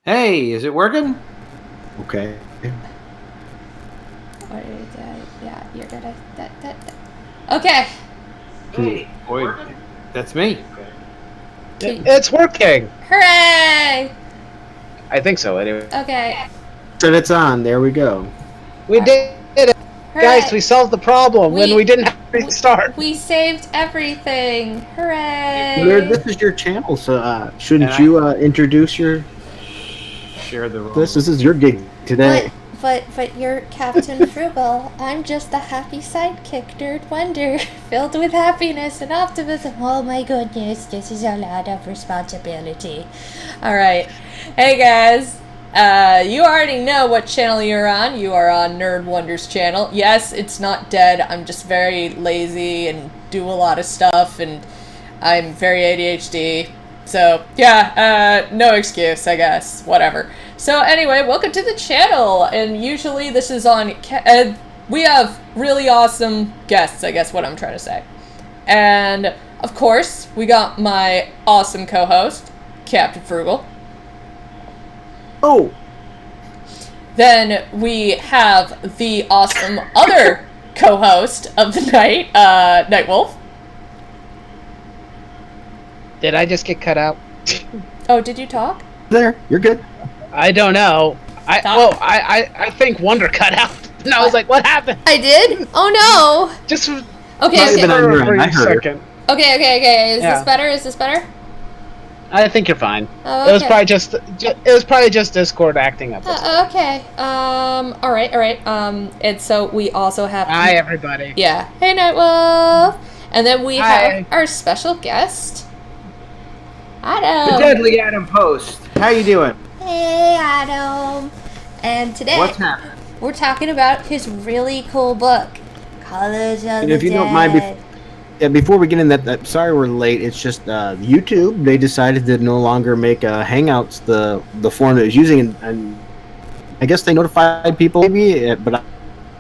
Hey, is it working? Okay. Yeah, you're gonna. Okay. Hey, boy, that's me. It's working. Hooray! I think so, anyway. Okay. So it's on. There we go. We did it. Hooray. Guys, we solved the problem when we didn't have to restart. We saved everything. Hooray! This is your channel, so shouldn't you introduce your... Share the role. This is your gig today. But you're Captain Frugal. I'm just a happy sidekick, Nerd Wonder, filled with happiness and optimism. Oh my goodness, this is a lot of responsibility. Alright. Hey guys. You already know what channel you're on. You are on Nerd Wonder's channel. Yes, it's not dead. I'm just very lazy and do a lot of stuff, and I'm very ADHD. So, yeah, no excuse, I guess. Whatever. So, anyway, welcome to the channel. And usually this is on... we have really awesome guests, I guess what I'm trying to say. And, of course, we got my awesome co-host, Captain Frugal. Oh! Then we have the awesome other co-host of the night, Nightwolf. Did I just get cut out? Oh, did you talk? There, you're good. I don't know. I think Wonder cut out. And I was like, what happened? I did? Oh no! Just Okay, for I a heard. second. Okay. Is Yeah. this better? Is this better? I think you're fine. Oh, It was okay. probably just Discord acting up. Okay. Alright. And so we also have... Hi, everybody. Yeah. Hey, Nightwolf! And then we Hi. have our special guest, Adam. The Deadly Adam Post. How you doing? Hey, Adam. And today... What's happening? We're talking about his really cool book, College of And the if you don't mind, before we get in that, sorry we're late. It's just YouTube. They decided to no longer make Hangouts the form that it was using, and I guess they notified people maybe, but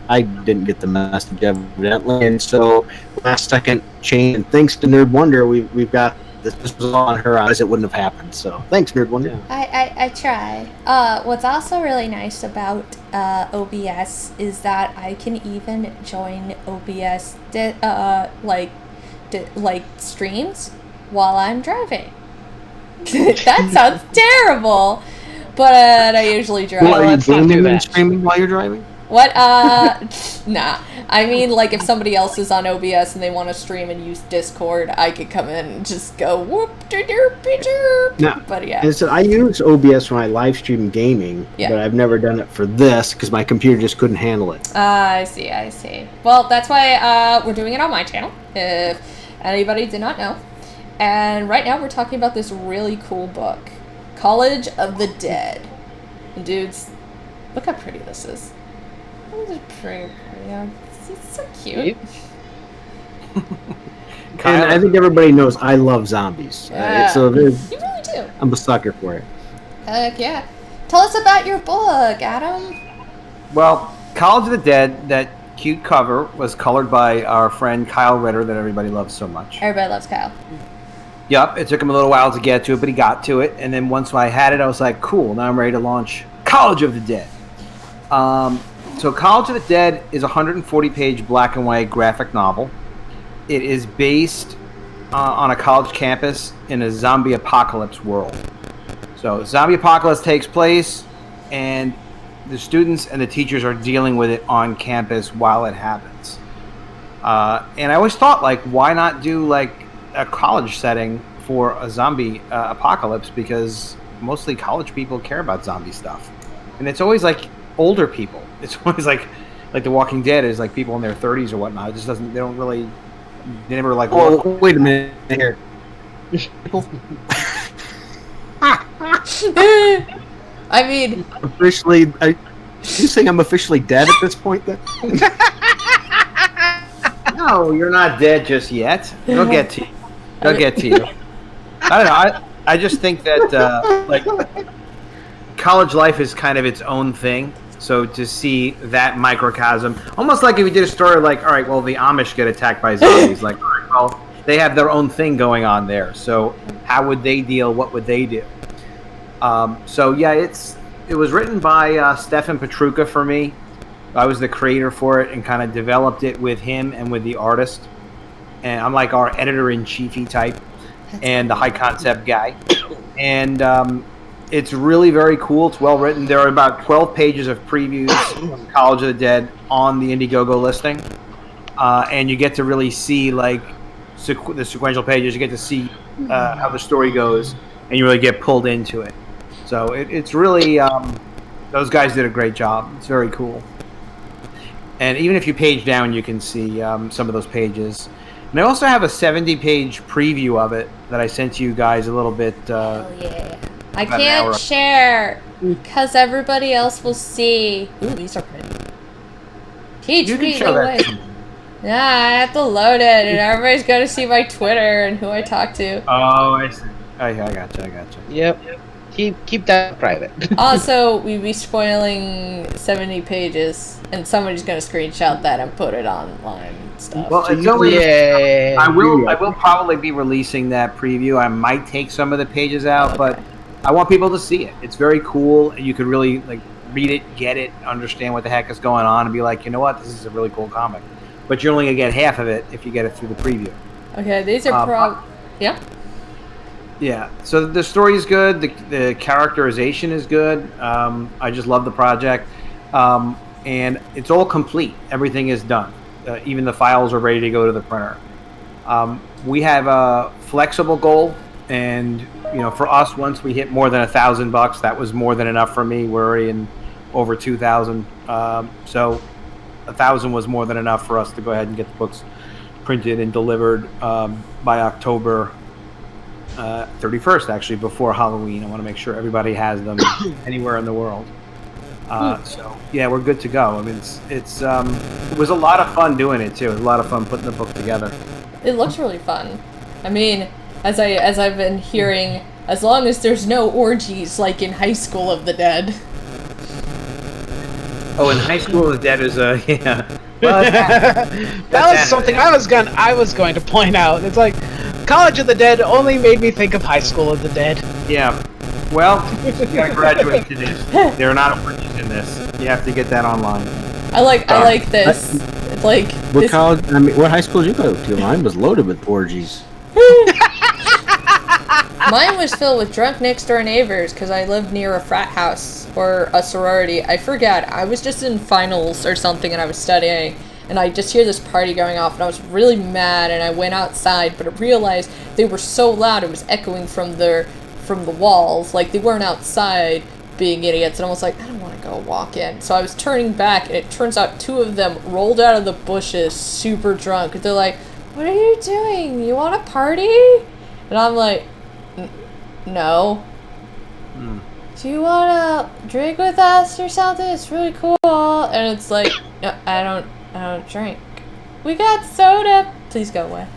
I didn't get the message evidently. And so last second change, and thanks to Nerd Wonder, we've got this was all on her eyes. It wouldn't have happened. So thanks, Nerd Wonder. Yeah. I try. What's also really nice about OBS is that I can even join OBS like streams while I'm driving. That sounds terrible, but I usually drive. Well, are you let's not do gaming that. and streaming while you're driving? What? Nah. I mean, like, if somebody else is on OBS and they want to stream and use Discord, I could come in and just go whoop-de-derp-de-derp. No. But yeah. And so I use OBS when I live stream gaming, Yeah. but I've never done it for this because my computer just couldn't handle it. I see. Well, that's why we're doing it on my channel, if anybody did not know. And right now we're talking about this really cool book, College of the Dead. And dudes, look how pretty this is. This is pretty. Yeah, it's so cute. And I think everybody knows I love zombies. Yeah. So You really do. I'm a sucker for it. Heck yeah. Tell us about your book, Adam. Well, College of the Dead, that cute cover was colored by our friend Kyle Ritter that everybody loves so much. Everybody loves Kyle. Yup, it took him a little while to get to it, but he got to it. And then once I had it, I was like, cool, now I'm ready to launch College of the Dead. So College of the Dead is a 140-page black and white graphic novel. It is based on a college campus in a zombie apocalypse world. So zombie apocalypse takes place, and the students and the teachers are dealing with it on campus while it happens. And I always thought, like, why not do like a college setting for a zombie apocalypse? Because mostly college people care about zombie stuff, and it's always like older people. It's always like The Walking Dead is like people in their 30s or whatnot. It just doesn't. They don't really. They never like. Oh, wait a minute here. I mean, Officially, you saying I'm officially dead at this point? Then? No, you're not dead just yet. They'll get to you. They'll get to you. I don't know. I just think that like college life is kind of its own thing. So to see that microcosm, almost like if we did a story like, all right, well, the Amish get attacked by zombies. Like, all right, well, they have their own thing going on there. So how would they deal? What would they do? So yeah, it was written by Stefan Petruka for me. I was the creator for it and kind of developed it with him and with the artist. And I'm like our editor-in-chiefy type and the high concept guy. And it's really very cool. It's well written. There are about 12 pages of previews from College of the Dead on the Indiegogo listing. And you get to really see like the sequential pages. You get to see how the story goes, and you really get pulled into it. So it's really those guys did a great job. It's very cool. And even if you page down, you can see some of those pages. And I also have a 70-page preview of it that I sent to you guys a little bit. Oh yeah. I can't share because everybody else will see. Ooh, these are pretty. Teach me the way. Yeah, I have to load it, and everybody's gonna see my Twitter and who I talk to. Oh, I see. I gotcha. Yep. Keep that private. Also, we'd be spoiling 70 pages, and somebody's gonna screenshot that and put it online and stuff. Well, it's only, I will probably be releasing that preview. I might take some of the pages out, but I want people to see it. It's very cool. You could really like read it, get it, understand what the heck is going on, and be like, you know what, this is a really cool comic. But you're only gonna get half of it if you get it through the preview. Okay, these are yeah. Yeah, so the story is good. The characterization is good. I just love the project, and it's all complete. Everything is done. Even the files are ready to go to the printer. We have a flexible goal, and you know, for us, once we hit more than $1,000, that was more than enough for me. We're already in over 2,000, so 1,000 was more than enough for us to go ahead and get the books printed and delivered by October 31st, actually, before Halloween. I want to make sure everybody has them anywhere in the world. So yeah, we're good to go. I mean, it was a lot of fun doing it too. It was a lot of fun putting the book together. It looks really fun. I mean, as I've been hearing, as long as there's no orgies like in High School of the Dead. Oh, in High School of the Dead is yeah. That was something I was going to point out. It's like College of the Dead only made me think of High School of the Dead. Yeah. Well, you gotta graduate to this. There are not orgies in this. You have to get that online. I like this. It's like what college? I mean, what high school did you go to? Mine was loaded with orgies. Mine was filled with drunk next door neighbors because I lived near a frat house or a sorority. I forget. I was just in finals or something and I was studying, and I just hear this party going off, and I was really mad, and I went outside, but I realized they were so loud it was echoing from the walls. Like, they weren't outside being idiots, and I was like, I don't want to go walk in. So I was turning back, and it turns out two of them rolled out of the bushes super drunk, and they're like, what are you doing? You want to party? And I'm like, no. Do you want to drink with us or something? It's really cool. And it's like, no, I don't drink. We got soda. Please go away.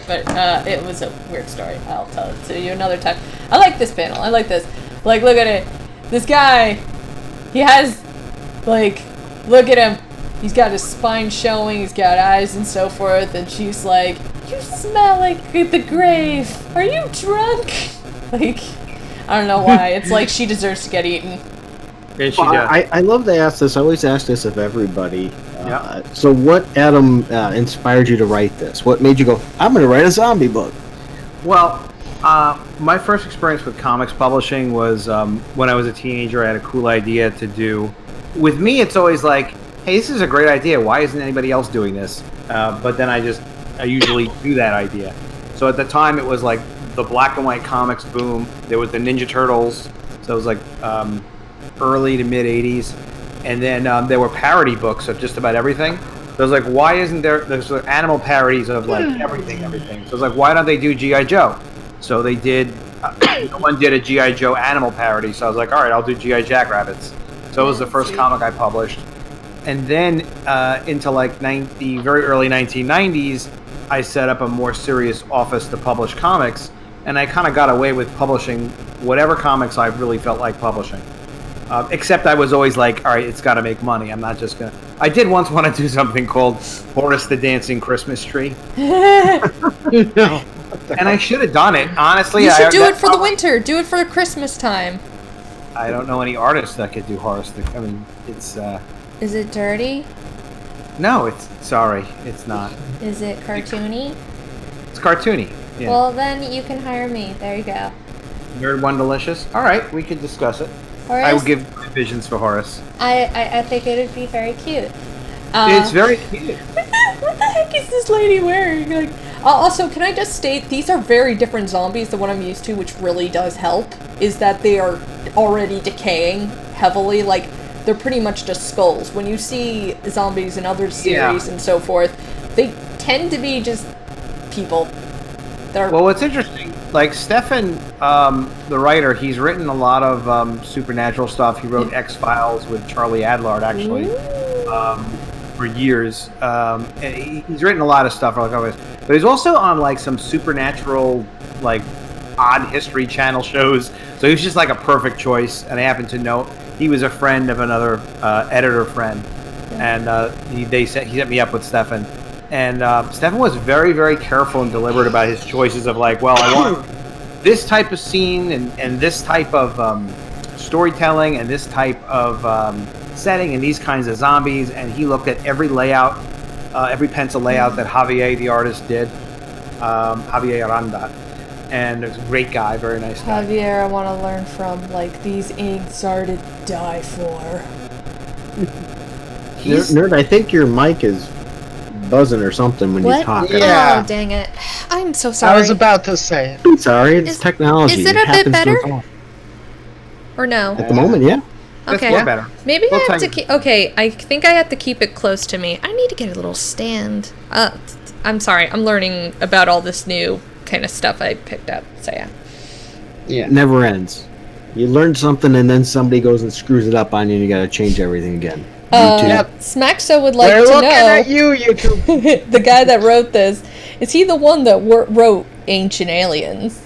But it was a weird story. I'll tell it to you another time. I like this panel. I like this. Like, look at it. This guy, he has, like, look at him. He's got his spine showing. He's got eyes and so forth. And she's like, you smell like the grave. Are you drunk? Like, I don't know why. It's like she deserves to get eaten. Yeah, she does. I love to ask this. I always ask this of everybody. Yeah. So what, Adam, inspired you to write this? What made you go, I'm going to write a zombie book? Well, my first experience with comics publishing was when I was a teenager. I had a cool idea to do. With me, it's always like, hey, this is a great idea. Why isn't anybody else doing this? But then I usually do that idea. So at the time, it was like the black and white comics boom. There was the Ninja Turtles. So it was like early to mid 80s. And then there were parody books of just about everything. So I was like, why isn't there's like animal parodies of like everything. So I was like, why don't they do G.I. Joe? So they did, one did a G.I. Joe animal parody. So I was like, all right, I'll do G.I. Jackrabbits. So it was the first comic I published. And then into like the very early 1990s, I set up a more serious office to publish comics. And I kind of got away with publishing whatever comics I really felt like publishing. Except I was always like, all right, it's got to make money. I'm not just going to... I did once want to do something called Horace the Dancing Christmas Tree. No. And I should have done it. Honestly, You should do it for the winter. Do it for the Christmas time. I don't know any artists that could do horror stick. I mean, it's Is it dirty? no, sorry, it's not. Is it cartoony? It's cartoony. Yeah. Well, then you can hire me. There you go. Nerd One Delicious. All right, we could discuss it. Horace, I will give visions for Horace. I think it would be very cute. It's very cute. What the heck is this lady wearing? Like, also, can I just state, these are very different zombies than what I'm used to, which really does help, is that they are already decaying heavily. Like, they're pretty much just skulls. When you see zombies in other series and so forth, they tend to be just people. Well, what's interesting, like Stefan, the writer, he's written a lot of supernatural stuff. He wrote X-Files with Charlie Adlard, actually, for years. And he's written a lot of stuff, but he's also on like some supernatural, like odd history channel shows. So he's just like a perfect choice. And I happen to know he was a friend of another editor friend, and he set me up with Stefan. And Stefan was very, very careful and deliberate about his choices of like, well, I want this type of scene and this type of storytelling and this type of setting and these kinds of zombies. And he looked at every layout, every pencil layout that Javier, the artist, did. Javier Aranda. And it's a great guy, very nice guy. Javier, I want to learn from, like, these inks are to die for. Nerd, I think your mic is buzzing or something when you talk. Yeah. Oh, dang it. I'm so sorry. I was about to say it. I'm sorry, it's technology. Is it a bit happens to better? us all. Or no? At the moment, yeah. Okay. That's better. Maybe We'll I have to time- keep... Okay, I think I have to keep it close to me. I need to get a little stand. I'm sorry. I'm learning about all this new kind of stuff I picked up. So, yeah. Yeah. It never ends. You learn something and then somebody goes and screws it up on you and you gotta change everything again. YouTube. Smaxo would like We're to looking know... at you, YouTube. the guy that wrote this, is he the one that wrote Ancient Aliens?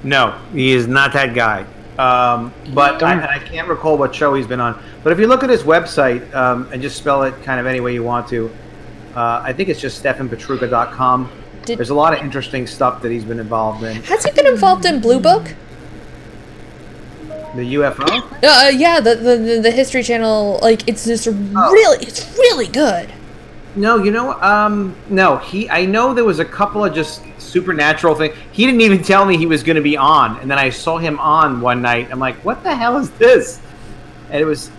No, he is not that guy. But I can't recall what show he's been on. But if you look at his website and just spell it kind of any way you want to, I think it's just stefanpetruka.com. There's a lot of interesting stuff that he's been involved in. Has he been involved in Blue Book? The UFO? Yeah, the History Channel. Like, it's just really good. No, you know, no. I know there was a couple of just supernatural things. He didn't even tell me he was going to be on, and then I saw him on one night. I'm like, what the hell is this? And it was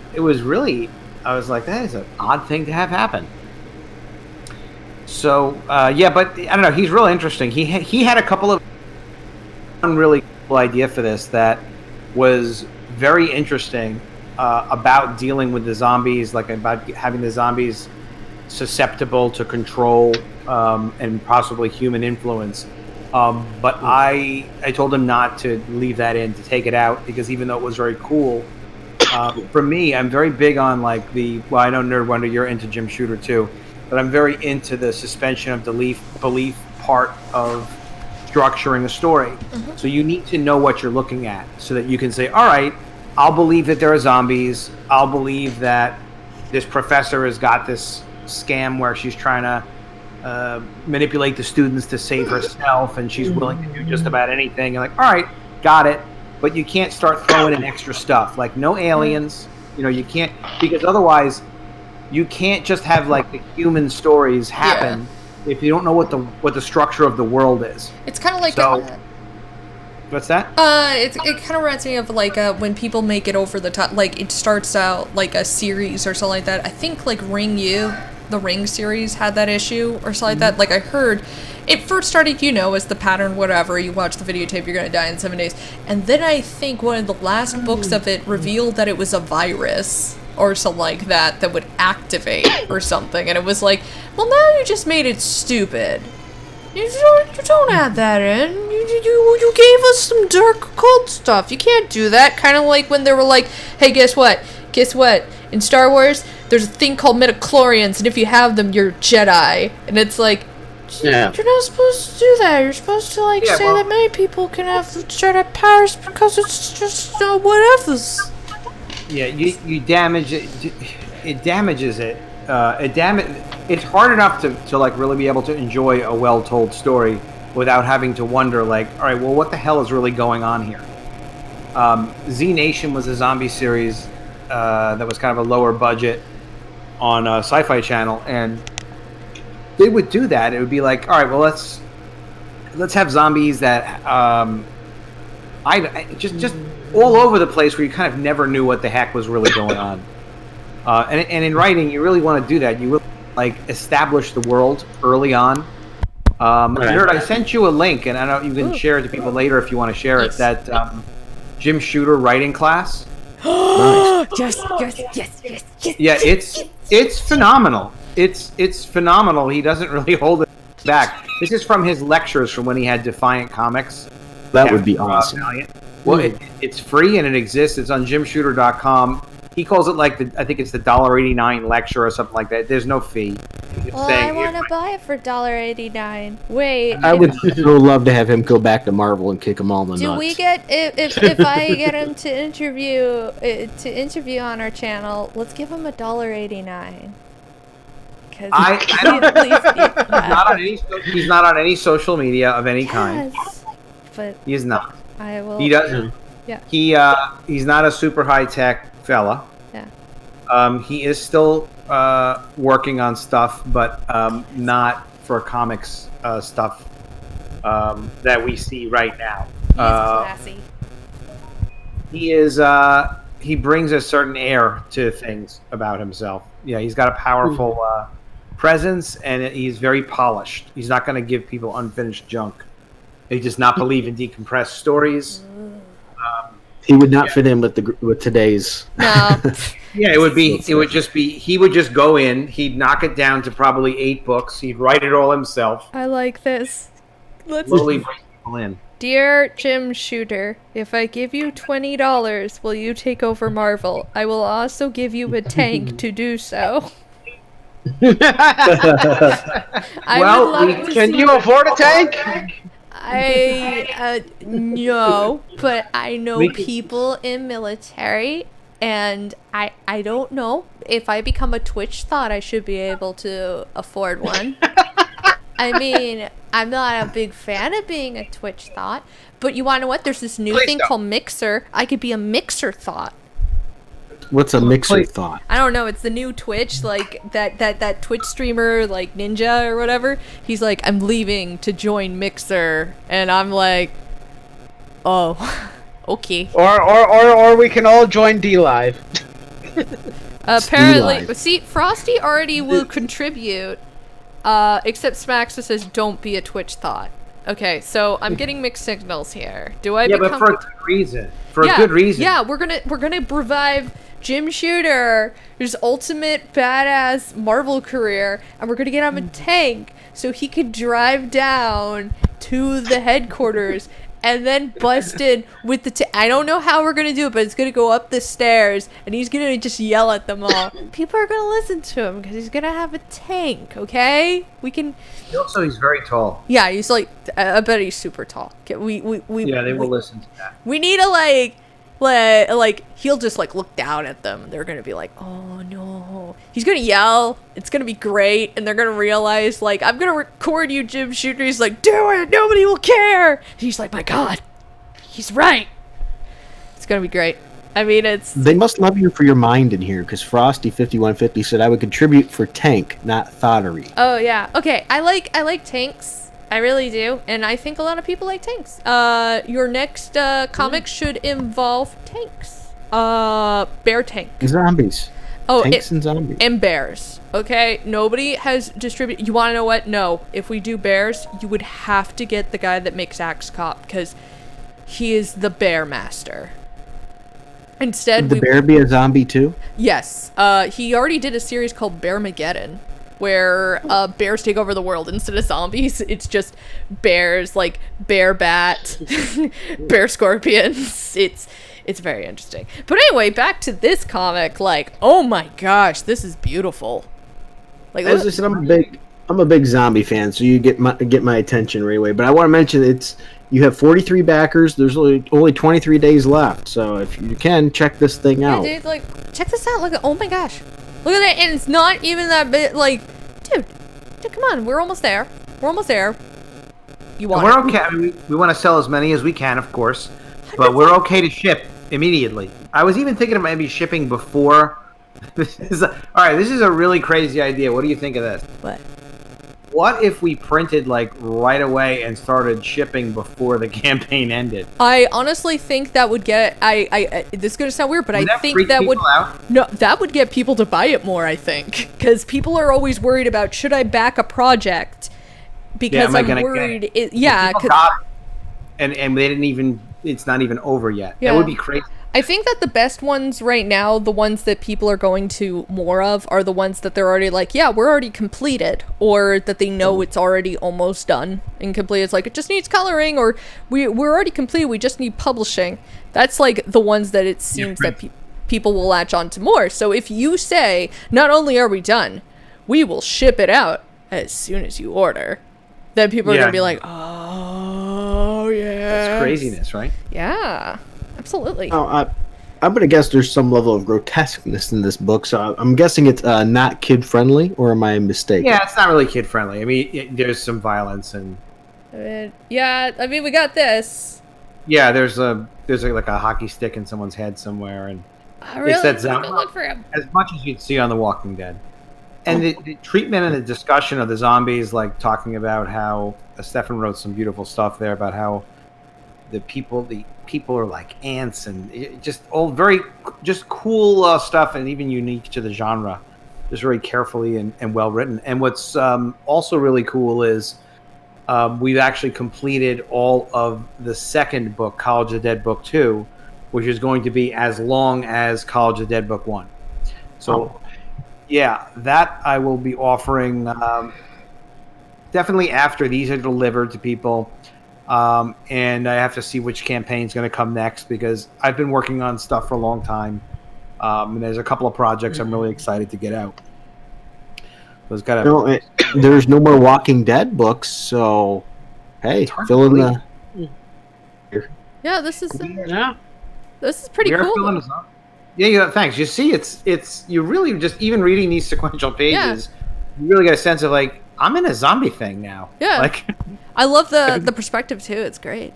really. I was like, that is an odd thing to have happen. So yeah, but I don't know. He's really interesting. He had a couple of one really cool idea for this that was very interesting about dealing with the zombies, like about having the zombies susceptible to control and possibly human influence. But I told him not to leave that in, to take it out, because even though it was very cool, for me, I'm very big on like well, I know Nerd Wonder, you're into Jim Shooter too, but I'm very into the suspension of belief part of structuring a story. Mm-hmm. So you need to know what you're looking at so that you can say, all right, I'll believe that there are zombies. I'll believe that this professor has got this scam where she's trying to manipulate the students to save herself, and she's willing to do just about anything. You're like, all right, got it. But you can't start throwing in extra stuff. Like, no aliens. You know, you can't, because otherwise you can't just have like the human stories happen if you don't know what the structure of the world is. It's kind of like what's that? It kind of reminds me of like when people make it over the top. Like, it starts out like a series or something like that. I think like the Ring series had that issue or something like that. Like, I heard it first started, you know, as the pattern, whatever. You watch the videotape, you're gonna die in 7 days. And then I think one of the last books of it revealed that it was a virus or something like that would activate or something. And it was like, well, now you just made it stupid. You don't add that in. You gave us some dark occult stuff. You can't do that. Kind of like when they were like, hey, guess what? In Star Wars, there's a thing called midichlorians, and if you have them, you're Jedi. And it's like, you're not supposed to do that. You're supposed to say that many people can have Jedi powers because it's just whatever. Yeah, you damage it. It damages it. it's hard enough to like really be able to enjoy a well-told story without having to wonder, like, all right, well, what the hell is really going on here? Z Nation was a zombie series that was kind of a lower budget on Sci-Fi Channel, and they would do that. It would be like, all right, well, let's have zombies that just all over the place, where you kind of never knew what the heck was really going on. And in writing, you really want to do that. You really like establish the world early on. Nerd, I sent you a link, and I know you can share it to people later if you want to share it. That Jim Shooter writing class. Nice. Yes. Yeah, it's phenomenal. It's phenomenal. He doesn't really hold it back. This is from his lectures from when he had Defiant Comics. That would be awesome. Well, it's free and it exists. It's on jimshooter.com. He calls it like I think it's the $1.89 lecture or something like that. There's no fee. Well, I want to buy it for $1.89. Wait. I would so love to have him go back to Marvel and kick them all in the nuts. Do we get if I get him to interview on our channel? Let's give him $1.89. Because I don't. He's not on any social media of any kind. But he is not. I will. He doesn't. Yeah. He's not a super high tech fella. Yeah. He is still working on stuff, but not for comics stuff that we see right now. He's classy. He is. He brings a certain air to things about himself. Yeah, he's got a powerful presence, and he's very polished. He's not going to give people unfinished junk. He does not believe in decompressed stories. He would not fit in with today's. No. Yeah, it would be. It would just be. He would just go in. He'd knock it down to probably 8 books. He'd write it all himself. I like this. Let's slowly bring people in. Dear Jim Shooter, if I give you $20, will you take over Marvel? I will also give you a tank to do so. Can you afford a tank? No, but I know people in military, and I don't know. If I become a Twitch thought, I should be able to afford one. I mean, I'm not a big fan of being a Twitch thought, but you want to know what? There's this new thing called Mixer. I could be a Mixer thought. What's a Mixer thought? I don't know. It's the new Twitch, like that Twitch streamer, like Ninja or whatever. He's like, I'm leaving to join Mixer, and I'm like, oh, okay. Or we can all join D-Live. Apparently, see, Frosty already will contribute, except Smaxa says, don't be a Twitch thought. Okay, so I'm getting mixed signals here. Do I? Yeah, but for a good reason. For a good reason. Yeah, we're gonna revive Jim Shooter, his ultimate badass Marvel career, and we're gonna get him a tank so he could drive down to the headquarters and then bust in with the I don't know how we're gonna do it, but it's gonna go up the stairs and he's gonna just yell at them all. People are gonna listen to him because he's gonna have a tank. Okay, we can. Also, he's very tall. Yeah, he's like. I bet he's super tall. Okay, yeah, they will listen to that. We need to like he'll just like look down at them. They're gonna be like, oh no. He's gonna yell. It's gonna be great, and they're gonna realize like I'm gonna record you, Jim Shooter. He's like, do it. Nobody will care. And he's like, my God, he's right. It's gonna be great. I mean, it's. They must love you for your mind in here, because Frosty5150 said I would contribute for tank, not thottery. Oh yeah. Okay. I like tanks. I really do, and I think a lot of people like tanks. Your next comic should involve tanks. Bear tank. Zombies. Oh, tanks and zombies. And bears. Okay, nobody has distributed. You want to know what? No. If we do bears, you would have to get the guy that makes Axe Cop, because he is the bear master. Instead, would the bear be a zombie too? Yes. He already did a series called Bearmageddon, where bears take over the world instead of zombies. It's just bears, like bear bat, bear scorpions. It's very interesting. But anyway, back to this comic. Like, oh my gosh, this is beautiful. Like, as I said, I'm a big zombie fan, so you get my attention right away. But I want to mention you have 43 backers. There's only 23 days left, so if you can, check this thing out. Dude, like, check this out. Look at, oh my gosh, look at that, and it's not even that bit like Dude, come on, we're almost there. We're almost there. You And want we're it? okay. I mean, we want to sell as many as we can, of course, but we're okay to ship immediately. I was even thinking of maybe shipping before. This is all right. This is a really crazy idea. What do you think of this? What? What if we printed like right away and started shipping before the campaign ended? I honestly think that would get this is gonna sound weird, but Would I that think freak that would people out? no, that would get people to buy it more. I think because people are always worried about should I back a project because am I I'm gonna get worried. People 'Cause got it, and they didn't even. It's not even over yet. Yeah. That would be crazy. I think that the best ones right now, the ones that people are going to more of, are the ones that they're already like, yeah, we're already completed, or that they know it's already almost done and complete. It's like, it just needs coloring, or we're already complete, we just need publishing. That's like the ones that it seems that people will latch on to more. So if you say, not only are we done, we will ship it out as soon as you order, then people are going to be like, oh, yeah. That's craziness, right? Yeah. Absolutely. Oh, I'm gonna guess there's some level of grotesqueness in this book, so I'm guessing it's not kid friendly, or am I mistaken? Yeah, it's not really kid friendly. I mean, there's some violence and Yeah, I mean, we got this. yeah, there's like a hockey stick in someone's head somewhere, and I really it's that need zombie. to look for him. As much as you'd see on The Walking Dead, and the treatment and the discussion of the zombies, like talking about how Stefan wrote some beautiful stuff there about how the people are like ants, and just all very just cool stuff, and even unique to the genre. Just very carefully and well written. And what's also really cool is we've actually completed all of the second book, College of the Dead Book 2, which is going to be as long as College of the Dead Book 1. So, yeah, that I will be offering definitely after these are delivered to people. And I have to see which campaign is going to come next, because I've been working on stuff for a long time. And there's a couple of projects I'm really excited to get out. There's there's no more Walking Dead books, so hey, fill in the. Yeah, this is Yeah. this is pretty cool. Yeah, thanks. You see, it's you really just even reading these sequential pages, you really get a sense of like I'm in a zombie thing now. Yeah, like I love the perspective too. It's great.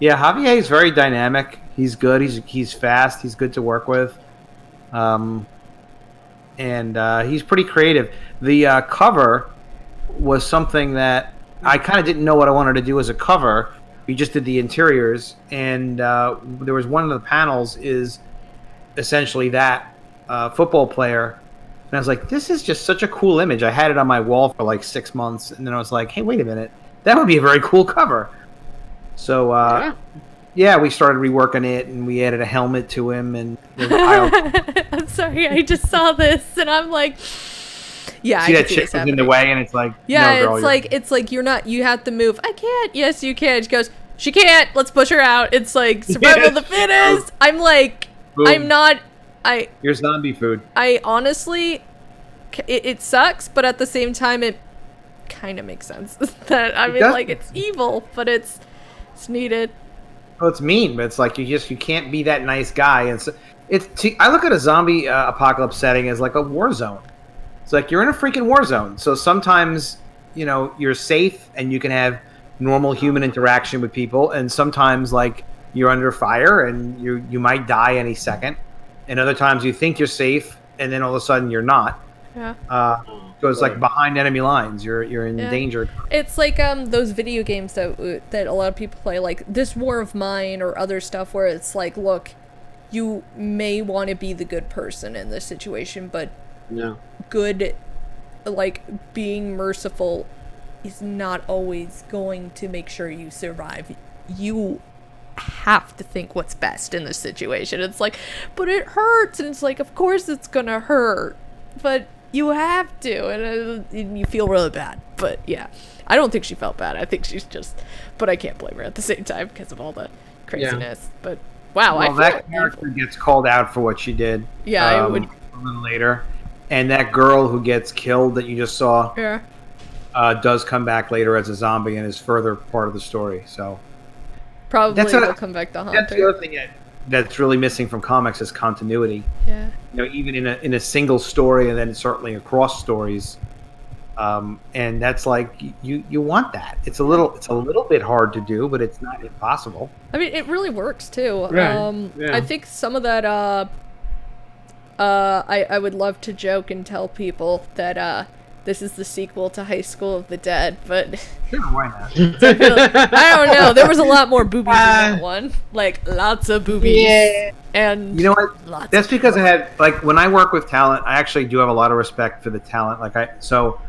Yeah, Javier is very dynamic. He's good. He's fast. He's good to work with. And he's pretty creative. The cover was something that I kind of didn't know what I wanted to do as a cover. We just did the interiors, and there was one of the panels is essentially that football player. And I was like, this is just such a cool image. I had it on my wall for like 6 months, and then I was like, hey, wait a minute. That would be a very cool cover. So, yeah, we started reworking it, and we added a helmet to him, and I'm sorry, I just saw this, and I'm like, yeah, see I that can see chick this was in happening. the way, and it's like, Yeah, no, girl, it's like you're not. You have to move. I can't. Yes, you can. She goes. She can't. Let's push her out. It's like survival of the fittest. I'm like, Boom. I'm not. You're zombie food. I honestly, it sucks, but at the same time, it kind of makes sense. That I mean, does. like it's evil, but it's needed. Well, it's mean, but it's like you can't be that nice guy. And so I look at a zombie apocalypse setting as like a war zone. It's like you're in a freaking war zone. So sometimes, you're safe and you can have normal human interaction with people, and sometimes like you're under fire and you might die any second, and other times you think you're safe and then all of a sudden you're not. Yeah. So it's like behind enemy lines, you're in danger. It's like those video games that a lot of people play, like This War of Mine or other stuff, where it's like, look, you may want to be the good person in this situation, but good, like being merciful is not always going to make sure you survive. You have to think what's best in this situation. It's like, but it hurts, and it's like, of course it's gonna hurt, but you have to, and you feel really bad. But yeah, I don't think she felt bad. I think she's just, but I can't blame her at the same time because of all the craziness. But wow, well, that character gets called out for what she did. Yeah, I would. A little later, and that girl who gets killed that you just saw, does come back later as a zombie and is further part of the story. So probably will come back to haunt her. That's the other thing that's really missing from comics is continuity. Yeah. Even in a single story, and then certainly across stories, And that's like you want that. It's a little bit hard to do, but it's not impossible. I mean, it really works too. Right. Yeah. I think some of that. I would love to joke and tell people that this is the sequel to High School of the Dead, but Sure, why not? I don't know. There was a lot more boobies in that one, like lots of boobies. Yeah. And You know what? lots That's of because I had like when I work with talent, I actually do have a lot of respect for the talent. So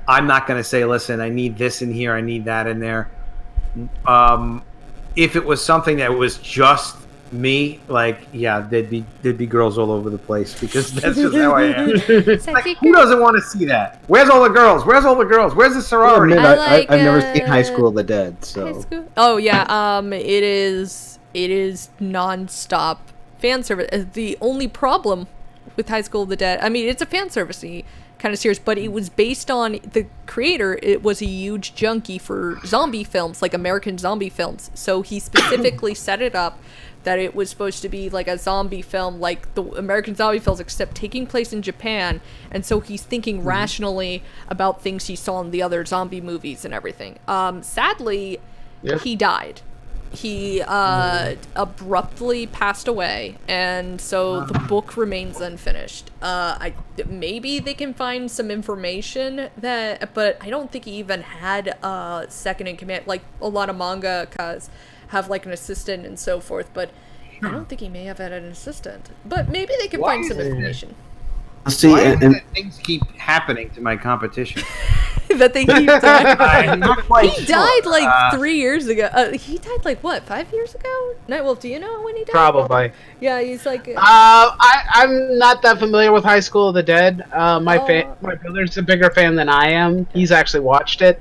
I'm not going to say, listen, I need this in here, I need that in there. If it was something that was just me, like, yeah, there'd be girls all over the place because that's just how I am. Like, who doesn't want to see that? Where's all the girls? Where's all the girls? Where's the sorority? I like, I've never seen High School of the Dead, High so School? Oh yeah, it is nonstop fan service. The only problem with High School of the Dead, I mean, it's a fan servicey kind of series, but it was based on the creator. It was a huge junkie for zombie films, like American zombie films. So he specifically set it up that it was supposed to be like a zombie film, like the American zombie films, except taking place in Japan. And so he's thinking rationally about things he saw in the other zombie movies and everything. Sadly, he died. He abruptly passed away, and so the book remains unfinished. Maybe they can find some information but I don't think he even had a second in command. Like a lot of mangakas have like an assistant and so forth, but I don't think he may have had an assistant. But maybe they can find some information. see, Why is it and that things keep happening to my competition? That they keep dying. I'm not quite He sure. died like 3 years ago. He died like what, 5 years ago? Nightwolf, do you know when he died? Probably. Yeah, he's like. I'm not that familiar with High School of the Dead. My brother's a bigger fan than I am. He's actually watched it.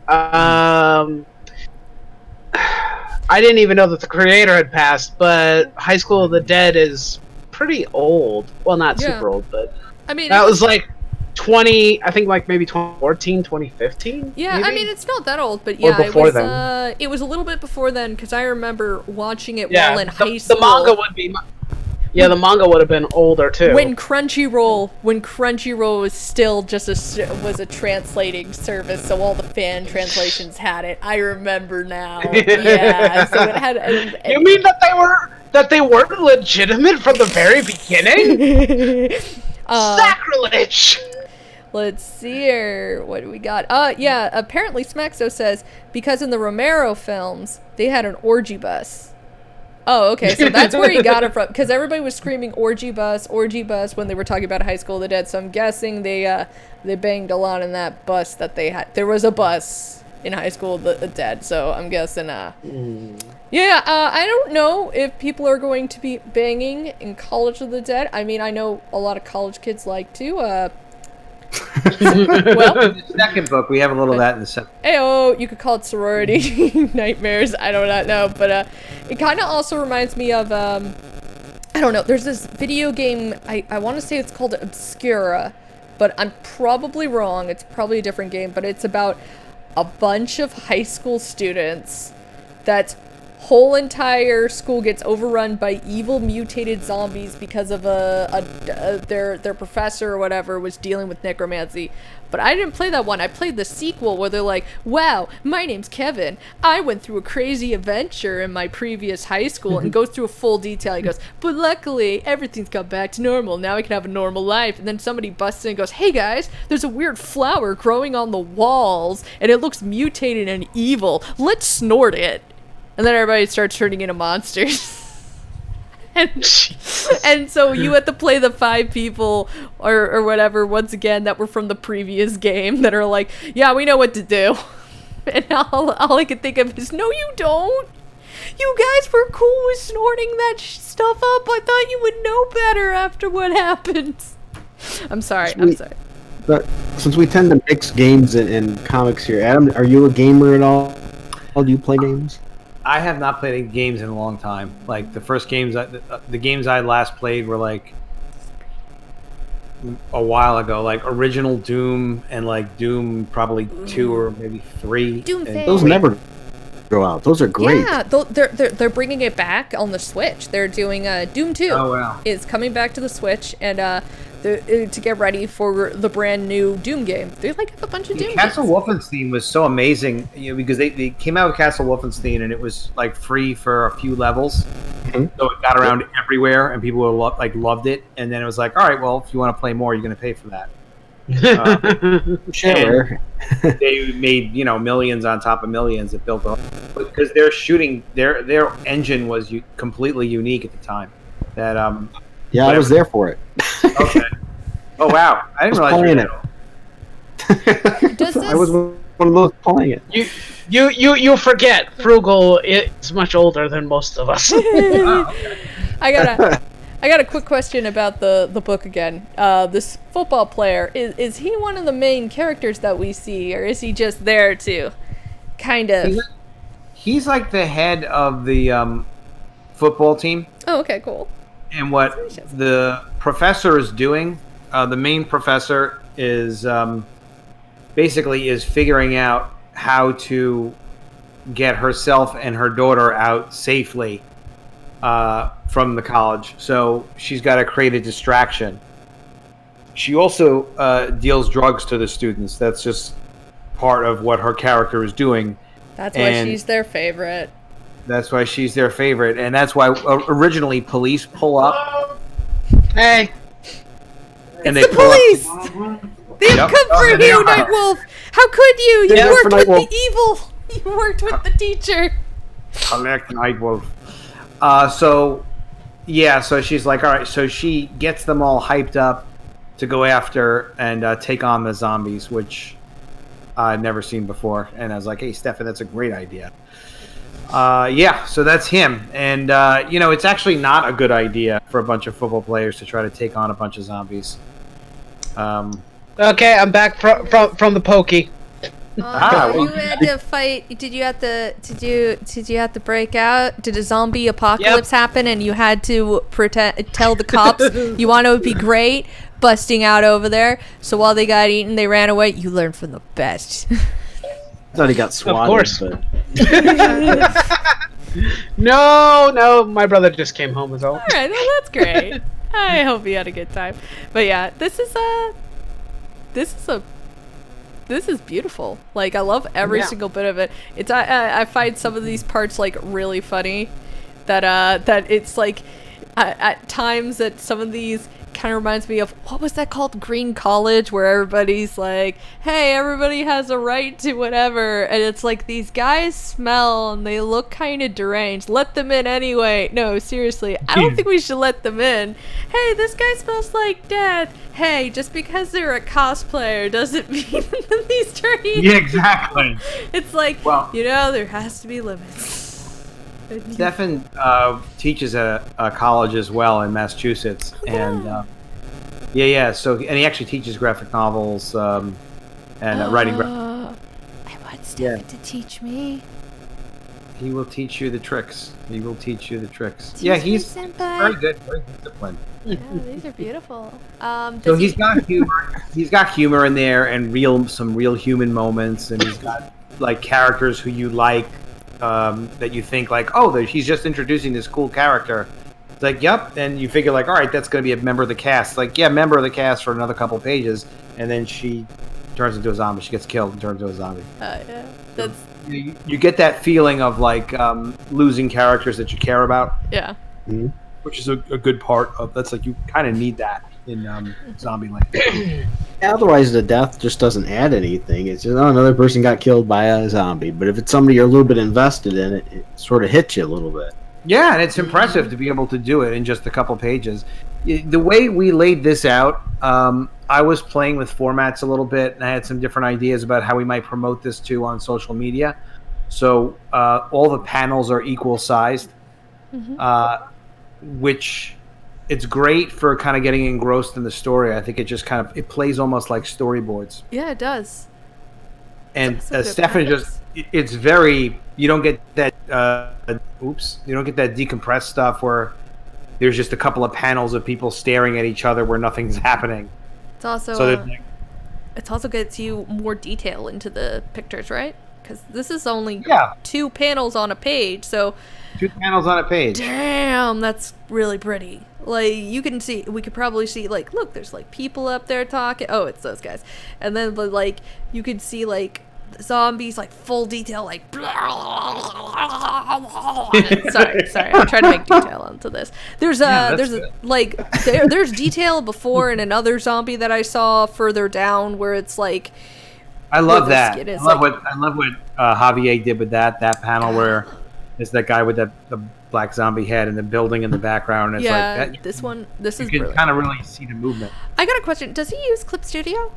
I didn't even know that the creator had passed, but High School of the Dead is pretty old. Well, not super old, but I mean, that was like 20, I think like maybe 2014, 2015? Yeah, maybe? I mean, it's not that old, but Or yeah, before it was, then. it was a little bit before then, because I remember watching it while in high the school. manga would be... Yeah, the manga would have been older too. When Crunchyroll was still just a translating service, so all the fan translations had it. I remember now. Yeah, so it had. You mean that they weren't legitimate from the very beginning? Sacrilege! Let's see here. What do we got? Yeah, apparently Smexo says because in the Romero films they had an orgy bus. Oh, okay, so that's where he got it from, because everybody was screaming orgy bus when they were talking about High School of the Dead, so I'm guessing they banged a lot in that bus that they had. There was a bus in High School of the Dead, so I'm guessing, yeah, I don't know if people are going to be banging in College of the Dead. I mean, I know a lot of college kids like to, well, In the second book, we have a little of that in the second. Ayo, you could call it sorority nightmares. I do not know, but it kind of also reminds me of I don't know. There's this video game. I want to say it's called Obscura, but I'm probably wrong. It's probably a different game, but it's about a bunch of high school students that whole entire school gets overrun by evil mutated zombies because of their professor or whatever was dealing with necromancy. But I didn't play that one. I played the sequel where they're like, wow, my name's Kevin. I went through a crazy adventure in my previous high school, and goes through a full detail. He goes, but luckily everything's got back to normal. Now I can have a normal life. And then somebody busts in and goes, hey guys, there's a weird flower growing on the walls and it looks mutated and evil. Let's snort it. And then everybody starts turning into monsters. and so you have to play the 5 people or whatever, once again, that were from the previous game that are like, yeah, we know what to do. And all I can think of is, no, you don't. You guys were cool with snorting that stuff up. I thought you would know better after what happened. I'm sorry. But since we tend to mix games and comics here, Adam, are you a gamer at all? Do you play games? I have not played any games in a long time. Like the first games, the games I last played were like a while ago, like original Doom and like Doom probably 2 or maybe 3. Doom and Those never go out. Those are great. Yeah, they're bringing it back on the Switch. They're doing Doom 2. Oh, wow. Is coming back to the Switch, and to get ready for the brand new Doom game. They have a bunch of Doom Castle games. Wolfenstein was so amazing, because they came out with Castle Wolfenstein and it was free for a few levels, so it got around everywhere and people were loved it. And then it was like, all right, well, if you want to play more, you're going to pay for that. Sure. They made millions on top of millions that built the because they're shooting their engine was completely unique at the time. That Yeah, I was there for it. Okay. Oh wow! I didn't realize you were Does this... I was one of those playing it. You forget Frugal is much older than most of us. Oh, okay. I got a quick question about the book again. This football player, is he one of the main characters that we see, or is he just there to kind of... He's like the head of the football team. Oh, okay, cool. And what the professor is doing, the main professor is basically is figuring out how to get herself and her daughter out safely from the college. So she's got to create a distraction. She also deals drugs to the students. That's just part of what her character is doing. That's why she's their favorite. That's why she's their favorite. And that's why originally police pull up. Hey. And It's the police! They have come for you, Nightwolf! How could you? You worked with the evil! You worked with the teacher! Collect Nightwolf. So she's like, all right, so she gets them all hyped up to go after and take on the zombies, which I'd never seen before. And I was like, hey, Stefan, that's a great idea. So that's him. And, it's actually not a good idea for a bunch of football players to try to take on a bunch of zombies. Okay, I'm back from the pokey. You had to fight. Did you have to break out? Did a zombie apocalypse happen, and you had to tell the cops you want to be great, busting out over there? So while they got eaten, they ran away. You learned from the best. I thought he got swatted. Of course. But... No, my brother just came home. All right, well, that's great. I hope you had a good time. But yeah, this is beautiful. I love every single bit of it. It's I find some of these parts really funny. That it's at times that some of these kind of reminds me of, what was that called? Green College, where everybody's like, hey, everybody has a right to whatever, and it's like these guys smell and they look kind of deranged. Let them in anyway. No, seriously, I don't think we should let them in. Hey, this guy smells like death. Hey, just because they're a cosplayer doesn't mean that these turn. Yeah, exactly. It's like, well, there has to be limits. Stefan teaches at a college as well in Massachusetts, and so and he actually teaches graphic novels and writing. I want Stefan to teach me. He will teach you the tricks. Teach he's very good, very disciplined. Yeah, these are beautiful. So he's got humor. He's got humor in there and some real human moments, and he's got characters who you like. That you think he's just introducing this cool character. It's like, yep, and you figure all right, that's going to be a member of the cast. Member of the cast for another couple pages, and then she turns into a zombie. She gets killed and turns into a zombie. Yeah, that's you get that feeling of losing characters that you care about. Yeah, which is a good part of that's you kind of need that in Zombieland. Otherwise, the death just doesn't add anything. It's just, another person got killed by a zombie. But if it's somebody you're a little bit invested in, it sort of hits you a little bit. Yeah, and it's impressive to be able to do it in just a couple pages. The way we laid this out, I was playing with formats a little bit, and I had some different ideas about how we might promote this too on social media. So all the panels are equal sized, which... It's great for kind of getting engrossed in the story. I think it just it plays almost like storyboards. Yeah, it does. And Stefan it's very, you don't get that, you don't get that decompressed stuff where there's just a couple of panels of people staring at each other where nothing's happening. It's also, it also gets you more detail into the pictures, right? because this is only Yeah. 2 panels on a page, so 2 panels on a page. damn, that's really pretty. Like, you can see, we could probably see, like, look, there's, like, people up there talking. Oh, it's those guys. And then, but, like, you could see, like, zombies, like, full detail, like, sorry, I'm trying to make detail into this. There's there's detail before in another zombie that I saw further down where it's, like, I love the that. skin is, I love what Javier did with that panel where there's that guy with the black zombie head and the building in the background. And it's yeah, like that, this is you can brilliant. kind of really see the movement. I got a question. Does he use Clip Studio?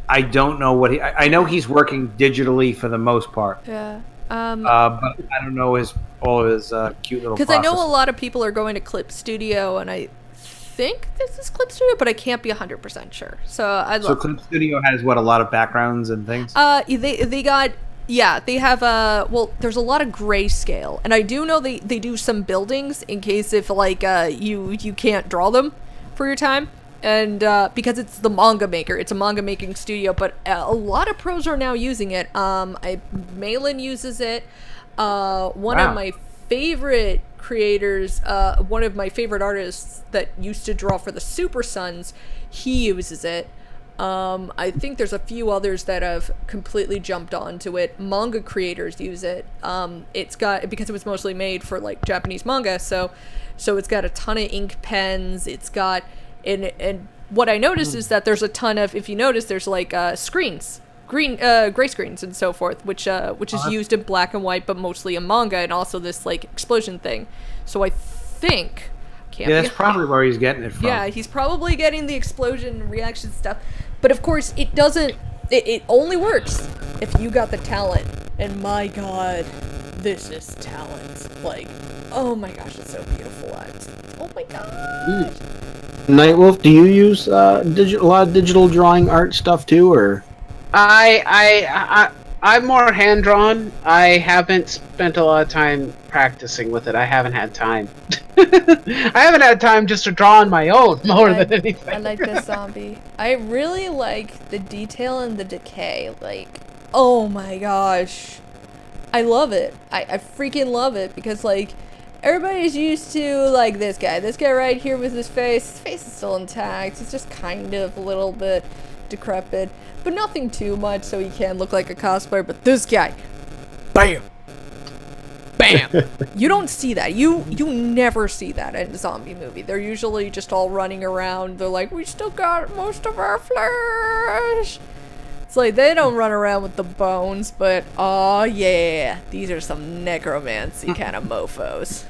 I don't know what I know he's working digitally for the most part. Yeah. But I don't know all of his cute little. Because I know a lot of people are going to Clip Studio, and I think this is Clip Studio, but I can't be 100% sure. So Clip Studio has what, a lot of backgrounds and things. They got. Yeah, they have well, there's a lot of grayscale, and I do know they do some buildings in case if like you can't draw them for your time, and because it's the manga maker, it's a manga making studio, but a lot of pros are now using it. Malin uses it. One of my favorite creators, one of my favorite artists that used to draw for the Super Sons, he uses it. I think there's a few others that have completely jumped onto it. Manga creators use it. It's got, because it was mostly made for like Japanese manga, so it's got a ton of ink pens. It's got, and what I noticed is that there's a ton of, if you notice, there's like screens, gray screens and so forth, which is used in black and white, but mostly in manga, and also this like explosion thing. So I think. That's probably where he's getting it from. Yeah, he's probably getting the explosion reaction stuff. But of course, it doesn't... It only works if you got the talent. And my god, this is talent. Like, oh my gosh, it's so beautiful. Oh my gosh. Nightwolf, do you use a lot of digital drawing art stuff too, or? I'm more hand drawn. I haven't spent a lot of time practicing with it. I haven't had time. I haven't had time just to draw on my own more than anything. I like this zombie. I really like the detail and the decay. Like, oh my gosh. I love it. I freaking love it because, like, everybody's used to, like, this guy. This guy right here with his face is still intact. He's just kind of a little bit decrepit, but nothing too much so he can look like a cosplayer. But this guy, bam! Bam! You don't see that. You never see that in a zombie movie. They're usually just all running around. They're like, we still got most of our flesh. It's like, they don't run around with the bones, but oh yeah, these are some necromancy kind of mofos.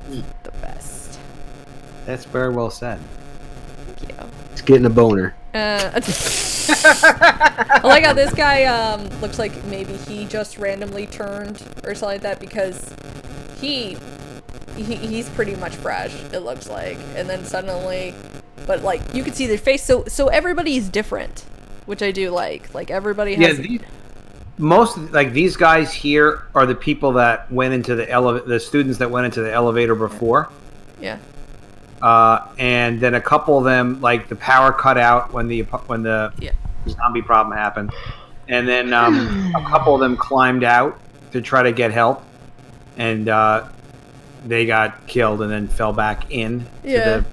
The best. That's very well said. Thank you. It's getting a boner. I like how this guy looks like maybe he just randomly turned or something like that, because he's pretty much fresh, it looks like, and then suddenly, but like you can see their face, so everybody's different, which I do like everybody has most like these guys here are the people that went into the students that went into the elevator before. Yeah. And then a couple of them, like, the power cut out when the zombie problem happened, and then a couple of them climbed out to try to get help, and they got killed and then fell back in. Yeah.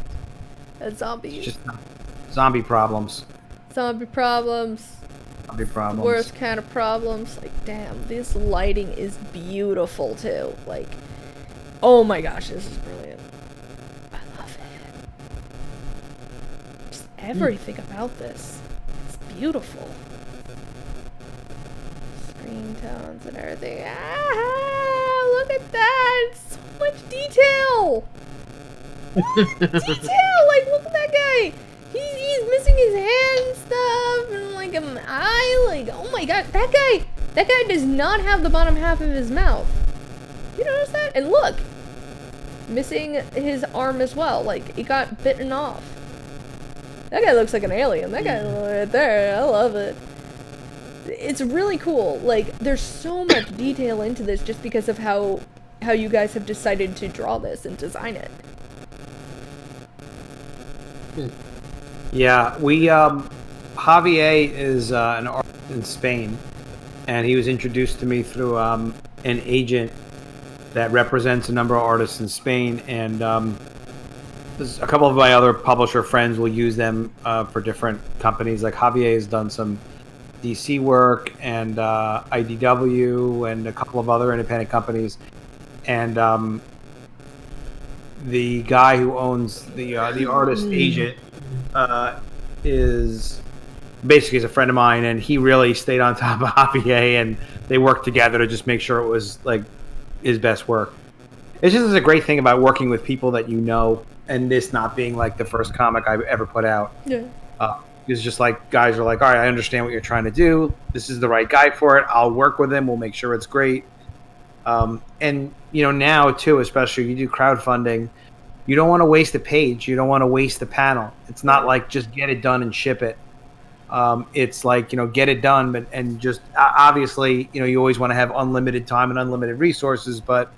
And zombies. Just zombie problems. Zombie problems. Zombie problems. Worst kind of problems. Like, damn, this lighting is beautiful too. Like, oh my gosh, this is brilliant. Everything about this. It's beautiful. Screen tones and everything. Ah, look at that! So much detail! Detail! Like, look at that guy! He's missing his hand and stuff, and like an eye. Like, oh my god, that guy does not have the bottom half of his mouth. You notice that? And look! Missing his arm as well. Like, it got bitten off. That guy looks like an alien. That guy right there. I love it. It's really cool. Like, there's so much detail into this just because of how you guys have decided to draw this and design it. Yeah, we Javier is an artist in Spain, and he was introduced to me through an agent that represents a number of artists in Spain, and there's a couple of my other publisher friends will use them for different companies. Like Javier has done some DC work and IDW and a couple of other independent companies, and the guy who owns the artist agent is basically is a friend of mine, and he really stayed on top of Javier, and they worked together to just make sure it was like his best work. It's just a great thing about working with people that you know, and this not being like the first comic I ever put out. Yeah. It's just like guys are like, all right, I understand what you're trying to do. This is the right guy for it. I'll work with him. We'll make sure it's great. And now too, especially you do crowdfunding, you don't want to waste a page. You don't want to waste the panel. It's not like just get it done and ship it. It's like, get it done, but and just obviously, you always want to have unlimited time and unlimited resources. But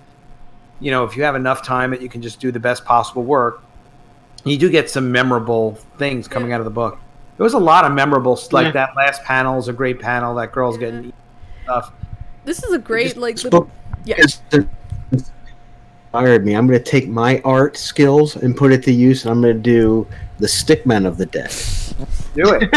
if you have enough time that you can just do the best possible work, you do get some memorable things coming out of the book. There was a lot of memorable, like that last panel is a great panel. That girl's getting stuff. This is a great inspired me. I'm going to take my art skills and put it to use, and I'm going to do the Stickman of the Dead. Do it.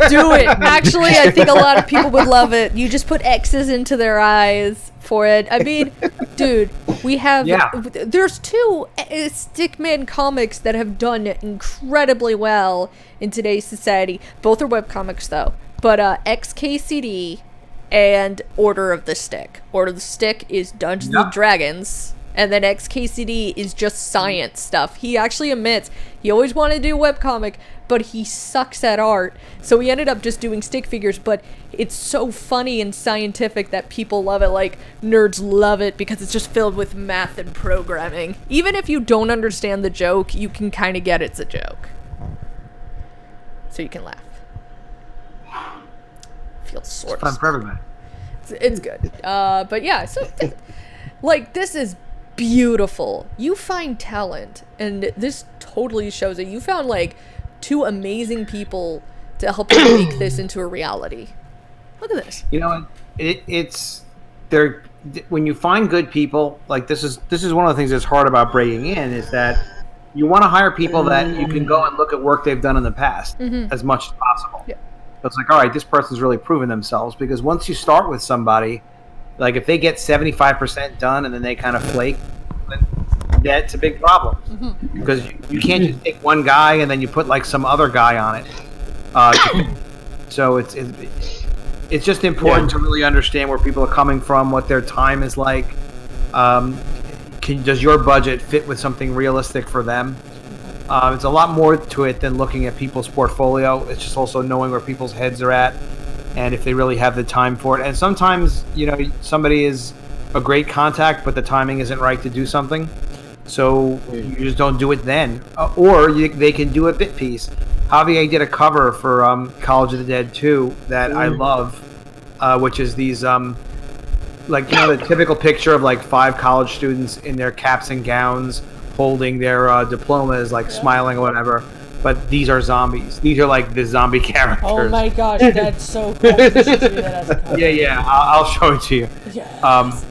Do it. Actually, I think a lot of people would love it. You just put X's into their eyes for it. I mean, dude, we have... There's 2 Stickman comics that have done incredibly well in today's society. Both are webcomics, though. But XKCD and Order of the Stick. Order of the Stick is Dungeons and Dragons. And then XKCD is just science stuff. He actually admits he always wanted to do a webcomic, but he sucks at art. So he ended up just doing stick figures, but it's so funny and scientific that people love it. Like, nerds love it because it's just filled with math and programming. Even if you don't understand the joke, you can kind of get it's a joke. So you can laugh. Feels sort of... It's fun for everybody. It's good. But yeah, so... this is beautiful. You find talent, and this totally shows it. You found 2 amazing people to help you make this into a reality. Look at this. It's there when you find good people. Like this is one of the things that's hard about breaking in is that you want to hire people that you can go and look at work they've done in the past as much as possible. Yeah. So it's like, all right, this person's really proven themselves, because once you start with somebody, like if they get 75% done and then they kind of flake, then that's a big problem. Because you can't just take one guy and then you put some other guy on it. So it's just important to really understand where people are coming from, what their time is like. Does your budget fit with something realistic for them? It's a lot more to it than looking at people's portfolio. It's just also knowing where people's heads are at, and if they really have the time for it. And sometimes, somebody is a great contact, but the timing isn't right to do something. So you just don't do it then. They can do a bit piece. Javier did a cover for College of the Dead 2 that I love, which is these, the typical picture of 5 college students in their caps and gowns holding their diplomas, smiling or whatever. But these are zombies. These are the zombie characters. Oh my gosh, that's so cool. You should do that as a cover. Yeah. I'll show it to you. Yes.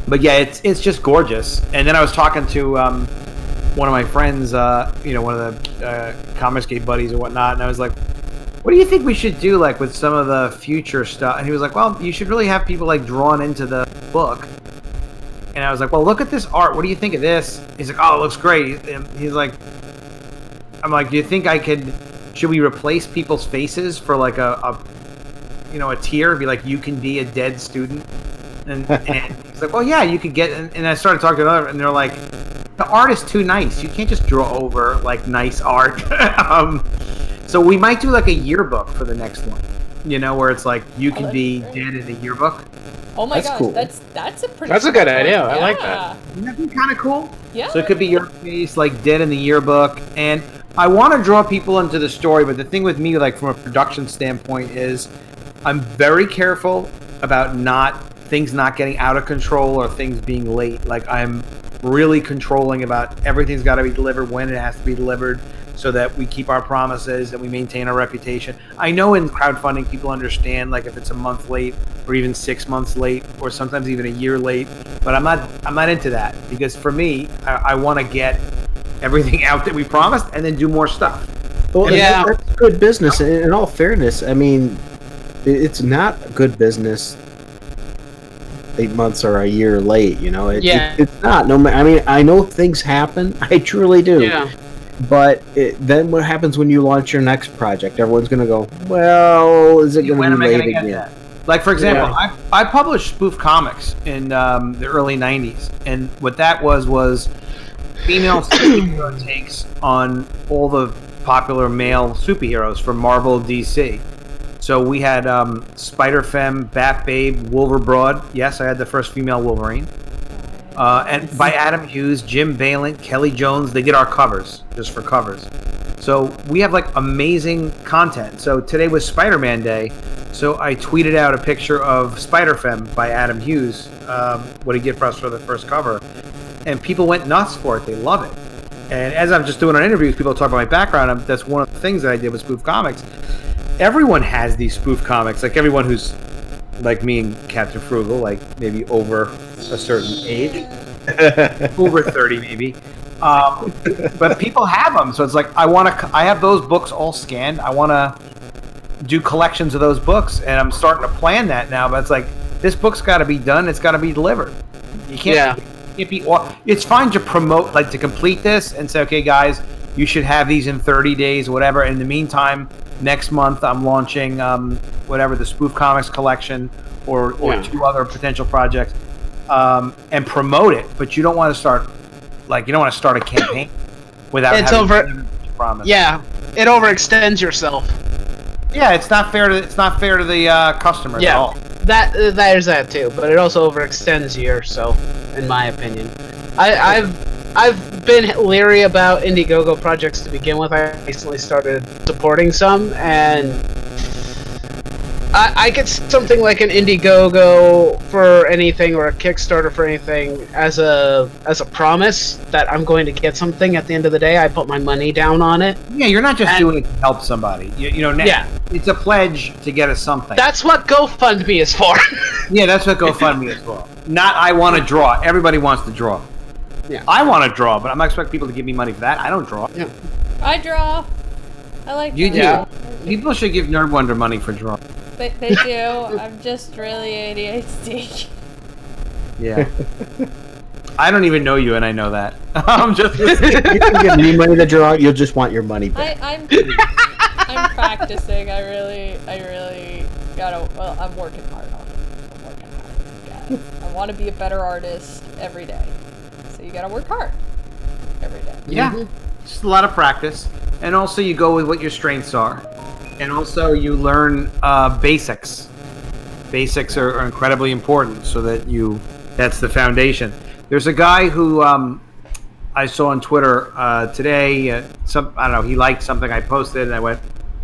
But yeah, it's just gorgeous. And then I was talking to one of my friends, one of the Comicsgate buddies or whatnot, and I was like, "What do you think we should do with some of the future stuff?" And he was like, "Well, you should really have people drawn into the book." And I was like, "Well, look at this art. What do you think of this?" He's like, "Oh, it looks great." And he's like, I'm like, do you think should we replace people's faces for a tier? Be like, you can be a dead student. And he's like, well, yeah, you could get, and I started talking to another, and they're like, the art is too nice. You can't just draw over nice art. So we might do a yearbook for the next one, where it's you can be dead in a yearbook. Oh my gosh, cool. That's a good idea. I like that. Wouldn't that be kind of cool? Yeah. So it could be your face, dead in the yearbook, and I want to draw people into the story, but the thing with me, from a production standpoint, is I'm very careful about things not getting out of control or things being late. I'm really controlling about everything's got to be delivered when it has to be delivered. so that we keep our promises and we maintain our reputation. I know in crowdfunding people understand like if it's a month late or even 6 months late or sometimes even a year late, but I'm not into that, because for me, I want to get everything out that we promised and then do more stuff. Well, Yeah. that's good business. In all fairness, I mean, it's not good business 8 months or a year late. You know, it's not. No, I mean, I know things happen. I truly do. Yeah. But then what happens when you launch your next project? Everyone's gonna go, well, is it gonna When be am I late gonna get again? that? Like, for example, I published spoof comics in the early 90s, and what that was female superhero takes on all the popular male superheroes from Marvel, DC. So we had Spider-Femme, Bat-Babe, Wolverine. Yes, I had the first female Wolverine. And by Adam Hughes, Jim Balint, Kelly Jones. They did our covers, just for covers. So we have like amazing content. So today was Spider-Man Day. So I tweeted out a picture of Spider-Femme by Adam Hughes, what he did for us for the first cover. And people went nuts for it. They love it. And as I'm just doing on interviews, people talk about my background. That's one of the things that I did with spoof comics. Everyone has these spoof comics. Like everyone who's like me and Captain Frugal, like maybe over a certain age, over 30 maybe. But people have them, so it's like I have those books all scanned. I want to do collections of those books, and I'm starting to plan that now. But it's like this book's got to be done. It's got to be delivered. You can't. Yeah. It can't be. It's fine to promote, like to complete this, and say, okay, guys, you should have these in 30 days, or whatever. In the meantime, next month I'm launching whatever, the spoof comics collection or 2 other potential projects, and promote it. But you don't want to start a campaign without It's having over. promise. Yeah, it overextends yourself. Yeah, it's not fair to the customers at all. There's that too, but it also overextends yourself, in my opinion. I've been leery about Indiegogo projects to begin with. I recently started supporting some, and I get something like an Indiegogo for anything or a Kickstarter for anything as a promise that I'm going to get something at the end of the day. I put my money down on it. Yeah, you're not just doing it to help somebody. It's a pledge to get us something. That's what GoFundMe is for. Yeah, that's what GoFundMe is for. Not I want to draw. Everybody wants to draw. Yeah. I want to draw, but I'm not expecting people to give me money for that. I don't draw. Yeah. I draw. I like You that. do. Yeah. People should give Nerd Wonder money for drawing. They do. I'm just really ADHD. Yeah. I don't even know you, and I know that. I'm just. You can give me money to draw. You'll just want your money back. I'm practicing. I really gotta. Well, I'm working hard on it. I'm working hard. Guys. I want to be a better artist every day. So you gotta work hard every day. Yeah. Just a lot of practice, and also you go with what your strengths are, and also you learn basics. Basics are incredibly important, so that that's the foundation. There's a guy who I saw on Twitter today. I don't know. He liked something I posted, and I went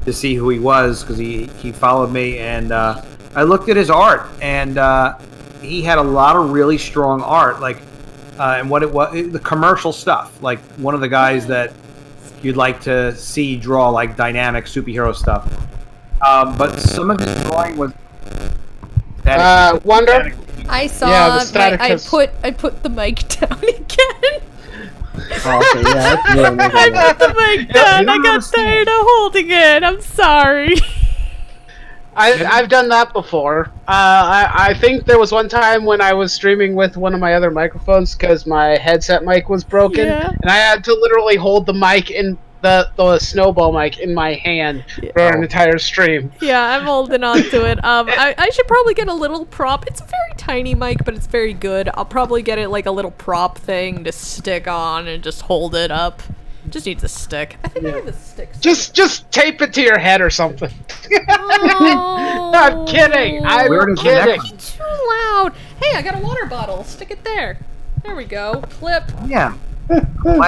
to see who he was because he followed me, and I looked at his art, and he had a lot of really strong art, like and what it was, the commercial stuff. Like one of the guys that you'd like to see draw like dynamic superhero stuff. But some of his drawing was Wonder. I saw. Yeah, the static I has- put the mic down again. Okay, yeah, that's really making I it. put the mic down. I got tired of holding it. I'm sorry. I've done that before. I think there was one time when I was streaming with one of my other microphones because my headset mic was broken, Yeah. and I had to literally hold the mic in the snowball mic in my hand for an entire stream. Yeah, I'm holding on to it. I should probably get a little prop. It's a very tiny mic, but it's very good. I'll probably get it like a little prop thing to stick on and just hold it up. Just needs a stick. I think I have a stick. Just tape it to your head or something. Oh, I'm kidding. Where I'm does the kidding. next- Too loud. Hey, I got a water bottle. Stick it there. There we go. Clip. Yeah.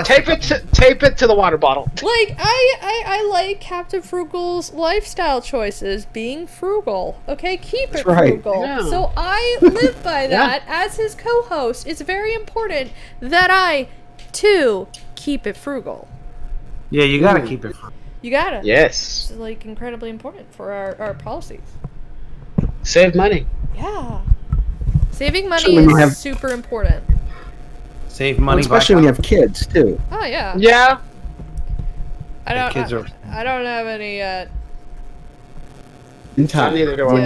Tape it to the water bottle. Like I like Captain Frugal's lifestyle choices, being frugal. Okay, keep it That's right. frugal. Yeah. So I live by that as his co-host. It's very important that I too keep it frugal. Yeah, you gotta keep it. You gotta. Yes. It's like incredibly important for our policies. Save money. Yeah. Saving money So when you is have- super important. Save money, especially when you have kids too. Oh yeah. Yeah. I don't. kids are. I don't have any yet. In time. Neither do I.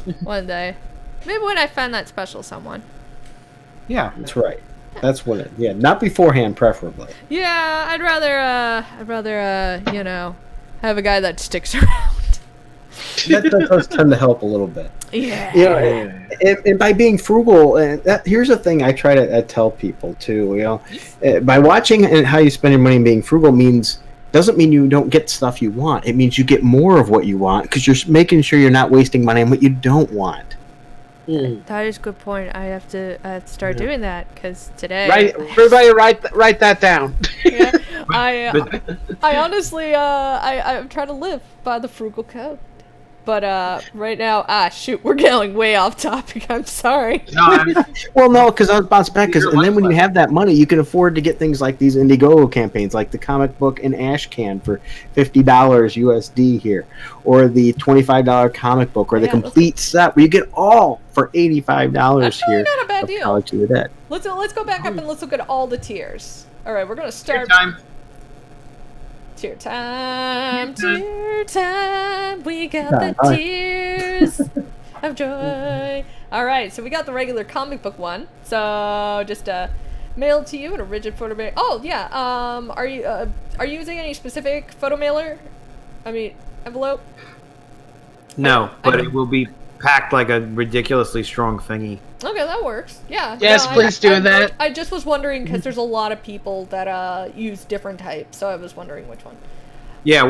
Yeah. One day, maybe when I find that special someone. Yeah. That's right. That's when it. Yeah, not beforehand, preferably. Yeah, I'd rather you know, have a guy that sticks around. That does tend to help a little bit. Yeah. You know, and by being frugal, and here's the thing I try to tell people too. You know, by watching and how you spend your money and being frugal doesn't mean you don't get stuff you want. It means you get more of what you want because you're making sure you're not wasting money on what you don't want. That is a good point. I have to start doing that because today. Right, everybody, write that down. Yeah, I honestly, I'm trying to live by the frugal code. But right now, shoot, we're getting way off topic. I'm sorry. No, Well, no, because I was bouncing back. And then when you have that money, you can afford to get things like these Indiegogo campaigns, like the comic book and ash can for $50 USD here, or the $25 comic book, or the complete set where you get all for $85 That's here. really not a bad of deal. College of the Dead. Let's go back up and let's look at all the tiers. All right, we're gonna start. Tier time, we got the tears of joy. Alright, so we got the regular comic book one. So, just mailed to you in a rigid photo mailer. Oh, yeah, are you using any specific photo mailer? I mean, envelope? no, but it will be packed like a ridiculously strong thingy. Okay, that works. Yeah. Yes, please do that. I just was wondering because there's a lot of people that use different types, so I was wondering which one. Yeah,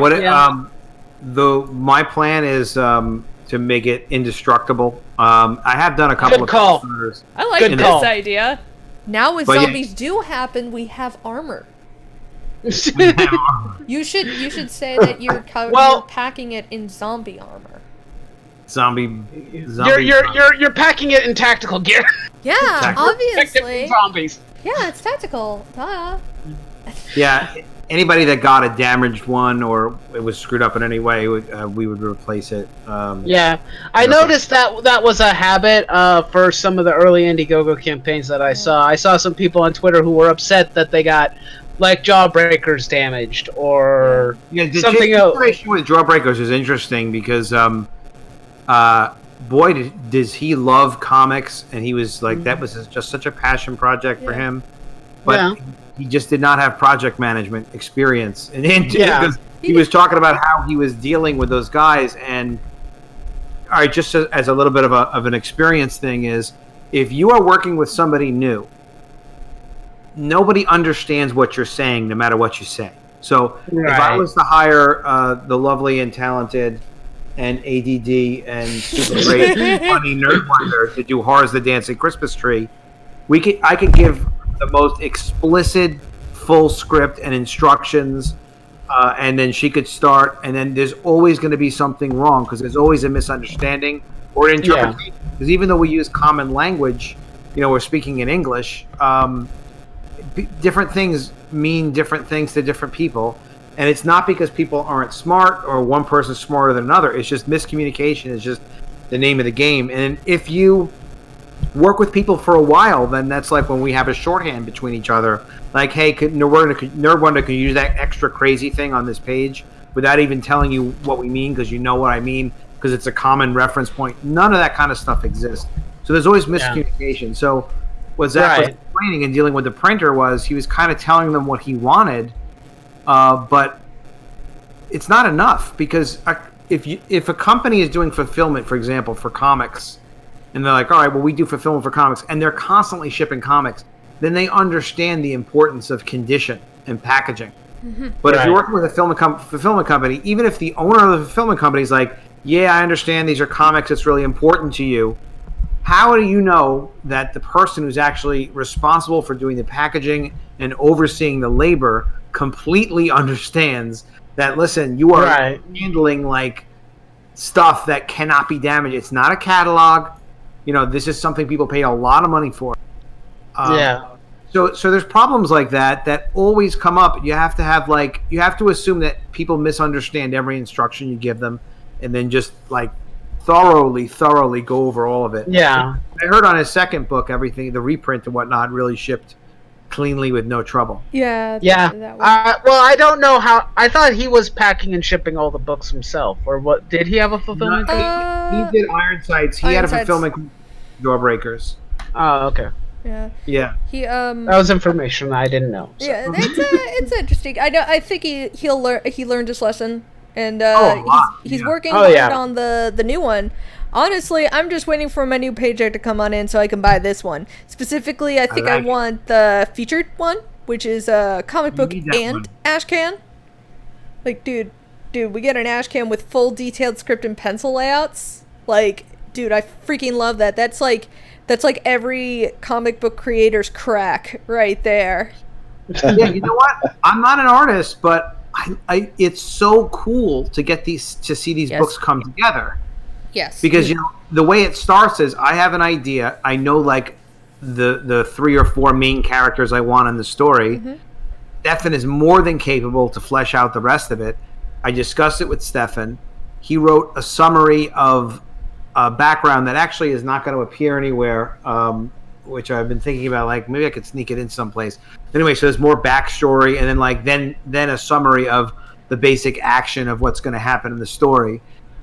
my plan is to make it indestructible. I have done a couple Good of call. Kickstarters. I like Good this call. idea. Now, when But yeah. zombies do happen, we have armor. You should say that you're packing it in zombie armor. Zombie. You're packing it in tactical gear. Yeah, Tactical. obviously. Zombies. Yeah, it's tactical. Duh. Yeah, anybody that got a damaged one or it was screwed up in any way, we would replace it. Yeah, I noticed that was a habit for some of the early Indiegogo campaigns that I saw. I saw some people on Twitter who were upset that they got like jawbreakers damaged or something else. The situation with Jawbreakers is interesting because boy, does he love comics, and he was like, that was just such a passion project for him. But he just did not have project management experience. And he was talking about how he was dealing with those guys. And all right, just as a little bit of an experience thing is, if you are working with somebody new, nobody understands what you're saying, no matter what you say. So if I was to hire the lovely and talented and ADD and super great funny nerd wonder to do Horrors the Dancing Christmas Tree, I could give the most explicit full script and instructions, and then she could start, and then there's always going to be something wrong because there's always a misunderstanding or an interpretation. Because even though we use common language, we're speaking in English, different things mean different things to different people. And it's not because people aren't smart or one person's smarter than another. It's just miscommunication is just the name of the game. And if you work with people for a while, then that's like when we have a shorthand between each other. Like, hey, Nerd Wonder, can you use that extra crazy thing on this page without even telling you what we mean because you know what I mean because it's a common reference point. None of that kind of stuff exists. So there's always miscommunication. So what Zach was explaining and dealing with the printer was he was kind of telling them what he wanted, but it's not enough because if a company is doing fulfillment, for example, for comics, and they're like, all right, well, we do fulfillment for comics, and they're constantly shipping comics, then they understand the importance of condition and packaging. Mm-hmm. But if you're working with a fulfillment company, even if the owner of the fulfillment company is like, yeah, I understand these are comics, it's really important to you, how do you know that the person who's actually responsible for doing the packaging and overseeing the labor completely understands that, listen, you are handling like stuff that cannot be damaged. It's not a catalog. This is something people pay a lot of money for. So there's problems like that always come up. You have to assume that people misunderstand every instruction you give them, and then just like thoroughly go over all of it. Yeah. I heard on his second book, everything, the reprint and whatnot, really shipped cleanly with no trouble. Yeah. Yeah. That one. Well, I don't know how. I thought he was packing and shipping all the books himself, or what? Did he have a fulfillment? He did Ironsides. He had a Ironsides. fulfillment Jawbreakers. Oh, okay. Yeah. Yeah. He That was information I didn't know. So. Yeah, it's interesting. I know. I think he'll learn. He learned his lesson, and a lot, he's yeah. working Oh, hard yeah. on the new one. Honestly, I'm just waiting for my new paycheck to come on in so I can buy this one. Specifically, I think I like it. want the featured one, which is a comic book need that and one. ashcan. Like, dude, we get an ashcan with full detailed script and pencil layouts. Like, dude, I freaking love that. That's like every comic book creator's crack right there. Yeah, you know what? I'm not an artist, but it's so cool to get to see these Yes. books come together. Yes. Because the way it starts is I have an idea. I know like the 3 or 4 main characters I want in the story. Mm-hmm. Stefan is more than capable to flesh out the rest of it. I discussed it with Stefan. He wrote a summary of a background that actually is not going to appear anywhere, which I've been thinking about. Like maybe I could sneak it in someplace. Anyway, so there's more backstory, and then a summary of the basic action of what's going to happen in the story.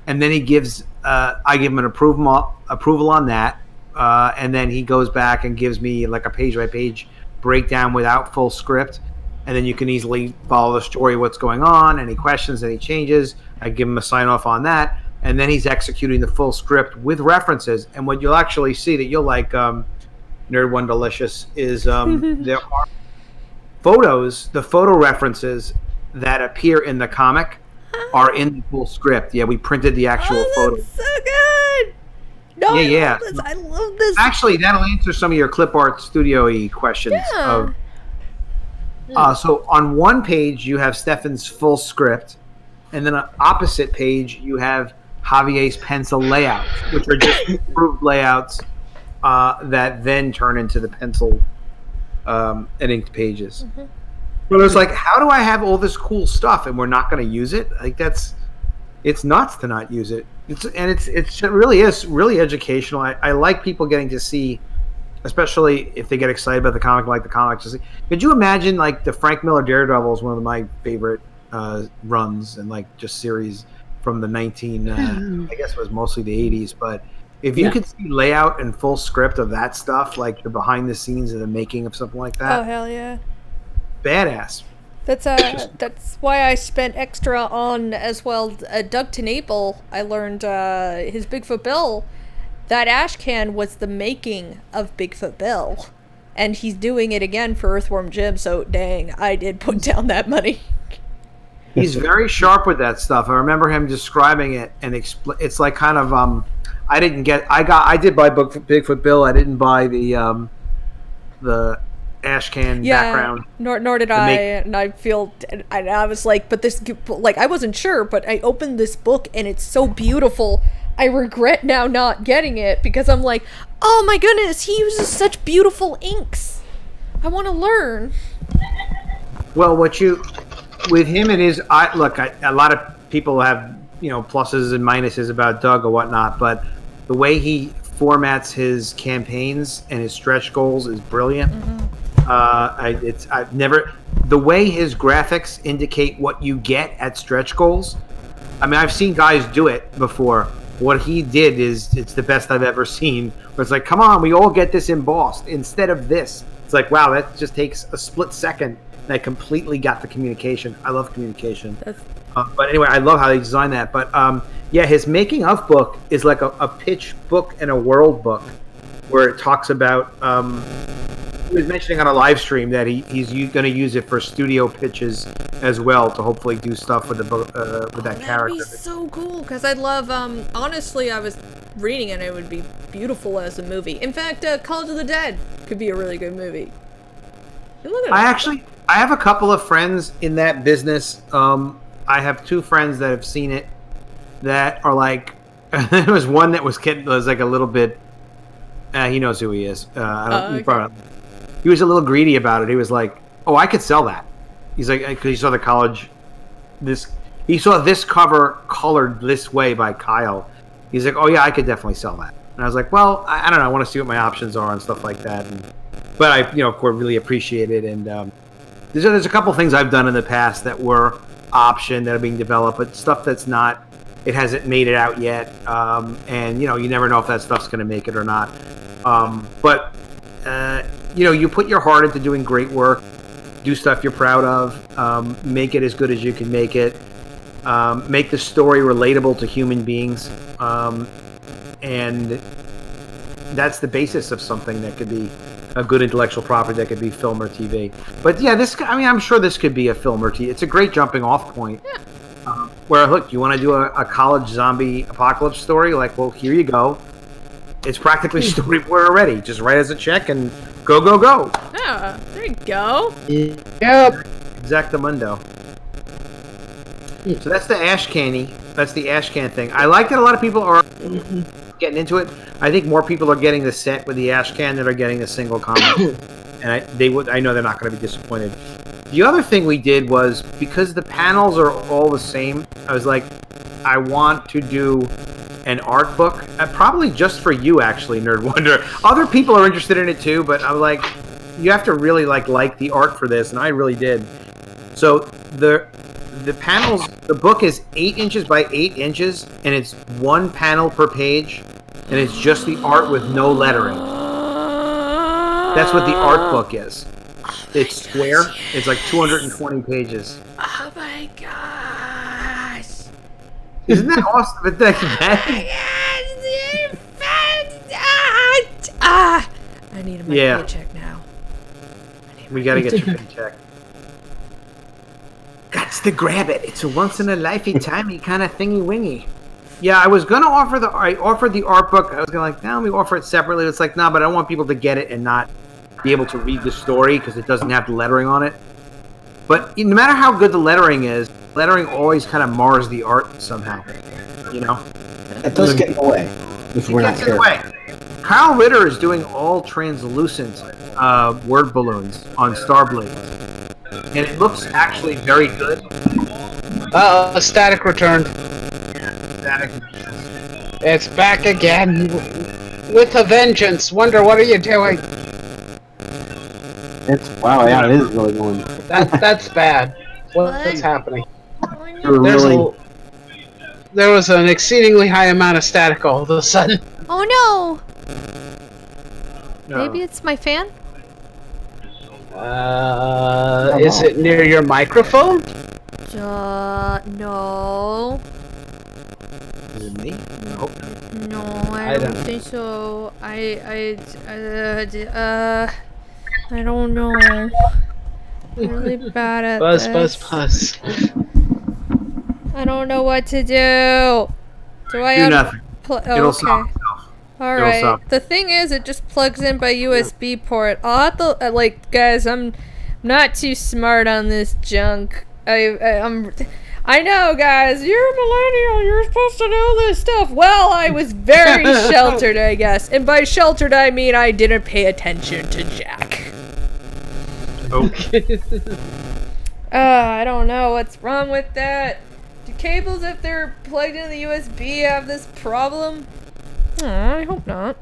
And then he gives, I give him an approval on that, and then he goes back and gives me like a page-by-page breakdown without full script, and then you can easily follow the story, what's going on, any questions, any changes. I give him a sign-off on that, and then he's executing the full script with references. And what you'll actually see that you'll like, Nerd One Delicious, is there are photos, the photo references that appear in the comic are in the full script. Yeah, we printed the actual photo. That's so good. No, Yeah. I love this. Actually, that'll answer some of your clip art studio-y questions. Yeah. So on one page, you have Stefan's full script, and then on opposite page, you have Javier's pencil layouts, which are just improved layouts that then turn into the pencil and inked pages. Mm-hmm. But it's like, how do I have all this cool stuff and we're not going to use it? Like it's nuts to not use it. It really is really educational. I like people getting to see, especially if they get excited about the comic, like the comics. Could you imagine like the Frank Miller Daredevil is one of my favorite runs and like just series from the I guess it was mostly the 80s. But if you could see layout and full script of that stuff, like the behind the scenes of the making of something like that, Oh hell yeah. badass. That's why I spent extra on as well. Doug TenNapel, I learned his Bigfoot Bill. That ashcan was the making of Bigfoot Bill, and he's doing it again for Earthworm Jim. So dang, I did put down that money. He's very sharp with that stuff. I remember him describing it, and it's like kind of I did buy Bigfoot Bill. I didn't buy the ashcan background. Nor did I, and I feel, I was like, but this, like, I wasn't sure, but I opened this book and it's so beautiful. I regret now not getting it because I'm like, oh my goodness, he uses such beautiful inks. I want to learn. Well, with him, it is. A lot of people have pluses and minuses about Doug or whatnot, but the way he formats his campaigns and his stretch goals is brilliant. Mm-hmm. The way his graphics indicate what you get at stretch goals. I mean, I've seen guys do it before. What he did it's the best I've ever seen. Where it's like, come on, we all get this embossed instead of this. It's like, wow, that just takes a split second. And I completely got the communication. I love communication. But anyway, I love how they designed that. But his making of book is like a pitch book and a world book, where it talks about. He was mentioning on a live stream that he's going to use it for studio pitches as well to hopefully do stuff with that character. That'd be so cool because I love. Honestly, I was reading it and it would be beautiful as a movie. In fact, College of the Dead could be a really good movie. I have a couple of friends in that business. I have 2 friends that have seen it that are like. There was one that was like a little bit. He knows who he is. he was a little greedy about it. He was like, "Oh, I could sell that." He's like, because he saw the college, he saw this cover colored this way by Kyle. He's like, "Oh yeah, I could definitely sell that." And I was like, "Well, I don't know. I want to see what my options are and stuff like that." But I, of course, really appreciate it. And there's a couple things I've done in the past that were option that are being developed, but stuff that's not. It hasn't made it out yet, and you never know if that stuff's going to make it or not. But you put your heart into doing great work, do stuff you're proud of, make it as good as you can make it, make the story relatable to human beings, and that's the basis of something that could be a good intellectual property that could be film or TV. But yeah, I'm sure this could be a film or TV. It's a great jumping off point. Yeah. Where, look, you want to do a college zombie apocalypse story? Like, well, here you go. It's practically storyboard already. Just write us a check and go, go, go. Yeah, there you go. Yep. Exactamundo. So that's the ash canny. That's the ash can thing. I like that a lot of people are getting into it. I think more people are getting the set with the ash can than are getting a single comic. And I know they're not going to be disappointed. The other thing we did was, because the panels are all the same, I was like, I want to do an art book, probably just for you, actually, Nerd Wonder. Other people are interested in it too, but I'm like, you have to really like the art for this, and I really did. So the panels, the book is 8 inches by 8 inches, and it's one panel per page, and it's just the art with no lettering. That's what the art book is. It's square. It's like 220 pages. Oh my gosh. Isn't that awesome? But I need my paycheck now. We gotta get your paycheck. Gots to grab it. It's a once in a lifetime kind of thingy wingy. Yeah, I was gonna offer I offered the art book. I was gonna let me offer it separately. It's like, no, but I don't want people to get it and not be able to read the story because it doesn't have the lettering on it. But no matter how good the lettering is, lettering always kind of mars the art somehow. It does get in the way if we're not careful. Kyle Ritter is doing all translucent word balloons on Starblade, and it looks actually very good. A static returned. Static. It's back again with a vengeance. Wonder, what are you doing? Wow, yeah, it is really going. That's bad. What's happening? There was an exceedingly high amount of static all of a sudden. Oh no! Maybe it's my fan? Is it near your microphone? No. Is it me? No, I don't think so. I don't know. I'm really bad at buzz, this. buzz. I don't know what to do. Do I do nothing. It'll okay. solve itself. Alright. The thing is, it just plugs in by USB port. I'll have to, guys, I'm not too smart on this junk. I know, guys, you're a millennial, you're supposed to know this stuff. Well, I was very sheltered, I guess. And by sheltered, I mean I didn't pay attention to Jack. Okay. I don't know what's wrong with that. Do cables, if they're plugged in the USB, have this problem? I hope not.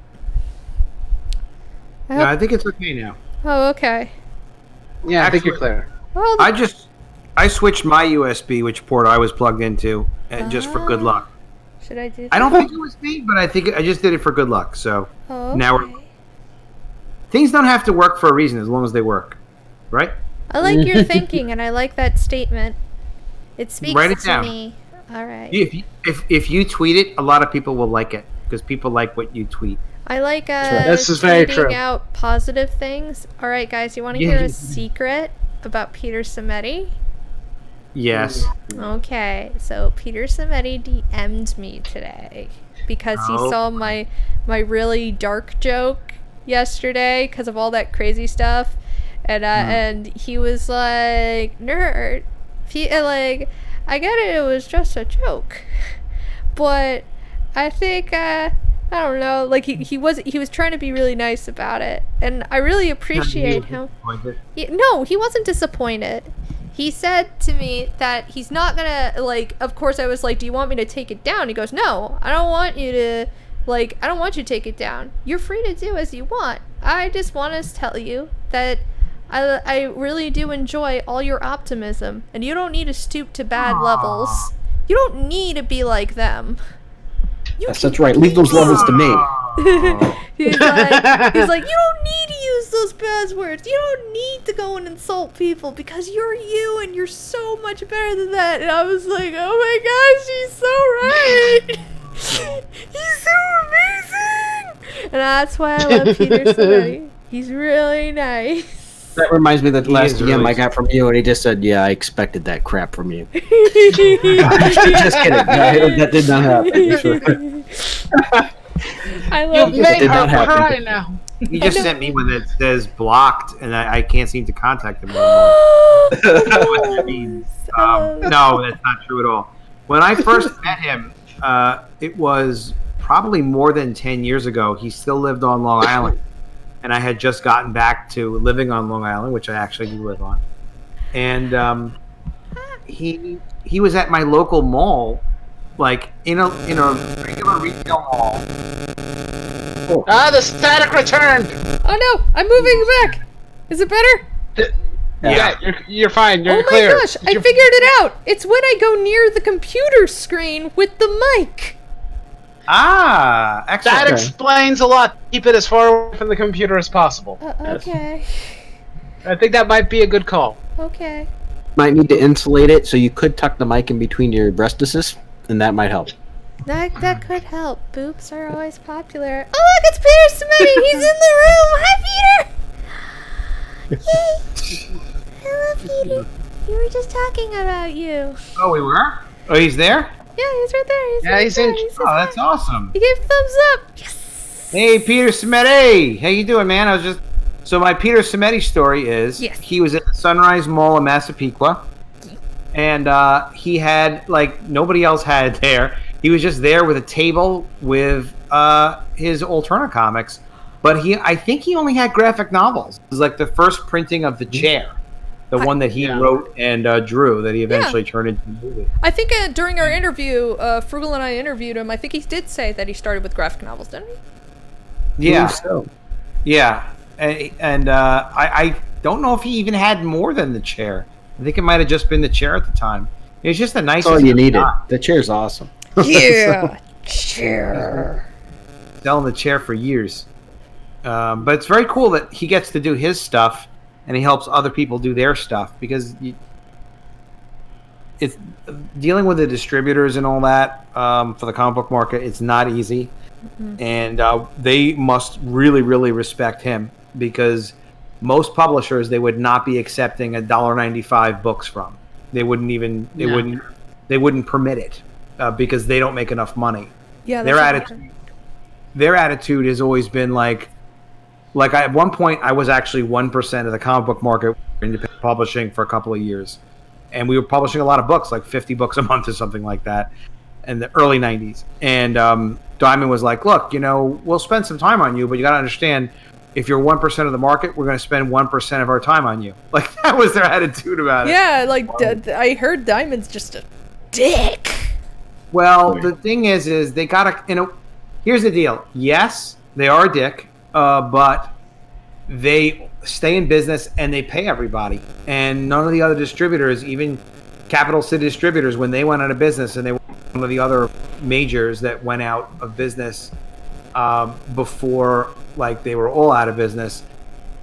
I think it's okay now. Oh, okay. Yeah, I think you're clear. Well, I switched my USB, which port I was plugged into, and just for good luck. Should I do that? I don't think it was me, but I think I just did it for good luck. So now things don't have to work for a reason as long as they work, right? I like your thinking, and I like that statement. It speaks Write it to down. me. All right. If you tweet it, a lot of people will like it because people like what you tweet. I like This is very true. tweeting out positive things. All right, guys, you want to hear a secret about Peter Cimetti? Yes. Okay, so Peter Cimetti DM'd me today because he saw my really dark joke yesterday because of all that crazy stuff, and he was like, "Nerd, I get it was just a joke, but I think I don't know. Like he was trying to be really nice about it, and I really appreciate him. No, he wasn't disappointed. He said to me that he's not gonna like. Of course, I was like, "Do you want me to take it down?" He goes, "No, I don't want you to. Like, I don't want you to take it down. You're free to do as you want. I just want to tell you that I really do enjoy all your optimism, and you don't need to stoop to bad levels. You don't need to be like them." That's right. Leave those levels to me. he's like, you don't need to use those buzzwords. You don't need to go and insult people because you're you and you're so much better than that. And I was like, oh my gosh, he's so right. He's so amazing. And that's why I love Peter Simonetti. He's really nice. That reminds me of the last DM really I got from you, and he just said, "Yeah, I expected that crap from you." Just kidding. No, that did not happen. I You love It made did not her happen. cry now. He just sent me one that says blocked, and I can't seem to contact him anymore. I don't know what that means. No, that's not true at all. When I first met him, it was probably more than 10 years ago. He still lived on Long Island. And I had just gotten back to living on Long Island, which I actually do live on. And he was at my local mall, like in a regular retail mall. The static returned. Oh no, I'm moving back. Is it better? Yeah, you're fine. You're Oh my clear. gosh, I figured it out. It's when I go near the computer screen with the mic. Ah, excellent. That explains a lot. Keep it as far away from the computer as possible. Okay. I think that might be a good call. Okay. Might need to insulate it, so you could tuck the mic in between your breastises, and that might help. That could help. Boobs are always popular. Oh look, it's Peter Simonetti. He's in the room. Hi, Peter. Yay. Hello, Peter. We were just talking about you. Oh, we were? Oh, he's there? Yeah, he's right there. He's Yeah, right he's there. in- He says Oh, that's hi. awesome. He gave thumbs up. Yes. Hey, Peter Simonetti. How you doing, man? So my Peter Simonetti story is Yes. he was at the Sunrise Mall in Massapequa, and he had, like, nobody else had it there. He was just there with a table with his Alterna comics, but I think he only had graphic novels. It was like the first printing of The Chair, the one that he wrote and drew that he eventually turned into a movie. I think during our interview, Frugal and I interviewed him. I think he did say that he started with graphic novels, didn't he? Yeah, So. yeah, and I don't know if he even had more than The Chair. I think it might have just been The Chair at the time. It was just the nicest. That's all you needed. guy. The chair's awesome. Yeah. Sure. Selling The Chair for years. But it's very cool that he gets to do his stuff and he helps other people do their stuff, because it's dealing with the distributors and all that for the comic book market. It's not easy, and they must really, really respect him, because most publishers they would not be accepting $1.95 books from. They wouldn't even they wouldn't permit it because they don't make enough money. Yeah. Their attitude has always been like at one point I was actually 1% of the comic book market in independent publishing for a couple of years, and we were publishing a lot of books, like 50 books a month or something like that in the early 90s. And Diamond was like, look, we'll spend some time on you, but you got to understand, if you're 1% of the market, we're going to spend 1% of our time on you. Like, that was their attitude about it. Yeah, like I heard Diamond's just a dick. Well, the thing is they got to, here's the deal. Yes, they are a dick, but they stay in business and they pay everybody. And none of the other distributors, even Capital City distributors, when they went out of business, and they were one of the other majors that went out of business before, like, they were all out of business,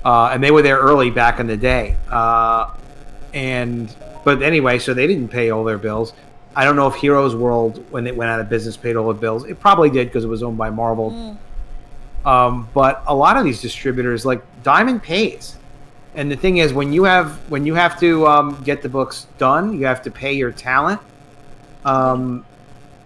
and they were there early back in the day. But anyway, so they didn't pay all their bills. I don't know if Heroes World, when it went out of business, paid all the bills. It probably did, because it was owned by Marvel. But a lot of these distributors, like Diamond, pays. And the thing is, when you have to get the books done, you have to pay your talent.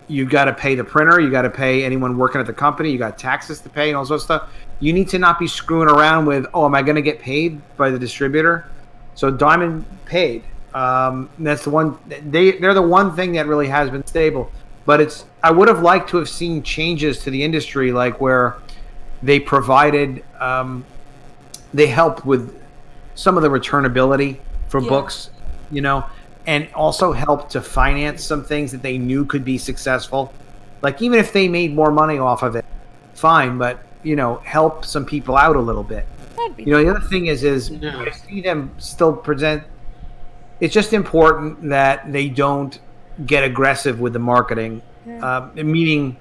You got to pay the printer. You got to pay anyone working at the company. You got taxes to pay and all sorts of stuff. You need to not be screwing around with, am I going to get paid by the distributor? So Diamond paid. That's the one. They're the one thing that really has been stable. But I would have liked to have seen changes to the industry, like where they provided, they helped with some of the returnability for books, and also helped to finance some things that they knew could be successful. Like even if they made more money off of it, fine, but help some people out a little bit. The other thing is I see them still present. It's just important that they don't get aggressive with the marketing. Meaning,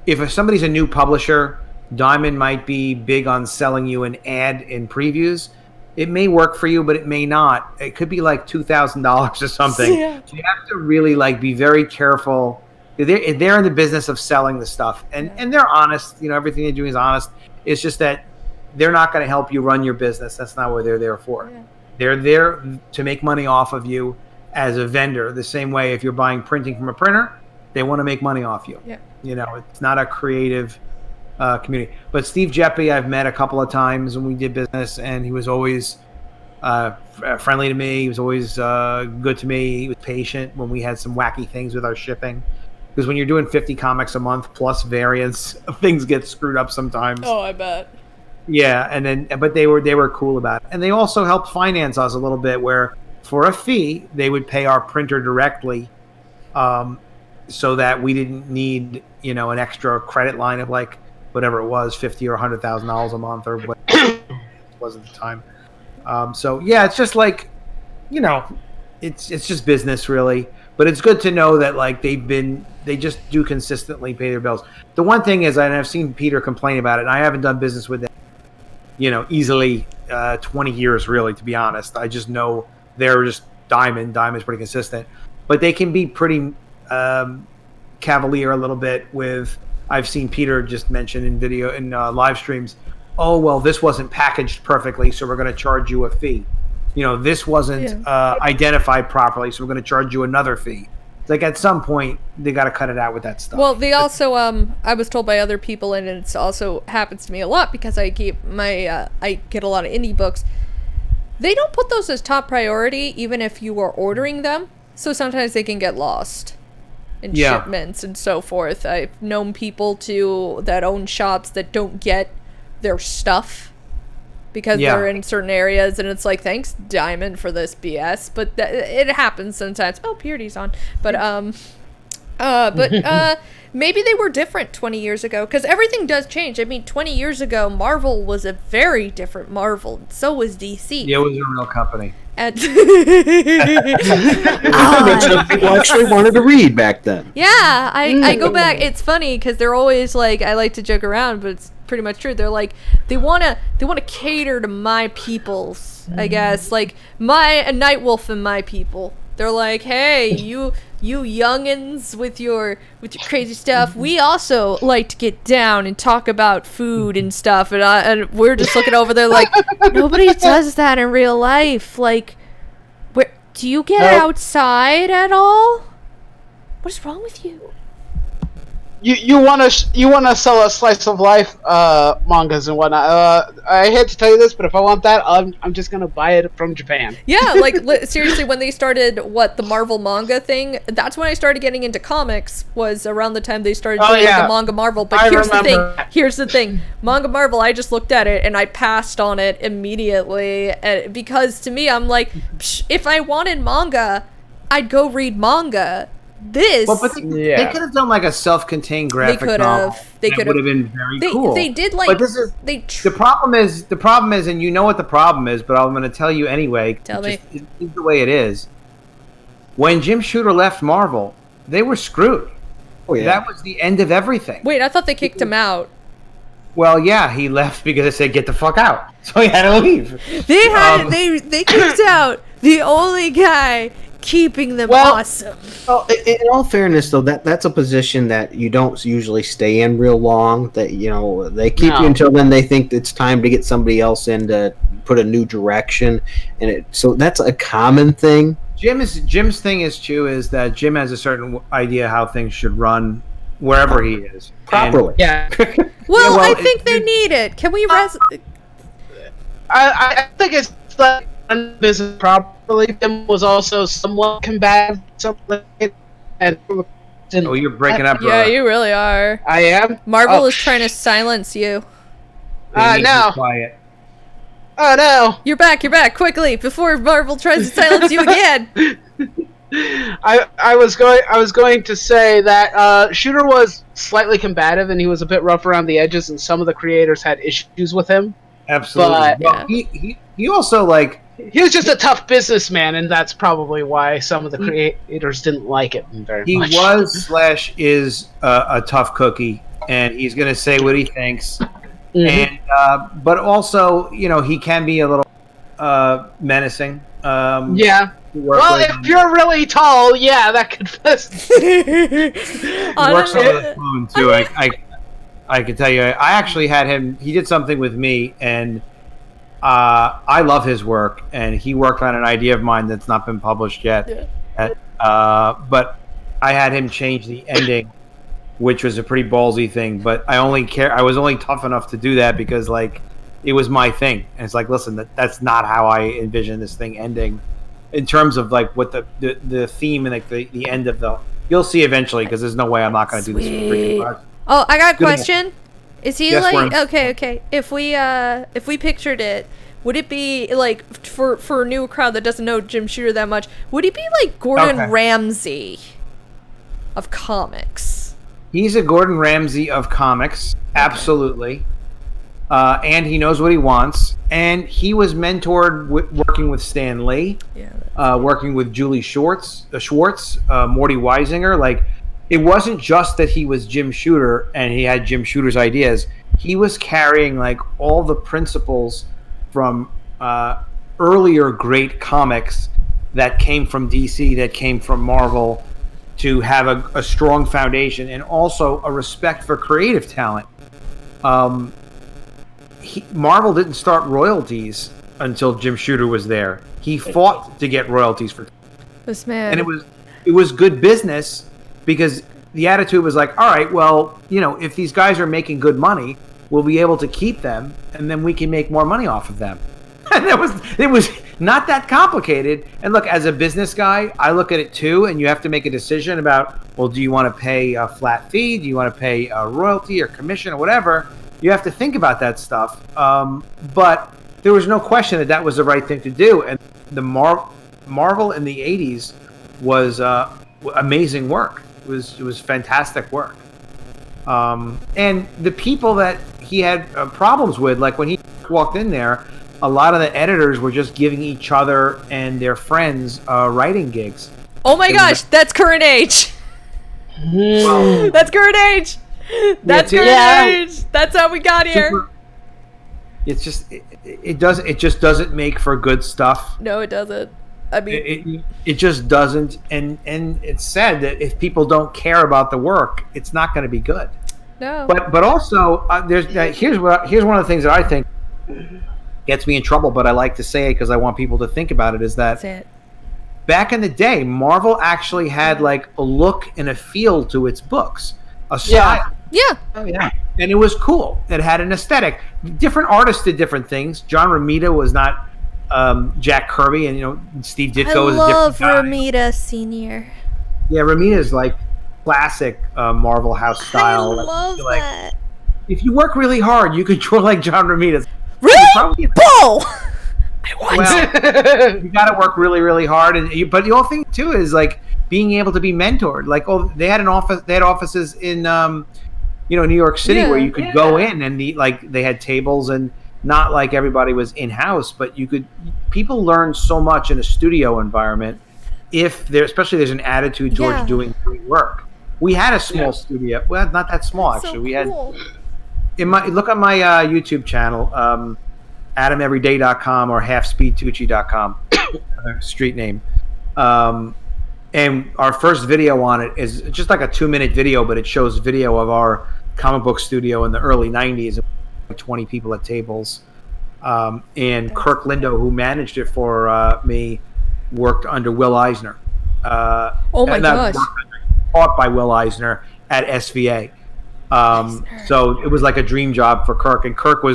if somebody's a new publisher, Diamond might be big on selling you an ad in previews. It may work for you, but it may not. It could be like $2,000 or something. Yeah. So you have to really be very careful. They're in the business of selling the stuff, and they're honest. Everything they do is honest. It's just that they're not going to help you run your business. That's not what they're there for. Yeah. They're there to make money off of you as a vendor. The same way if you're buying printing from a printer, they want to make money off you. Yeah. It's not a creative community. But Steve Jeppe, I've met a couple of times when we did business, and he was always friendly to me. He was always good to me. He was patient when we had some wacky things with our shipping. Because when you're doing 50 comics a month plus variants, things get screwed up sometimes. Oh, I bet. Yeah, but they were cool about it. And they also helped finance us a little bit, where for a fee, they would pay our printer directly, so that we didn't need, an extra credit line of whatever it was, $50,000 or $100,000 a month or what it was at the time. So yeah, it's just it's just business really. But it's good to know that they just do consistently pay their bills. The one thing is, and I've seen Peter complain about it, and I haven't done business with them, easily 20 years really, to be honest. I just know they're just Diamond. Diamond's pretty consistent. But they can be pretty cavalier a little bit with, I've seen Peter just mention in live streams, oh, well, this wasn't packaged perfectly, so we're going to charge you a fee. This wasn't identified properly, so we're going to charge you another fee. It's at some point, they got to cut it out with that stuff. Well, they also, I was told by other people, and it also happens to me a lot because I keep I get a lot of indie books. They don't put those as top priority, even if you are ordering them. So sometimes they can get lost in shipments and so forth. I've known people that own shops that don't get their stuff because they're in certain areas, and it's thanks Diamond for this BS, but it happens sometimes. Oh, Purity's on. But maybe they were different 20 years ago, because everything does change. I mean, 20 years ago, Marvel was a very different Marvel. So was DC. Yeah, it was a real company. That's what people actually wanted to read back then. Yeah, I go back. It's funny because they're always I like to joke around, but it's pretty much true. They're they want to cater to my peoples, I guess. My Nightwolf and my people. They're hey, you youngins with your crazy stuff. We also like to get down and talk about food and stuff, and we're just looking over there nobody does that in real life. Where do you get outside at all? What is wrong with you? You want to sell a slice of life mangas and whatnot. I hate to tell you this, but if I want that, I'm just gonna buy it from Japan. Yeah, seriously, when they started the Marvel manga thing, that's when I started getting into comics. Was around the time they started doing the manga Marvel. But here's the thing, manga Marvel. I just looked at it and I passed on it immediately, because to me, I'm if I wanted manga, I'd go read manga. They could have done a self-contained graphic novel. They could have been very cool. They did But this is the problem is, and you know what the problem is, but I'm going to tell you anyway. Tell me. It's the way it is. When Jim Shooter left Marvel, they were screwed. Oh, yeah. That was the end of everything. Wait, I thought they kicked him out. Well, yeah, he left because they said get the fuck out, so he had to leave. They kicked out the only guy keeping them awesome. Well, in all fairness, though, that's a position that you don't usually stay in real long. That they keep you until then they think it's time to get somebody else in to put a new direction, so that's a common thing. Jim's thing is that Jim has a certain idea how things should run wherever he is properly. Well, I think they need it. Can we I think it's business properly. Jim was also somewhat combative, and Oh, you're breaking up. Yeah, brother. you really are. I am. Marvel Oh, is trying to silence you. They need to be no. quiet. Oh no. You're back, quickly, before Marvel tries to silence you again. I was going to say that Shooter was slightly combative and he was a bit rough around the edges, and some of the creators had issues with him. Absolutely. But Well, he also like he was just a tough businessman, and that's probably why some of the creators didn't like it very he much. was/is a tough cookie, and he's going to say what he thinks. Mhm. And but also, he can be a little menacing. Yeah. to work Well, with. if you're really tall, yeah, that could. He works over the phone too. I can tell you, I actually had him. He did something with me, and I love his work. And he worked on an idea of mine that's not been published yet. Yeah. But I had him change the ending, which was a pretty ballsy thing. But I was only tough enough to do that because it was my thing. And it's like, listen, that's not how I envision this thing ending. In terms of what the theme and the end of the, you'll see eventually, because there's no way I'm not going to do this for freaking project. Oh, I got a Good question. Is he Yes, Worm. okay? If we pictured it, would it be for a new crowd that doesn't know Jim Shooter that much? Would he be like Gordon Okay. Ramsay of comics? He's a Gordon Ramsay of comics, absolutely. And he knows what he wants. And he was mentored working with Stan Lee, working with Julie Schwartz, Morty Weisinger. It wasn't just that he was Jim Shooter and he had Jim Shooter's ideas. He was carrying all the principles from earlier great comics that came from DC, that came from Marvel, to have a strong foundation and also a respect for creative talent. Marvel didn't start royalties until Jim Shooter was there. He fought to get royalties for, This man. and it was good business because the attitude was like, all right, well, if these guys are making good money, we'll be able to keep them, and then we can make more money off of them. And it was not that complicated. And look, as a business guy, I look at it too, and you have to make a decision about, well, do you want to pay a flat fee? Do you want to pay a royalty or commission or whatever? You have to think about that stuff. But there was no question that was the right thing to do. And the Marvel in the 80s was amazing work. It was fantastic work. And the people that he had problems with, like when he walked in there, a lot of the editors were just giving each other and their friends writing gigs. Oh my gosh, that's current age. Well, That's current age. That's current age. That's how we got here. It's just it just doesn't make for good stuff. No, it doesn't. I mean, it just doesn't, and it's said that if people don't care about the work, it's not going to be good. no. But also here's one of the things that I think gets me in trouble, but I like to say it because I want people to think about it. Is that That's it. back in the day, Marvel actually had a look and a feel to its books, a style. Yeah. Oh, yeah. And it was cool. It had an aesthetic. Different artists did different things. John Romita was not Jack Kirby, and Steve Ditko is a different guy. Romita Senior. Yeah, Romita is classic Marvel House style. I love that. If you work really hard, you could draw like John Romita. Really? Bull! Well, you got to work really, really hard, but the whole thing too is being able to be mentored. They had an office. They had offices in New York City where you could go in and they had tables, and not like everybody was in house, but people learn so much in a studio environment especially there's an attitude towards doing great work. We had a small studio. Well, not that small actually. So We had cool. look on my YouTube channel, AdamEveryday.com or HalfSpeedTucci.com, street name. And our first video on it is just like a 2-minute video, but it shows video of our comic book studio in the early 90s. 20 people at tables. And Kirk Lindo, who managed it for me, worked under Will Eisner. Oh my gosh. Taught by Will Eisner at SVA. So it was like a dream job for Kirk. And Kirk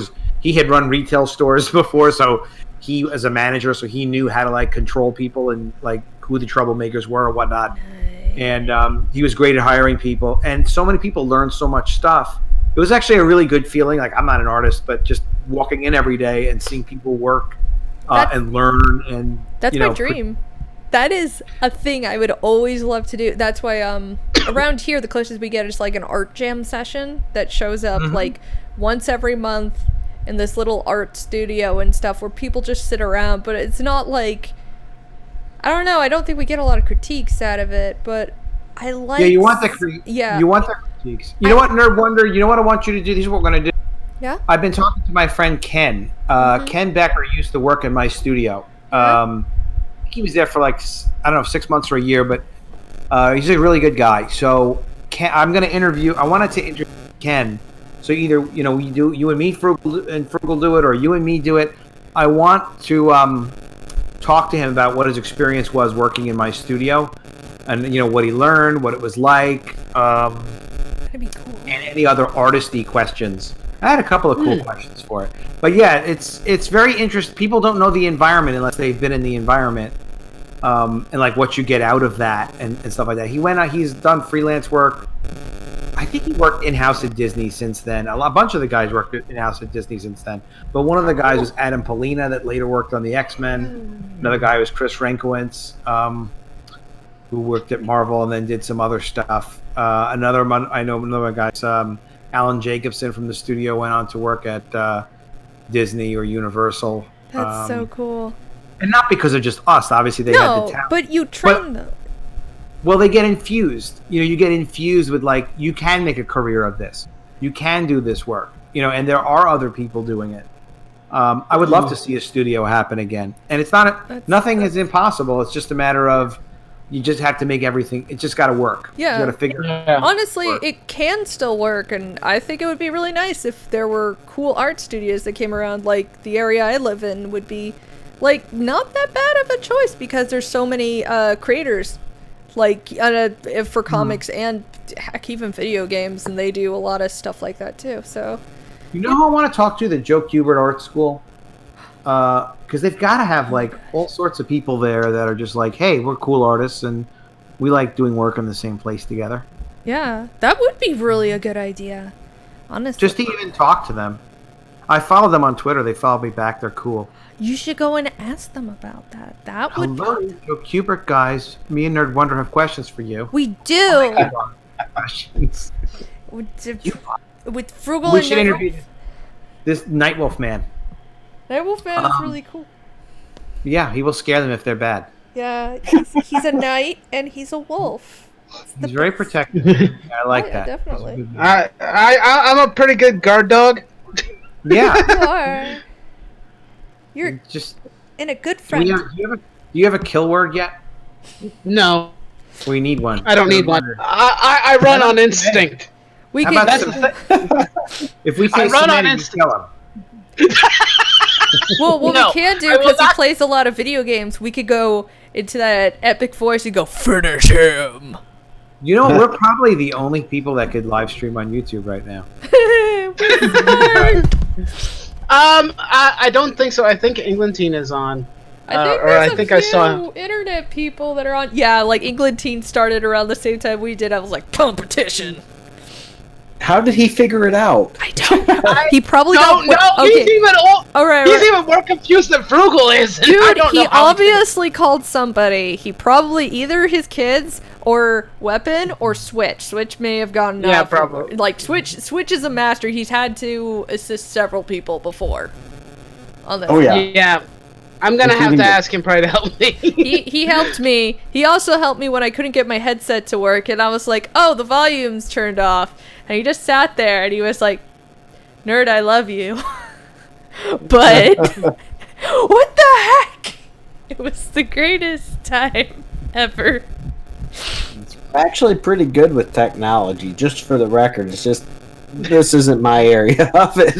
he had run retail stores before, so he, as a manager, so he knew how to control people and who the troublemakers were or whatnot. And he was great at hiring people. And so many people learned so much stuff. It was actually a really good feeling. Like, I'm not an artist, but just walking in every day and seeing people work and learn. And that's my dream. That is a thing I would always love to do. That's why around here the closest we get is like an art jam session that shows up like once every month in this little art studio and stuff where people just sit around, but it's not like, I don't know, I don't think we get a lot of critiques out of it, but I like... Yeah, you want the you want the critiques. You know what, Nerd Wonder, you know what I want you to do? This is what we're going to do. Yeah? I've been talking to my friend Ken. Ken Becker used to work in my studio. He was there for like, I don't know, 6 months or a year, but he's a really good guy. So I'm going to I wanted to interview Ken. So either, you and me, Frugal do it, or you and me do it. I want to talk to him about what his experience was working in my studio, and what he learned, what it was like, That'd be cool. and any other artisty questions. I had a couple of cool questions for it, but yeah, it's very interesting. People don't know the environment unless they've been in the environment, and like what you get out of that and stuff like that. He's done freelance work. I think he worked in-house at Disney since then. A bunch of the guys worked in-house at Disney since then. But one of the guys was Adam Polina that later worked on the X-Men. Another guy was Chris Renkowitz, who worked at Marvel and then did some other stuff. Another guy's Alan Jacobson from the studio went on to work at Disney or Universal. That's so cool. And not because of just us. Obviously, they had the talent. But you train them. Well, they get infused. You get infused with, like, you can make a career of this. You can do this work. And there are other people doing it. I would love to see a studio happen again. And it's not nothing is impossible. It's just a matter of you just have to make everything. It just got to work. Yeah. You got to figure it out. Honestly, it can still work, and I think it would be really nice if there were cool art studios that came around. Like, the area I live in would be, like, not that bad of a choice because there's so many creators. Like, for comics and heck, even video games, and they do a lot of stuff like that too. So, who I want to talk to? The Joe Kubert Art School, because they've got to have like all sorts of people there that are just like, hey, we're cool artists and we like doing work in the same place together. Yeah, that would be really a good idea. Honestly, just to even talk to them. I follow them on Twitter. They follow me back. They're cool. You should go and ask them about that. That would. Hello, Joe Kubert guys. Me and Nerd Wonder have questions for you. We do. Questions. With Frugal we and should interview this Nightwolf man. Nightwolf man is really cool. Yeah, he will scare them if they're bad. Yeah, he's a knight and he's a wolf. He's very protective. I like that. Definitely. I'm a pretty good guard dog. Yeah. You are. You're just and a good friend. Do you have a kill word yet? No. We need one. I don't need one. I run on instinct. We How can. about if we say I run on Samantha, instinct. you kill him. Well, what No, we can do, I will because he not- plays a lot of video games, we could go into that epic voice and go, finish him! We're probably the only people that could live stream on YouTube right now. I don't think so. I think Englantine is on. I think I saw internet people that are on. Yeah, like England Teen started around the same time we did. I was like, competition. How did he figure it out? I don't know. He probably No, okay. he's even he's even more confused than Frugal is. Dude, I don't he know how obviously called somebody. He probably either his kids or Weapon or Switch. Switch may have gotten Yeah, off. probably. Like Switch is a master. He's had to assist several people before. On this. Oh, yeah. Yeah. I'm gonna have Including to me. ask him probably to help me. He helped me. He also helped me when I couldn't get my headset to work, and I was like, "Oh, the volume's turned off." And he just sat there, and he was like, "Nerd, I love you," but what the heck? It was the greatest time ever. Actually, pretty good with technology. Just for the record, it's just this isn't my area of it.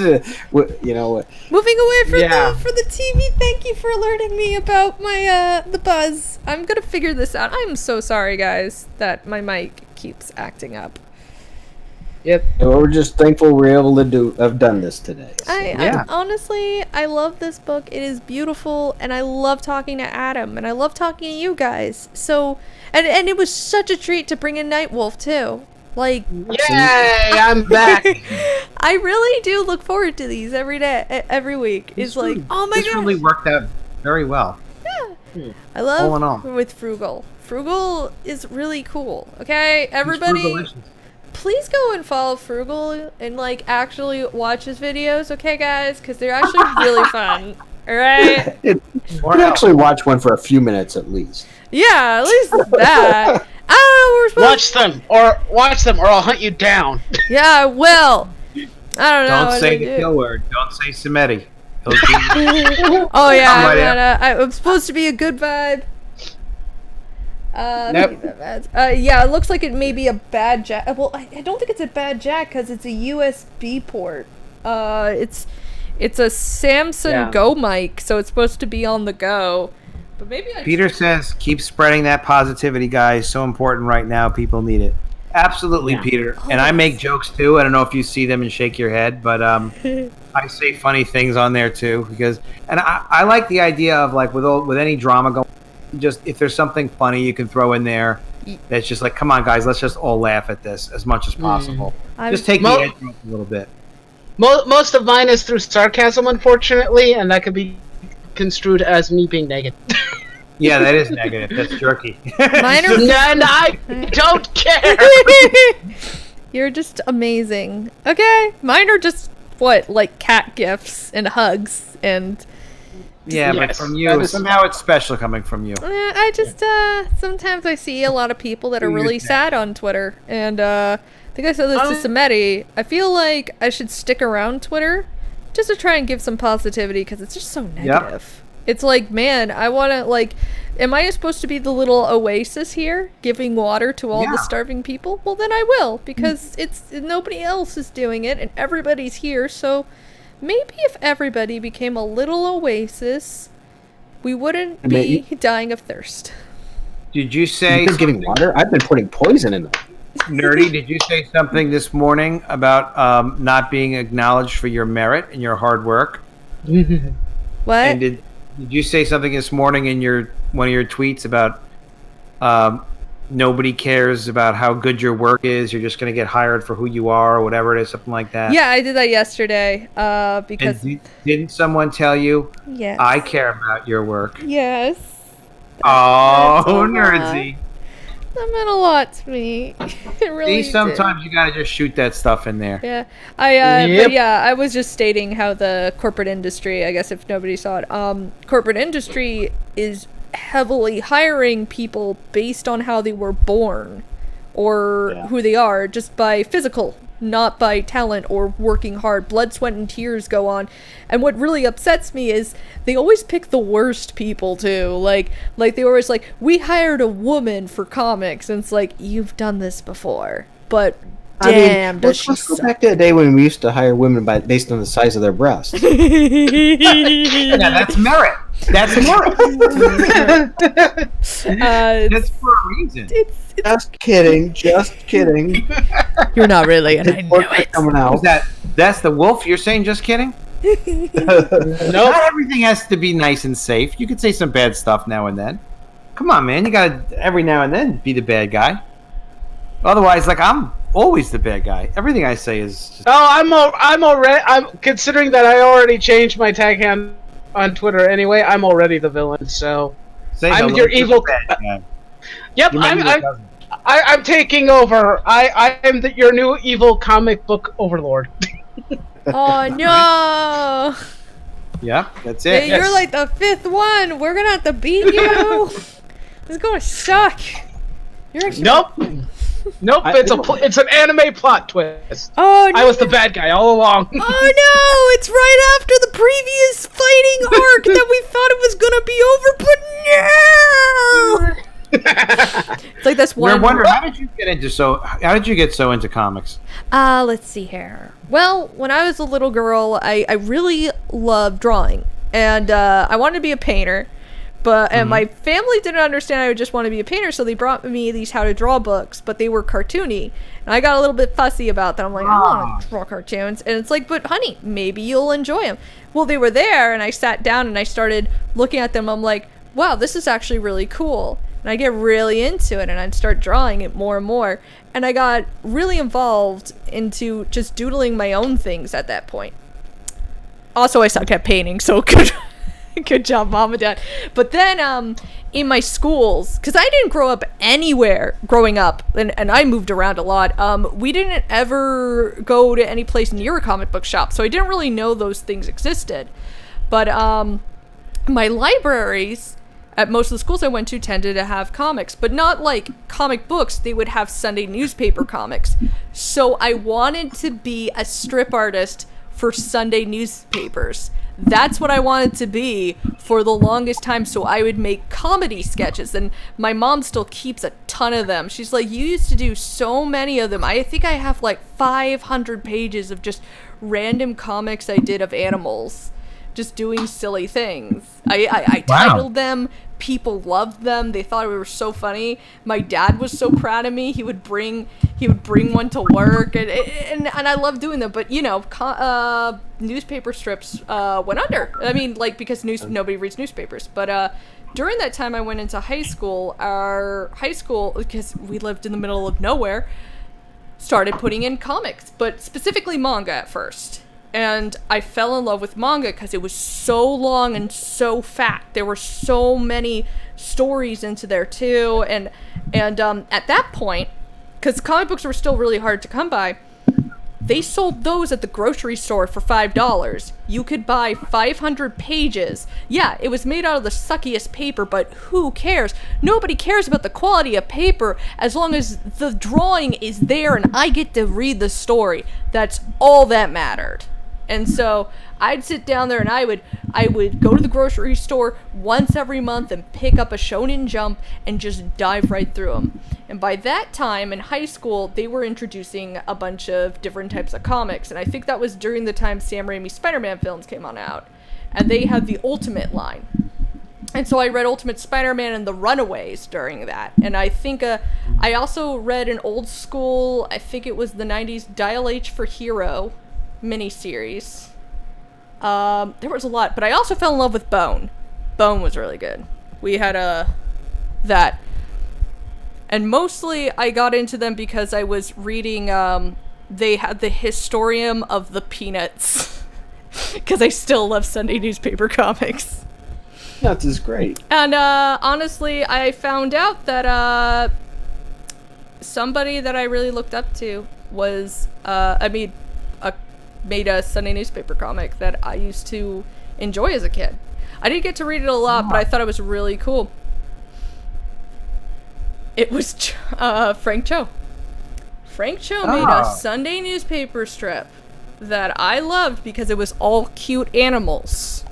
Moving away from Yeah. the TV. Thank you for alerting me about my the buzz. I'm gonna figure this out. I'm so sorry, guys, that my mic keeps acting up. Yep. So we're just thankful we're able to have done this today. So. I honestly, I love this book. It is beautiful, and I love talking to Adam, and I love talking to you guys. So, and it was such a treat to bring in Nightwolf too. Like, Yay! I'm back. I really do look forward to these every day, every week. It's like, oh my This gosh. really worked out very well. I love All in all. with Frugal. Frugal is really cool. Okay, everybody, Frugalicious. please go and follow Frugal and like actually watch his videos. Okay, guys, because they're actually really fun. All right. You can actually watch one for a few minutes at least. Yeah, at least that. I don't know. Watch them, or I'll hunt you down. Yeah, I will. I don't know. Don't what say to the do. kill word. Don't say Samedi. Oh yeah, I'm right I'm supposed to be a good vibe. Nope. Yeah, it looks like it may be a bad jack. Well, I don't think it's a bad jack because it's a USB port. It's a Samsung Go mic, so it's supposed to be on the go. But maybe Peter says, keep spreading that positivity, guys. So important right now. People need it. Absolutely, Yeah. Peter. And I make jokes too. I don't know if you see them and shake your head, but I say funny things on there too. And I like the idea of like with any drama going, just if there's something funny you can throw in there. That's just like, come on, guys, let's just all laugh at this as much as possible. Just take the edge off a little bit. Most of mine is through sarcasm, unfortunately, and that could be construed as me being negative. Yeah, that is negative. That's jerky. Mine are And I don't care. You're just amazing. Okay, mine are just like cat gifts and hugs and. Yeah, but Yes, from that you, is- somehow it's special coming from you. I just sometimes I see a lot of people that are really sad on Twitter, and I think I said this to Samedi. I feel like I should stick around Twitter just to try and give some positivity because it's just so negative. It's like, man, I want to like. Am I supposed to be the little oasis here, giving water to all the starving people? Well, then I will because it's nobody else is doing it, and everybody's here. So maybe if everybody became a little oasis, we wouldn't be dying of thirst. Did you say You've been giving water? I've been putting poison in them. Nerdy, did you say something this morning about not being acknowledged for your merit and your hard work? What? And did you say something this morning in one of your tweets about nobody cares about how good your work is, you're just going to get hired for who you are or whatever it is, something like that? Yeah, I did that yesterday. Because And didn't someone tell you, yes, I care about your work? yes, Oh, that's a lot. nerdsy. that meant a lot to me. It really See, sometimes you got to just shoot that stuff in there. did. Yeah, Yep. but yeah, I was just stating how the corporate industry, I guess if nobody saw it, corporate industry is heavily hiring people based on how they were born or who they are, just by physical, not by talent or working hard. Blood, sweat, and tears go on. And what really upsets me is they always pick the worst people too. Like they always like, we hired a woman for comics, and it's like, you've done this before, but damn, does she let's go suck. back to the day when we used to hire women based on the size of their breasts. Yeah, that's merit. That's merit. That's for a reason. Just kidding. Just kidding. You're not really, and I know Work it. coming out. That's the wolf? You're saying just kidding? Nope. Not everything has to be nice and safe. You could say some bad stuff now and then. Come on, man. You gotta every now and then be the bad guy. Otherwise, like, I'm always the bad guy. Everything I say is just... I'm considering that I already changed my tag hand on Twitter anyway. I'm already the villain, so Say I'm hello your to the evil- bad guy. yep. You might be the cousin. I'm taking over. I am your new evil comic book overlord. Oh no! Yeah, that's Yeah, it. you're like the fifth one. We're gonna have to beat you. It's gonna suck. You're actually. Nope. Nope. It's an anime plot twist. Oh no! I was the bad guy all along. Oh no! It's right after the previous fighting arc that we thought it was gonna be over, but no! It's like this We're one. wondering, how did you get so into comics? Let's see here. Well, when I was a little girl, I really loved drawing, and I wanted to be a painter. But and my family didn't understand I would just want to be a painter, so they brought me these how to draw books, but they were cartoony. And I got a little bit fussy about that. I'm like, I don't want to draw cartoons. And it's like, but honey, maybe you'll enjoy them. Well, they were there, and I sat down and I started looking at them. I'm like, wow, this is actually really cool. And I get really into it, and I'd start drawing it more and more. And I got really involved into just doodling my own things at that point. Also, I suck at painting, so good job, Mom and Dad. But then in my schools, because I didn't grow up anywhere growing up, and I moved around a lot, we didn't ever go to any place near a comic book shop, so I didn't really know those things existed. But my libraries at most of the schools I went to tended to have comics, but not like comic books. They would have Sunday newspaper comics. So I wanted to be a strip artist for Sunday newspapers. That's what I wanted to be for the longest time, so I would make comedy sketches, and my mom still keeps a ton of them. She's like, you used to do so many of them. I think I have like 500 pages of just random comics I did of animals, just doing silly things. I titled them. People loved them. They thought we were so funny. My dad was so proud of me. He would bring one to work, and I love doing them. But you know, newspaper strips went under. I mean, like, because nobody reads newspapers. But during that time, I went into high school. Our high school, because we lived in the middle of nowhere, started putting in comics, but specifically manga at first. And I fell in love with manga because it was so long and so fat. There were so many stories into there too. And at that point, because comic books were still really hard to come by, they sold those at the grocery store for $5. You could buy 500 pages. Yeah, it was made out of the suckiest paper, but who cares? Nobody cares about the quality of paper as long as the drawing is there and I get to read the story. That's all that mattered. And so I'd sit down there and I would go to the grocery store once every month and pick up a Shonen Jump and just dive right through them. And by that time in high school, they were introducing a bunch of different types of comics. And I think that was during the time Sam Raimi's Spider-Man films came on out. And they had the Ultimate line. And so I read Ultimate Spider-Man and The Runaways during that. And I think I also read an old school, I think it was the 90s, Dial H for Hero miniseries. There was a lot, but I also fell in love with Bone. Bone was really good. We had that. And mostly I got into them because I was reading, they had the Historium of the Peanuts. Because I still love Sunday newspaper comics. Peanuts is great. And honestly, I found out that somebody that I really looked up to was, made a Sunday newspaper comic that I used to enjoy as a kid. I didn't get to read it a lot, but I thought it was really cool. It was Frank Cho. Frank Cho made a Sunday newspaper strip that I loved because it was all cute animals.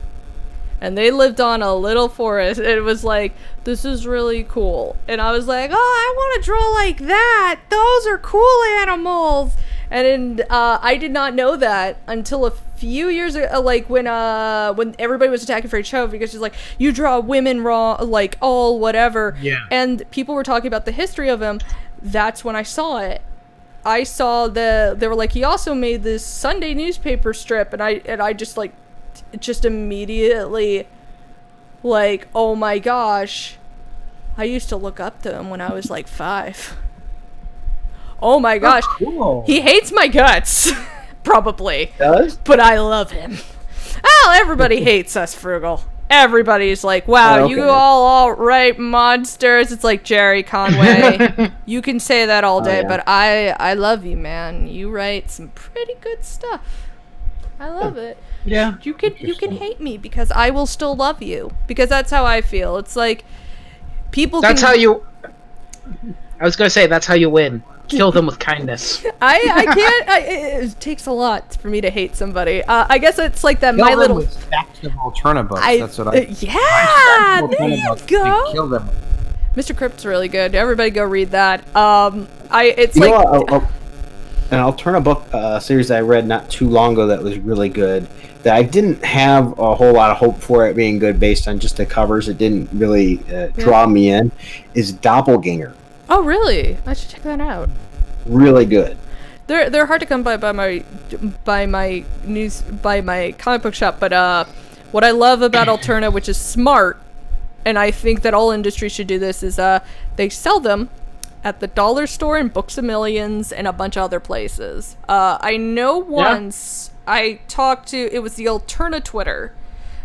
And they lived on a little forest. It was like, this is really cool. And I was like, oh, I want to draw like that. Those are cool animals. And I did not know that until a few years ago, like when everybody was attacking Frank Cho because she's like, you draw women raw, like all whatever. Yeah. And people were talking about the history of him. That's when I saw it. I saw they were like, he also made this Sunday newspaper strip, and I just like, just immediately like, oh my gosh, I used to look up to him when I was like 5. Oh my gosh. Oh, cool. He hates my guts. Probably. Does? But I love him. Well, everybody hates us, Frugal. Everybody's like, wow, Oh, okay. you all right monsters. It's like Jerry Conway. You can say that all day, yeah. but I love you, man. You write some pretty good stuff. I love it. Yeah. You can hate me because I will still love you. Because that's how I feel. It's like people That's can, how you... I was going to say, that's how you win. Kill them with kindness. I can't. It takes a lot for me to hate somebody. I guess it's like that. Kill My them little. with stacks of Alterna books. That's what I. Yeah, there you go. Kill them. Mr. Crypt's really good. Everybody go read that. It's You like. know what? Alterna book series that I read not too long ago that was really good. That I didn't have a whole lot of hope for it being good based on just the covers. It didn't really draw me in. Is Doppelganger. Oh, really? I should check that out. Really good. They're hard to come by my comic book shop, but what I love about Alterna, which is smart, and I think that all industries should do this, is they sell them at the dollar store and Books A Millions and a bunch of other places. I know once I talked to, it was the Alterna Twitter,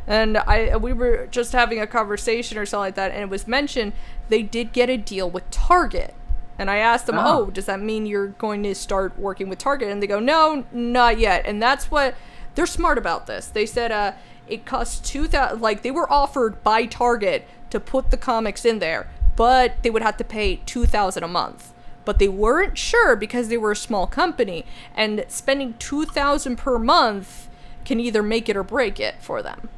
and we were just having a conversation or something like that, and it was mentioned they did get a deal with Target. And I asked them, does that mean you're going to start working with Target? And they go, no, not yet. And that's what, they're smart about this. They said it costs $2,000, like they were offered by Target to put the comics in there, but they would have to pay $2,000 a month. But they weren't sure because they were a small company, and spending $2,000 per month can either make it or break it for them.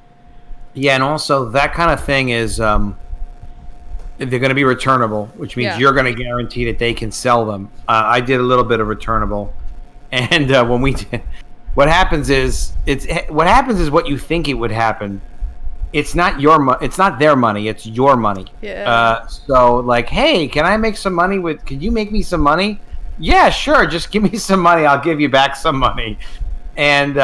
Yeah, and also that kind of thing is they're going to be returnable, which means you're going to guarantee that they can sell them. I did a little bit of returnable, and when we did, what happens is what you think it would happen. It's not it's not their money. It's your money. Yeah. So like, hey, can I make some money with? Can you make me some money? Yeah, sure. Just give me some money. I'll give you back some money. And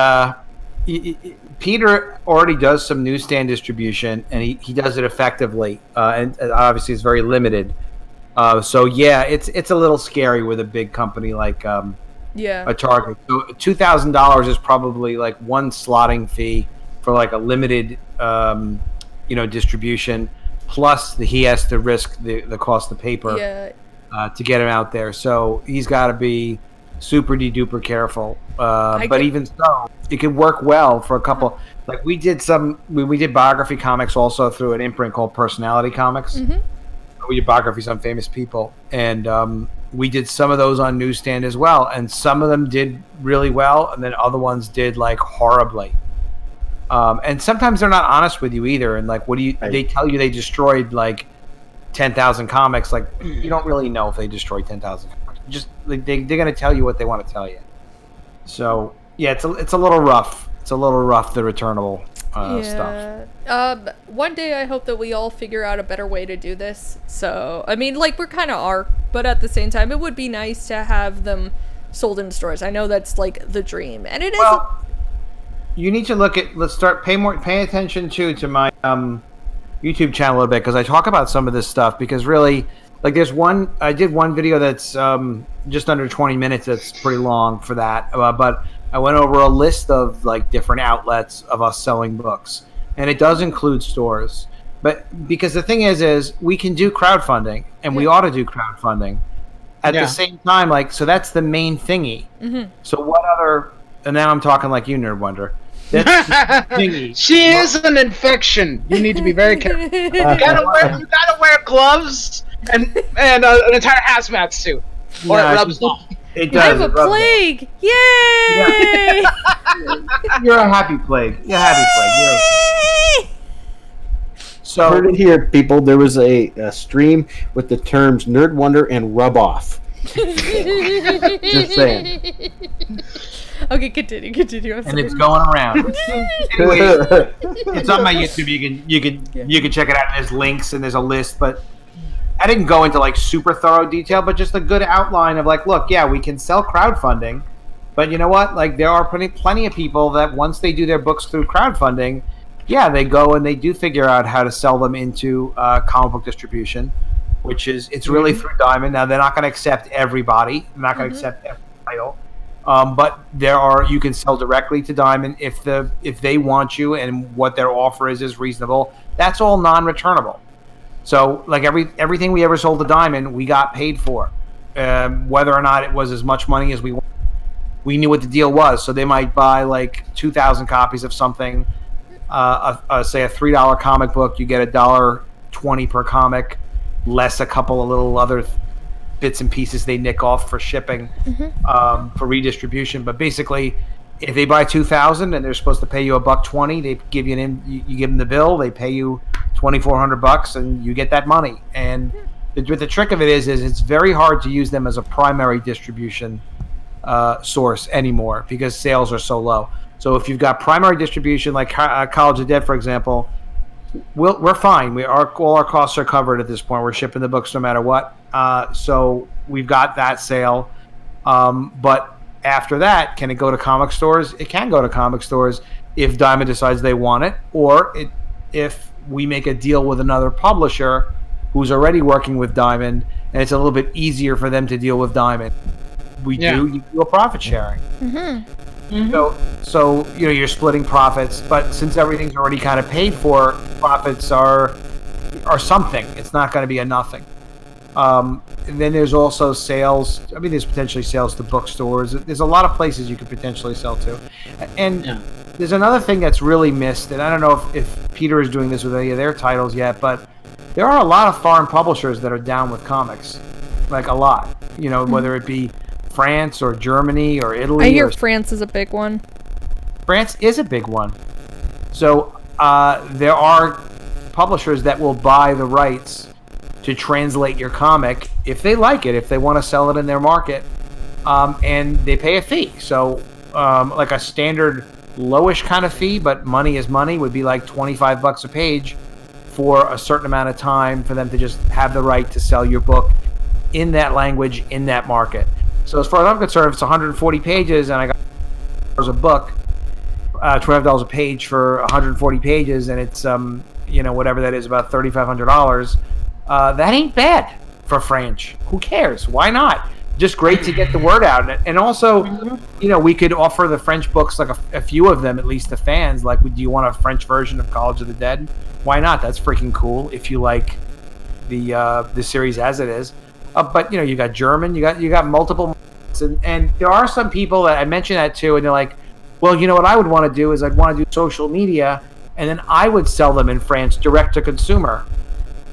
Peter already does some newsstand distribution, and he does it effectively. And obviously, it's very limited. So yeah, it's a little scary with a big company like a Target. So $2,000 is probably like one slotting fee for like a limited distribution, plus he has to risk the cost of paper to get him out there. So he's got to be super duper careful. But even so, it can work well for a couple. Like we did biography comics also through an imprint called Personality Comics. Mm-hmm. We did biographies on famous people, and we did some of those on newsstand as well. And some of them did really well, and then other ones did like horribly. And sometimes they're not honest with you either. And like, they tell you they destroyed like 10,000 comics. Like you don't really know if they destroyed 10,000 comics. Just like, they're going to tell you what they want to tell you. So yeah, it's a little rough. It's a little rough, the returnable stuff. One day I hope that we all figure out a better way to do this. So I mean, like we're kind of are, but at the same time, it would be nice to have them sold in stores. I know that's like the dream, and it is. Well, you need to look at. Let's start pay attention to my YouTube channel a little bit, because I talk about some of this stuff. Because really, like, I did one video that's just under 20 minutes. That's pretty long for that, but I went over a list of like different outlets of us selling books, and it does include stores. But because the thing is we can do crowdfunding, and we ought to do crowdfunding at the same time. Like, so that's the main thingy. Mm-hmm. So what other? And now I'm talking like you, Nerd Wonder. She is an infection. You need to be very careful. You gotta wear gloves and an entire hazmat suit, or it rubs off. It does. I have a plague! Yay! Yeah. You're a happy plague. You're a happy plague. So heard it here, people. There was a stream with the terms Nerd Wonder and Rub Off. Just saying. Okay, continue. And it's going around. Anyway, it's on my YouTube. You can check it out. There's links and there's a list, but I didn't go into like super thorough detail, but just a good outline of like, look, yeah, we can sell crowdfunding, but you know what? Like, there are plenty of people that once they do their books through crowdfunding, they go and they do figure out how to sell them into comic book distribution, which is it's really through Diamond. Now they're not going to accept everybody. They're not going to accept every title. But you can sell directly to Diamond if they want you and what their offer is reasonable. That's all non-returnable. So like everything we ever sold to Diamond, we got paid for, whether or not it was as much money as we wanted. We knew what the deal was. So they might buy like 2,000 copies of something, say a $3 comic book. You get $1.20 per comic, less a couple of little other bits and pieces they nick off for shipping, for redistribution. But basically, if they buy 2,000 and they're supposed to pay you $1.20, they give you you give them the bill. They pay you $2,400, and you get that money. And the trick of it is it's very hard to use them as a primary distribution source anymore because sales are so low. So if you've got primary distribution like College of Dead, for example, we're fine. All our costs are covered at this point. We're shipping the books no matter what. So we've got that sale. But after that, can it go to comic stores? It can go to comic stores if Diamond decides they want it, or if we make a deal with another publisher who's already working with Diamond, and it's a little bit easier for them to deal with Diamond. You do a profit sharing. So you're splitting profits, but since everything's already kind of paid for, profits are something. It's not going to be a nothing. And then there's also sales. I mean, there's potentially sales to bookstores. There's a lot of places you could potentially sell to. And there's another thing that's really missed, and I don't know if Peter is doing this with any of their titles yet, but there are a lot of foreign publishers that are down with comics. Like a lot. Whether it be France or Germany or Italy. I hear France is a big one. France is a big one. So there are publishers that will buy the rights to translate your comic if they like it, if they want to sell it in their market, and they pay a fee. So like a standard lowish kind of fee, but money is money, would be like $25 a page for a certain amount of time for them to just have the right to sell your book in that language, in that market. So as far as I'm concerned, if it's 140 pages and I got a book, $12 a page for 140 pages, and it's whatever that is, about $3,500. That ain't bad for French. Who cares? Why not? Just great to get the word out. And also, we could offer the French books, like a few of them, at least to fans. Like, do you want a French version of College of the Dead? Why not? That's freaking cool if you like the series as it is. But you got German, you got multiple, and there are some people that I mentioned that too, and they're like, well, what I would want to do is I'd want to do social media, and then I would sell them in France direct to consumer.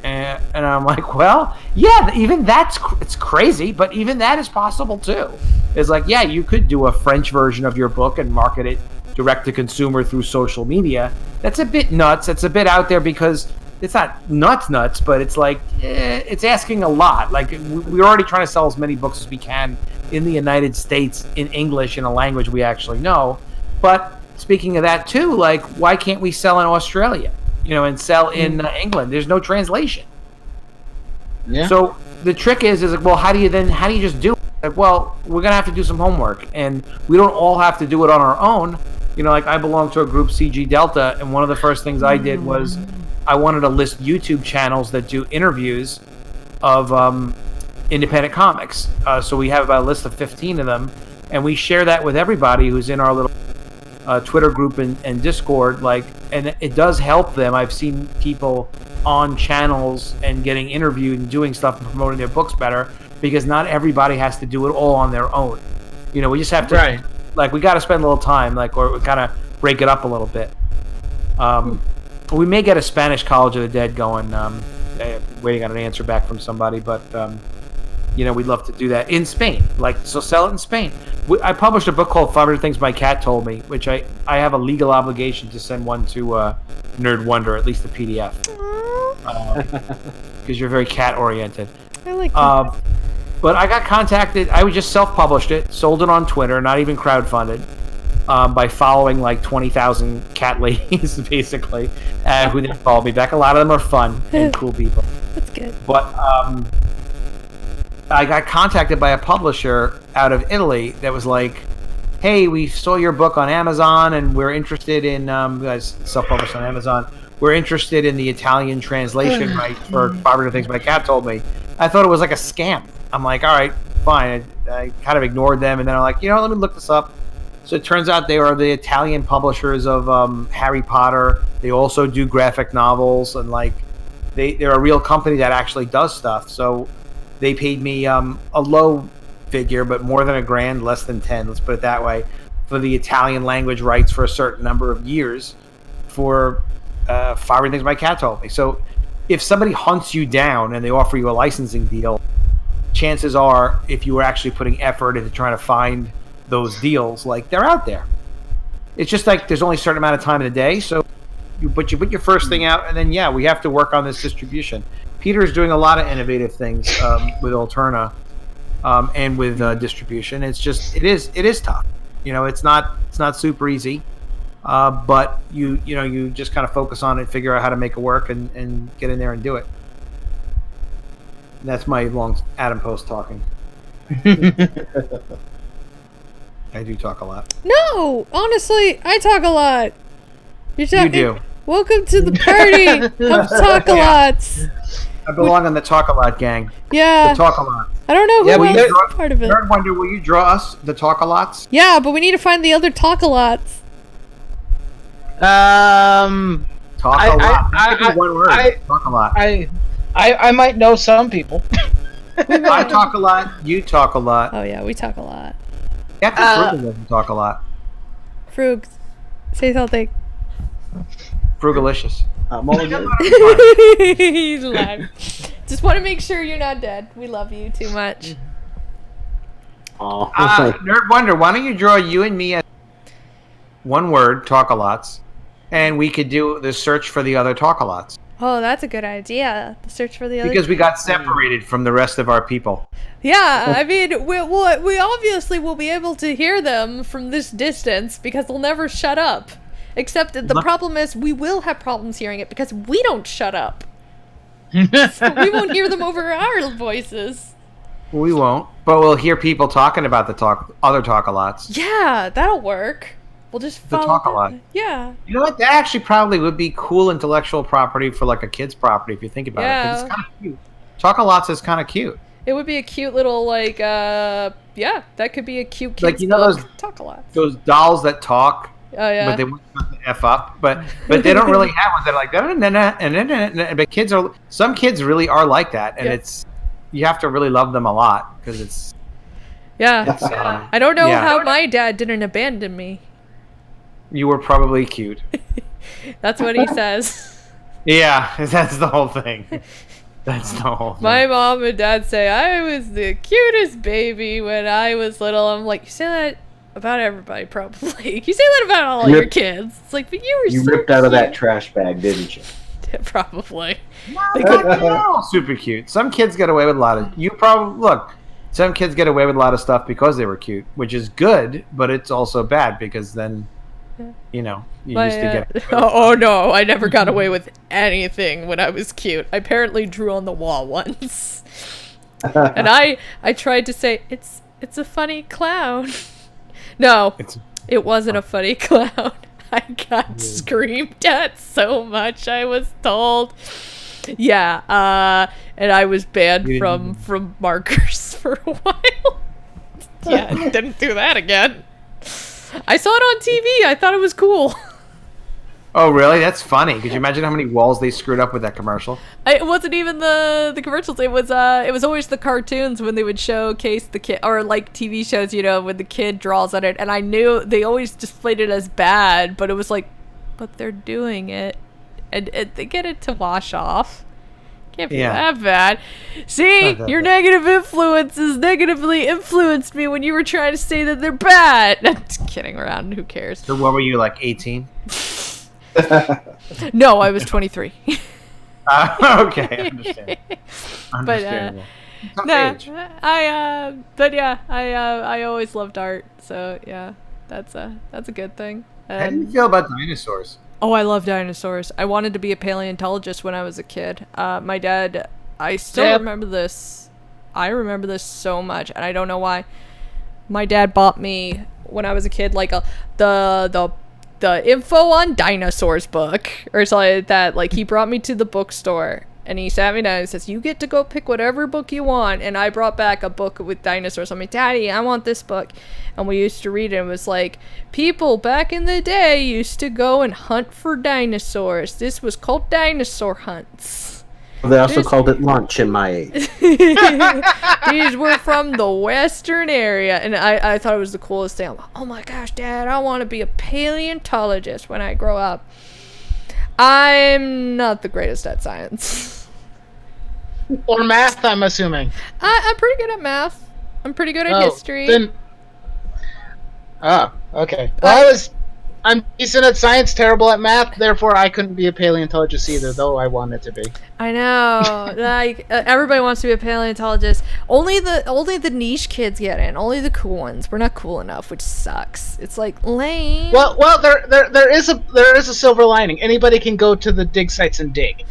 And I'm like, well, yeah, even it's crazy, but even that is possible too. It's like, yeah, you could do a French version of your book and market it direct to consumer through social media. That's a bit nuts. It's a bit out there because it's not nuts, but it's like, it's asking a lot. Like, we're already trying to sell as many books as we can in the United States in English, in a language we actually know. But speaking of that too, like, why can't we sell in Australia? And sell in England? There's no translation. Yeah. So the trick is like, well, how do you just do it? Like, well, we're gonna have to do some homework, and we don't all have to do it on our own. Like, I belong to a group, CG Delta, and one of the first things I did was I wanted to list YouTube channels that do interviews of independent comics. So we have about a list of 15 of them, and we share that with everybody who's in our little Twitter group and Discord, and it does help them. I've seen people on channels and getting interviewed and doing stuff and promoting their books better, because not everybody has to do it all on their own. We just have to, we got to spend a little time, or we kind of break it up a little bit. We may get a Spanish College of the Dead going. Waiting on an answer back from somebody, but we'd love to do that in Spain. So sell it in Spain. I published a book called 500 Things My Cat Told Me, which I have a legal obligation to send one to Nerd Wonder, at least the PDF, because you're very cat oriented. I like that. But I got contacted. I just self-published it, sold it on Twitter, not even crowdfunded, by following 20,000 cat ladies, basically, who then followed me back. A lot of them are fun and cool people. That's good. But I got contacted by a publisher out of Italy that was like, hey, we saw your book on Amazon, and we're interested in, guys self-published on Amazon, we're interested in the Italian translation rights for 500 Things My Cat Told Me. I thought it was like a scam. I'm like, all right, fine. I kind of ignored them, and then I'm like, let me look this up. So it turns out they are the Italian publishers of Harry Potter. They also do graphic novels, and they're a real company that actually does stuff. So they paid me a low figure, but more than $1,000, less than 10, let's put it that way, for the Italian language rights for a certain number of years for 500 Things My Cat Told Me. So if somebody hunts you down and they offer you a licensing deal, chances are, if you were actually putting effort into trying to find those deals, they're out there. It's just there's only a certain amount of time in the day, so you put your first thing out, and then we have to work on this distribution. Peter's doing a lot of innovative things with Alterna. and with distribution. It is tough. It's not super easy. But you just kind of focus on it, figure out how to make it work, and get in there and do it. And that's my long Adam Post talking. I do talk a lot. No, honestly, I talk a lot. You do. Welcome to the party of talk-a-lots. I belong on the Talk-A-Lot gang. Yeah. The Talk-A-Lot. I don't know who else is part of it. Nerd Wonder, will you draw us the Talk-A-Lots? Yeah, but we need to find the other talk-a-lots. Talk-A-Lot. That could be one word. Talk-A-Lot. I might know some people. I talk a lot. You talk a lot. Oh yeah, we talk a lot. Captain Frugal doesn't talk a lot. Frug, say something. Frugalicious. I'm all good. He's alive. Just want to make sure you're not dead. We love you too much. Nerd Wonder, why don't you draw you and me as one word, talk-a-lots, and we could do the search for the other talk-a-lots. Oh, that's a good idea. The search for the other. Because we got separated from the rest of our people. Yeah, I mean, we obviously will be able to hear them from this distance because they'll never shut up. Except that the problem is we will have problems hearing it because we don't shut up. So we won't hear them over our voices. We won't, but we'll hear people talking about the other talk-a-lots. Yeah, that'll work. We'll just follow talk-a-lot. Yeah. You know what? That actually probably would be cool intellectual property for like a kid's property if you think about it. 'Cause it's kind of cute. Talk-a-lots is kind of cute. It would be a cute little that could be a cute kid's like book. Talk-a-lots. Those dolls that talk. Oh yeah. But they won't shut the F up. But they don't really have one. They're like but some kids really are like that, and you have to really love them a lot because it's. Yeah. I don't know how my dad didn't abandon me. You were probably cute. That's what he says. Yeah, that's the whole thing. That's the whole thing. My mom and dad say I was the cutest baby when I was little. I'm like, you say that about everybody, probably. You say that about all your kids. It's like, but you ripped out of that trash bag, didn't you? Probably. They're all super cute. Some kids get away with a lot of. Some kids get away with a lot of stuff because they were cute, which is good, but it's also bad because then. You used to get. Oh no! I never got away with anything when I was cute. I apparently drew on the wall once, and I tried to say it's a funny clown. No, it wasn't a funny clown. I got screamed at so much. I was told. Yeah, and I was banned from markers for a while. Yeah, didn't do that again. I saw it on TV. I thought it was cool. Oh, really? That's funny. Could you imagine how many walls they screwed up with that commercial? It wasn't even the commercials. It was always the cartoons when they would showcase the kid, or like TV shows, when the kid draws on it. And I knew they always displayed it as bad, but it was like, but they're doing it, and they get it to wash off. Can't be that bad. See, your negative influences negatively influenced me when you were trying to say that they're bad. I'm just kidding around. Who cares? So what were you, like 18? No, I was 23. Okay, I understand. I always loved art. So yeah, that's a good thing. How do you feel about dinosaurs? Oh, I love dinosaurs. I wanted to be a paleontologist when I was a kid. My dad, I still remember this. I remember this so much, and I don't know why. My dad bought me when I was a kid like the info on dinosaurs book or something like that. Like, he brought me to the bookstore and he sat me down and says, you get to go pick whatever book you want. And I brought back a book with dinosaurs. I'm like, Daddy, I want this book. And we used to read it. It was like, people back in the day used to go and hunt for dinosaurs. This was called dinosaur hunts. They also called it lunch in my age. These were from the western area. And I thought it was the coolest thing. I'm like, oh my gosh, Dad, I want to be a paleontologist when I grow up. I'm not the greatest at science. Or math, I'm assuming. I'm pretty good at math. I'm pretty good at history. Okay. Well, I'm decent at science, terrible at math. Therefore, I couldn't be a paleontologist either, though I wanted to be. I know. Like everybody wants to be a paleontologist. Only the niche kids get in. Only the cool ones. We're not cool enough, which sucks. It's like lame. Well, there is a silver lining. Anybody can go to the dig sites and dig.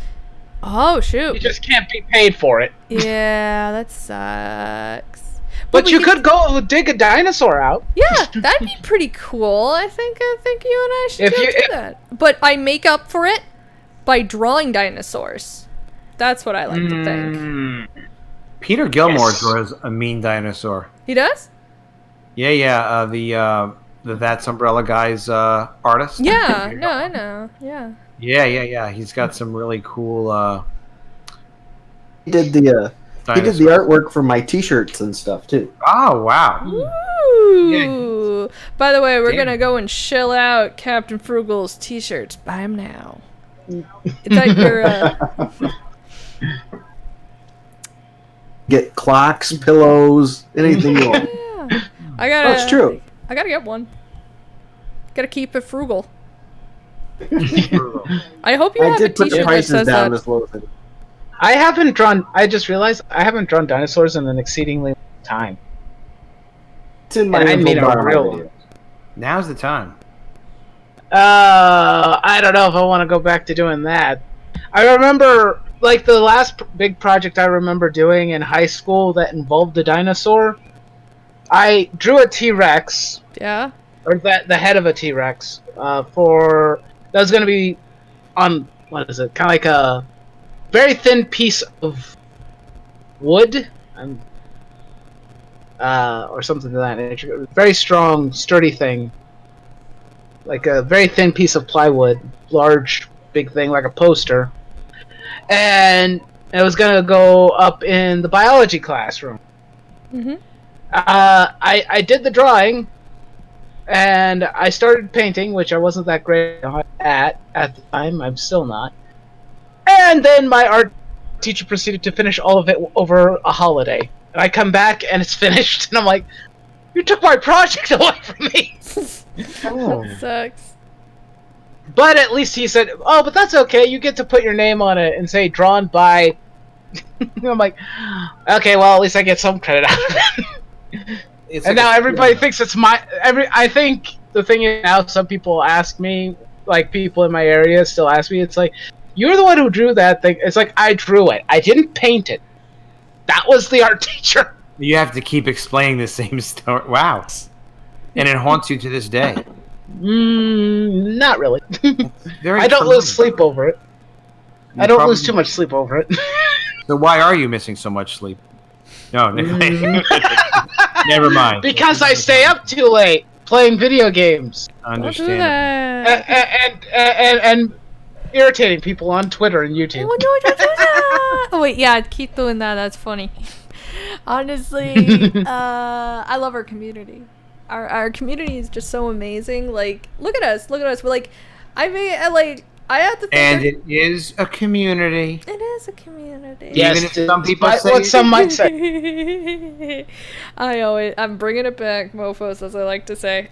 Oh You shoot. just can't be paid for it. Yeah, that sucks. But we you could go dig a dinosaur out. Yeah, that'd be pretty cool. I think you and I should If go you- do that. But I make up for it by drawing dinosaurs. That's what I like to think. Peter Gilmore Yes. draws a mean dinosaur. He does? Yeah. The That's Umbrella guy's artist. Yeah. No, I know. Yeah. Yeah. He's got some really cool He did the dinosaurs. artwork for my T-shirts and stuff too. Oh wow. Ooh. By the way, we're Damn. gonna go and shill out Captain Frugal's t-shirts. Buy them now. It's at your Get clocks, pillows, anything you want. yeah. I gotta. That's true. I gotta get one. Gotta keep it frugal. I hope you I have a did put the t-shirt that prices says down that. as low as it. I just realized I haven't drawn dinosaurs in an exceedingly long time. It's in my And I info made a bar on my real video. Now's the time. I don't know if I want to go back to doing that. I remember, like, the last big project I remember doing in high school that involved a dinosaur. I drew a T-Rex, Yeah. or the head of a T-Rex, that was going to be on, what is it, kind of like a very thin piece of wood, or something to that nature. Very strong, sturdy thing. Like a very thin piece of plywood, large, big thing, like a poster. And it was gonna go up in the biology classroom. Mhm. I did the drawing, and I started painting, which I wasn't that great at the time. I'm still not. And then my art teacher proceeded to finish all of it over a holiday. And I come back and it's finished, and I'm like, "You took my project away from me." That sucks. But at least he said, "Oh, but that's okay. You get to put your name on it and say drawn by." I'm like, "Okay, well, at least I get some credit out of it." It's And like now a- everybody thinks it's my. I think the thing is now some people ask me, like people in my area still ask me. It's like, "You're the one who drew that thing." It's like, I drew it. I didn't paint it. That was the art teacher. You have to keep explaining the same story. Wow. And it haunts you to this day. Not really. Very I don't traumatic. lose sleep over it. I don't lose too much sleep over it. So why are you missing so much sleep? No, never mind. Because I stay up too late playing video games Don't do Understand. that. and irritating people on Twitter and YouTube. Oh, no, don't do that. Oh, wait, yeah, keep doing that. That's funny. Honestly, I love our community. Our community is just so amazing. Like, look at us. We're like, I have to think. And it is a community. It is a community. Yes, Even if some people despite say- what some might say. I'm bringing it back, mofos, as I like to say.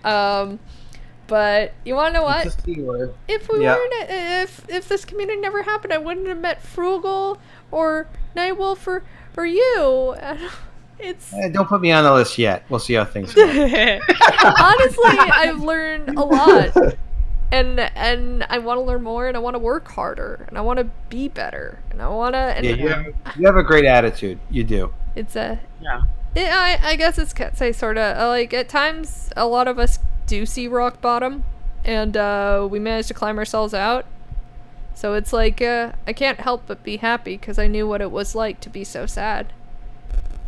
But you want to know what? It's a C word. If we Yeah. weren't, if this community never happened, I wouldn't have met Frugal or Nightwolf or you. It's Don't put me on the list yet. We'll see how things go. honestly, I've learned a lot, and I want to learn more, and I want to work harder, and I want to be better, and I want to. And Yeah, you have a great attitude. You do. it's a Yeah. I guess it's say sort of like at times a lot of us do see rock bottom, and we manage to climb ourselves out. So it's like I can't help but be happy because I knew what it was like to be so sad.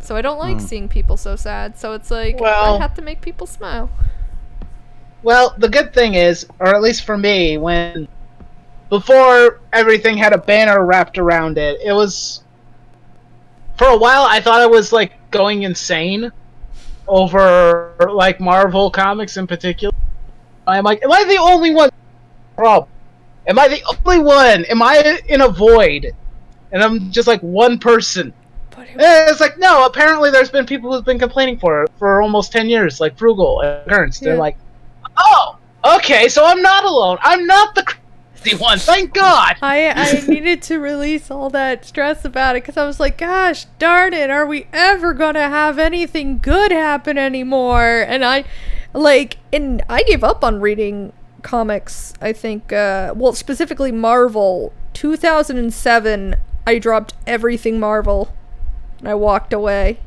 So I don't like seeing people so sad. So it's like Well- I have to make people smile. Well, the good thing is, or at least for me, before everything had a banner wrapped around it, it was, for a while I thought I was like going insane over like Marvel comics in particular. I'm like, am I the only one? Problem? Am I the only one? Am I in a void? And I'm just like one person. But And it's like, no, apparently there's been people who've been complaining for almost 10 years, like Frugal and Ernst. They're Yeah. like, oh, Okay, so I'm not alone. I'm not the crazy one. Thank God. I needed to release all that stress about it because I was like, gosh darn it, are we ever gonna have anything good happen anymore? And I gave up on reading comics, I think, well, specifically Marvel. 2007, I dropped everything Marvel and I walked away.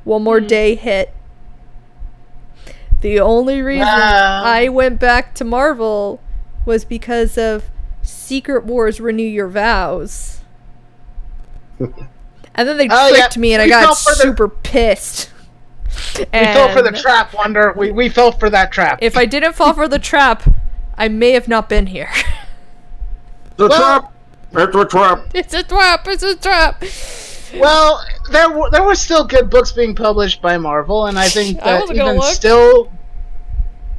One More Day hit. The only reason I went back to Marvel was because of Secret Wars Renew Your Vows. And then they tricked me and I got super pissed. We fell for the trap, Wonder. We fell for that trap. If I didn't fall for the trap, I may have not been here. Trap! It's a trap! It's a trap! It's a trap! Well, there were still good books being published by Marvel, and I think that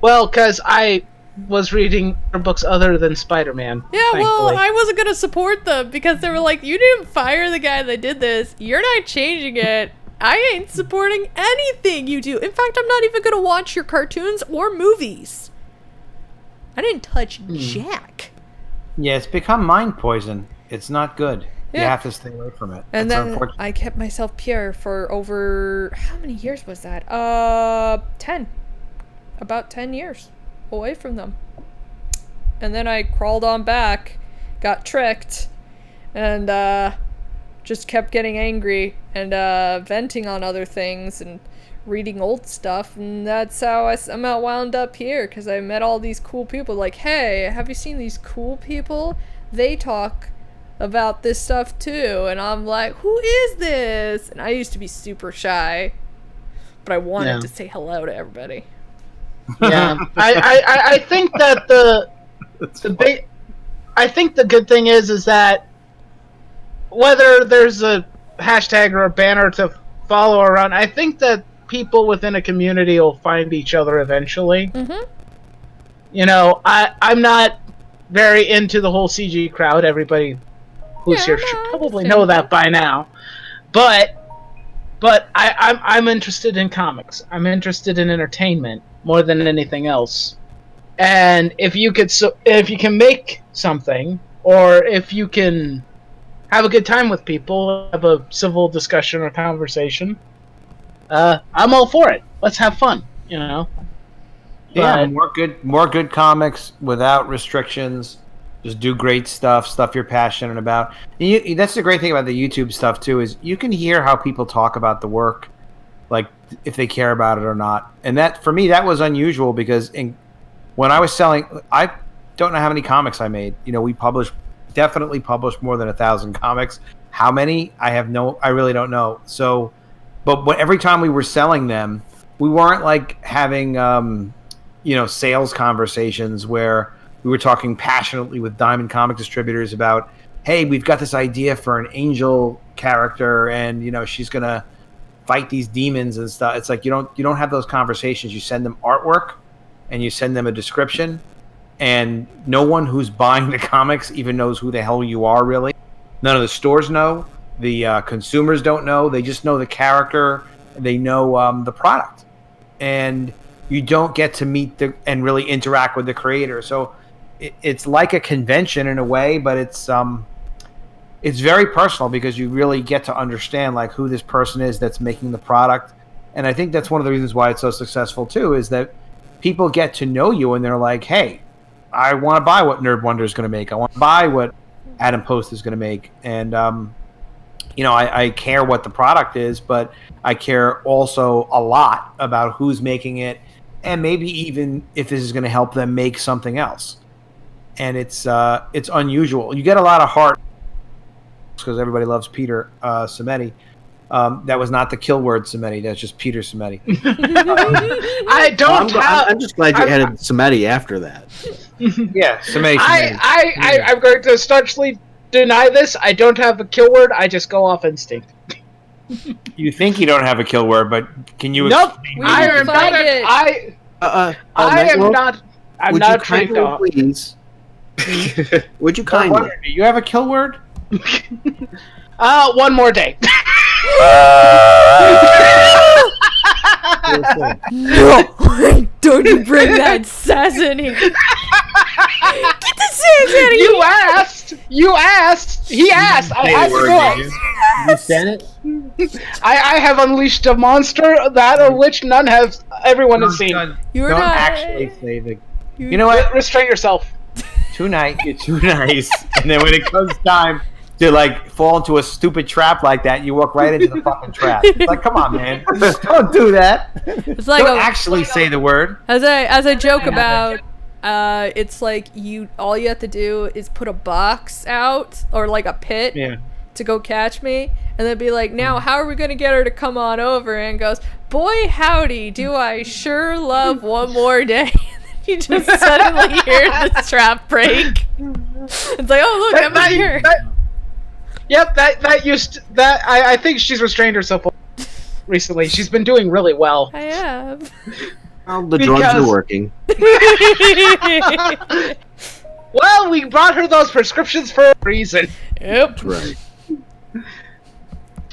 because I was reading books other than Spider-Man. Yeah, thankfully. well, I wasn't gonna support them because they were like, you didn't fire the guy that did this. You're not changing it. I ain't supporting anything you do. In fact, I'm not even gonna watch your cartoons or movies. I didn't touch Jack. Yeah, it's become mind poison. It's not good. Yeah. You have to stay away from it. And That's then unfortunate. I kept myself pure for over, how many years was that? 10. About 10 years away from them. And then I crawled on back, got tricked, and just kept getting angry and venting on other things and reading old stuff. And that's how I somehow wound up here, because I met all these cool people. Like, hey, have you seen these cool people? They talk about this stuff too. And I'm like, who is this? And I used to be super shy, but I wanted to say hello to everybody. Yeah, I think that I think the good thing is that whether there's a hashtag or a banner to follow around, I think that people within a community will find each other eventually. Mm-hmm. You know, I'm not very into the whole CG crowd. Everybody who's here should probably know that by now. But I'm interested in comics. I'm interested in entertainment more than anything else. And if you can make something, or if you can have a good time with people, have a civil discussion or conversation, I'm all for it. Let's have fun, you know. Yeah, more good comics without restrictions. Just do great stuff you're passionate about. And that's the great thing about the YouTube stuff too, is you can hear how people talk about the work, like if they care about it or not. And that, for me, that was unusual because when I was selling, I don't know how many comics I made. You know, we definitely published more than 1,000 comics. How many? I really don't know. So, but every time we were selling them, we weren't like having, sales conversations where we were talking passionately with Diamond Comic Distributors about, hey, we've got this idea for an angel character, and she's gonna fight these demons and stuff. It's like you don't have those conversations. You send them artwork, and you send them a description, and no one who's buying the comics even knows who the hell you are, really. None of the stores know. The consumers don't know. They just know the character. They know the product, and you don't get to meet and really interact with the creator. So it's like a convention in a way, but it's very personal because you really get to understand like who this person is that's making the product. And I think that's one of the reasons why it's so successful too, is that people get to know you and they're like, hey, I want to buy what Nerd Wonder is going to make. I want to buy what Adam Post is going to make. And, I care what the product is, but I care also a lot about who's making it and maybe even if this is going to help them make something else. And it's unusual. You get a lot of heart because everybody loves Peter Cimenti. That was not the kill word Cimenti. That's just Peter Cimenti. I'm just glad you added Cimenti after that. Yeah, Cimenti. I'm going to staunchly deny this. I don't have a kill word. I just go off instinct. You think you don't have a kill word, but can you? Nope. I am not. I'm not a trained dog. Please. Would you kindly? Do you have a kill word? One more day. No! Don't you bring that sass in here! Get the sass out of here! You asked! He asked! I had to do it! You said it? I have unleashed a monster that of which everyone has seen. You're Don't not actually say the. You know what? Restrain yourself. Tonight, you're too nice. And then when it comes time to like fall into a stupid trap like that, you walk right into the fucking trap. It's like, come on, man. Don't do that. It's like Don't actually say the word. as I joke about, it's like all you have to do is put a box out or like a pit to go catch me, and then be like, now how are we gonna get her to come on over? And goes, boy howdy, do I sure love one more day. You just suddenly hear the trap break. It's like, oh look, I'm here. I think she's restrained herself recently. She's been doing really well. I have. Well, the drugs are working. Well, we brought her those prescriptions for a reason. Yep. Right.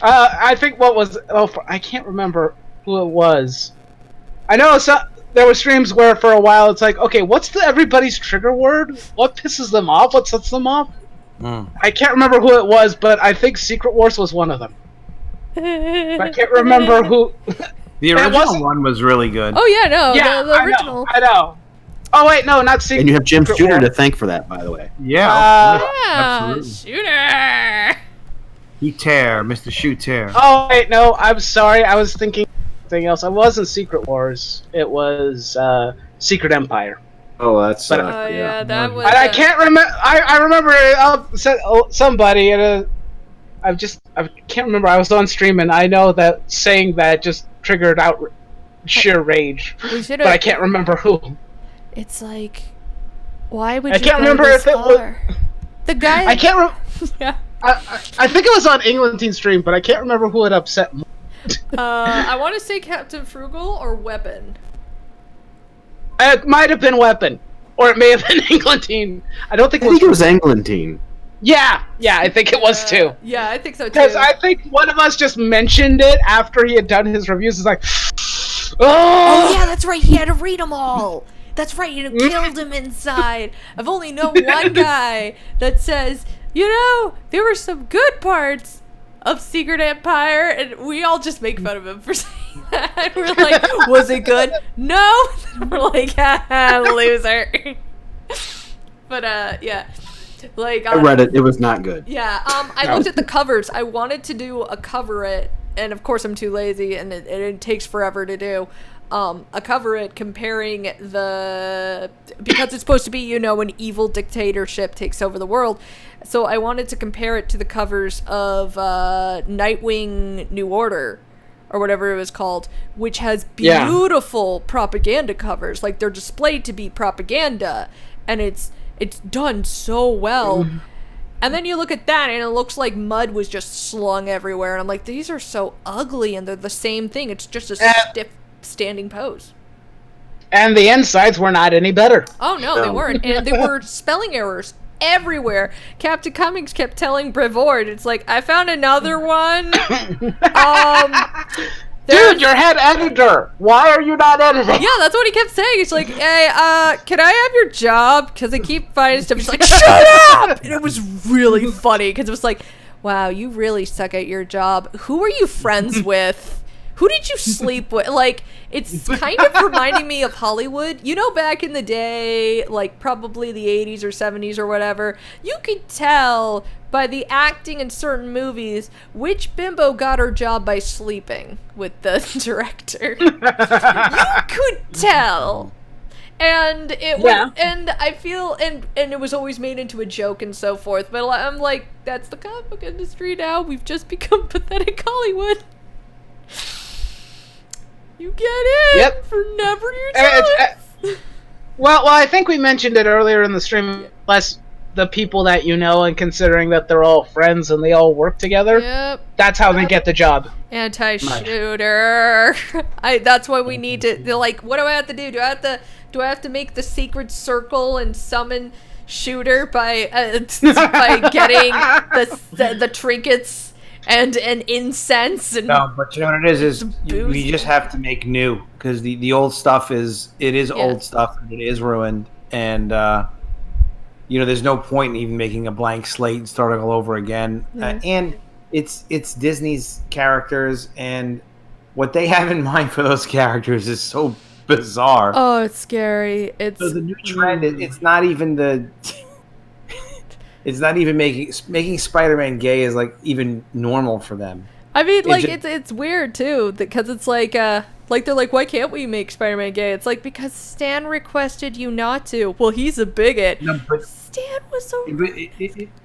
I think I can't remember who it was. I know there were streams where for a while it's like, okay, what's everybody's trigger word? What pisses them off? What sets them off? I can't remember who it was, but I think Secret Wars was one of them. I can't remember who. The original one was really good. Oh yeah, no, Yeah, the original. I know. Oh wait, no, not Secret. And you have Jim Shooter Wars. to thank for that, by the way. Yeah. Yeah, absolutely. shooter. He tear, Mr. Shoot tear. Oh wait, no, I'm sorry. I was thinking something else. It wasn't Secret Wars. It was Secret Empire. Oh, that's. But, Oh yeah, that was. I can't remember. I remember somebody at I can't remember. I was on stream and I know that saying that just triggered out sheer rage. But I can't remember who. It's like, why would I you can't go remember this if it was- far? The guy. I can't remember. Yeah. I think it was on Englandine stream, but I can't remember who it upset. I want to say Captain Frugal or Weapon. It might have been Weapon, or it may have been Englandine. I don't think I think it was Englantine. Yeah, I think it was too. Yeah, I think so too. Because I think one of us just mentioned it after he had done his reviews. It's like, Oh yeah, that's right. He had to read them all. That's right. You killed him inside. I've only known one guy that says, there were some good parts of Secret Empire, and we all just make fun of him for saying that. We're like, was it good? No. We're like, loser. But yeah, like I read it. It was not good. yeah. I looked at the covers. I wanted to do a cover it, and of course I'm too lazy, and it takes forever to do. A cover it comparing because it's supposed to be, an evil dictatorship takes over the world. So I wanted to compare it to the covers of Nightwing New Order, or whatever it was called, which has beautiful propaganda covers. Like, they're displayed to be propaganda, and it's done so well. And then you look at that, and it looks like mud was just slung everywhere. And I'm like, these are so ugly, and they're the same thing. It's just a stiff standing pose. And the insides were not any better. Oh, no, they weren't. And there were spelling errors everywhere. Captain Cummings kept telling Brevard, it's like, I found another one. Dude, you're head editor. Why are you not editing? Yeah, that's what he kept saying. He's like, hey, can I have your job? Because I keep finding stuff. He's like, shut up! And it was really funny, because it was like, wow, you really suck at your job. Who are you friends with? Who did you sleep with? Like, it's kind of reminding me of Hollywood. Back in the day, like probably the 80s or 70s or whatever, you could tell by the acting in certain movies which bimbo got her job by sleeping with the director. You could tell. And and I feel, and it was always made into a joke and so forth, but I'm like, that's the comic book industry now. We've just become pathetic Hollywood. You get it for never your choice. Well, I think we mentioned it earlier in the stream. Less the people that you know, and considering that they're all friends and they all work together, that's how they get the job. Anti-shooter. That's why we need to. They're like, what do I have to do? Do I have to make the secret circle and summon Shooter by getting the trinkets and incense and No, but you know what it is booze. you just have to make new because the old stuff is Yeah. old stuff and it is ruined, and there's no point in even making a blank slate and starting all over again. And it's Disney's characters, and what they have in mind for those characters is so bizarre. Oh, it's scary. It's So the new trend, it's not even it's not even making Spider-Man gay is like even normal for them. I mean, like just- it's weird too because it's like they're like, why can't we make Spider-Man gay? It's like because Stan requested you not to. Well, he's a bigot. No, but Stan was so.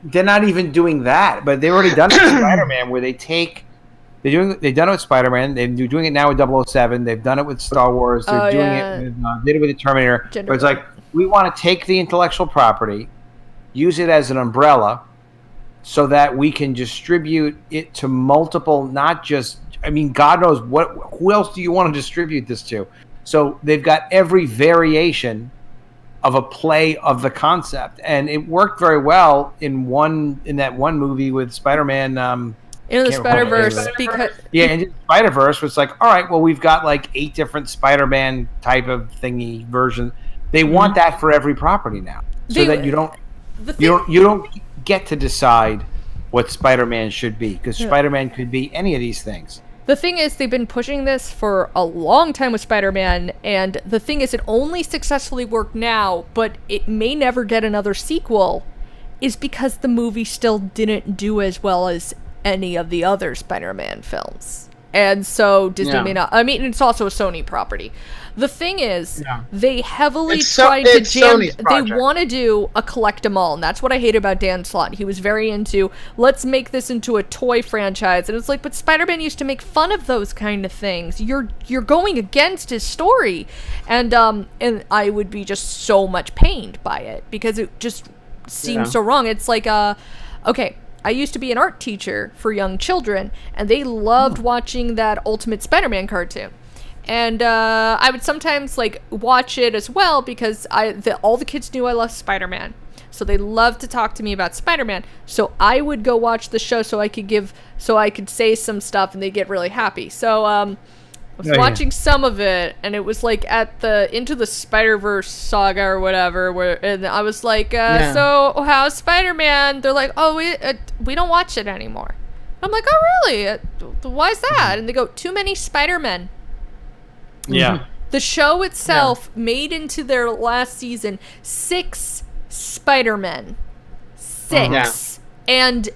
they're not even doing that, but they've already done it with Spider-Man, where they've done it with Spider-Man. They're doing it now with 007. They've done it with Star Wars. They're doing it with did it with the Terminator. But it's like we want to take the intellectual property, use it as an umbrella, so that we can distribute it to multiple, not just. I mean, God knows who else do you want to distribute this to? So they've got every variation of a play of the concept, and it worked very well in that one movie with Spider-Man. In the Spider-Verse, because in Spider-Verse was like, all right, well, we've got like 8 different Spider-Man type of thingy versions. They want that for every property now, so that you don't get to decide what Spider-Man should be, because Spider-Man could be any of these things. The thing is, they've been pushing this for a long time with Spider-Man, and the thing is, it only successfully worked now, but it may never get another sequel, is because the movie still didn't do as well as any of the other Spider-Man films. And so Disney may not... I mean, it's also a Sony property. The thing is, they heavily tried to jam... They want to do a collect 'em all, and that's what I hate about Dan Slott. He was very into, let's make this into a toy franchise. And it's like, but Spider-Man used to make fun of those kind of things. You're going against his story. And I would be just so much pained by it, because it just seems so wrong. It's like, okay... I used to be an art teacher for young children, and they loved watching that Ultimate Spider-Man cartoon. And I would sometimes like watch it as well because all the kids knew I loved Spider-Man. So they loved to talk to me about Spider-Man. So I would go watch the show so I could say some stuff, and they'd get really happy. So I was watching some of it, and it was like at the Into the Spider-Verse saga or whatever, and I was like, so how's Spider-Man? They're like, oh, we don't watch it anymore. I'm like, oh, really? Why's that? And they go, too many Spider-Men. Yeah. The show itself made into their last season 6 Spider-Men. 6. And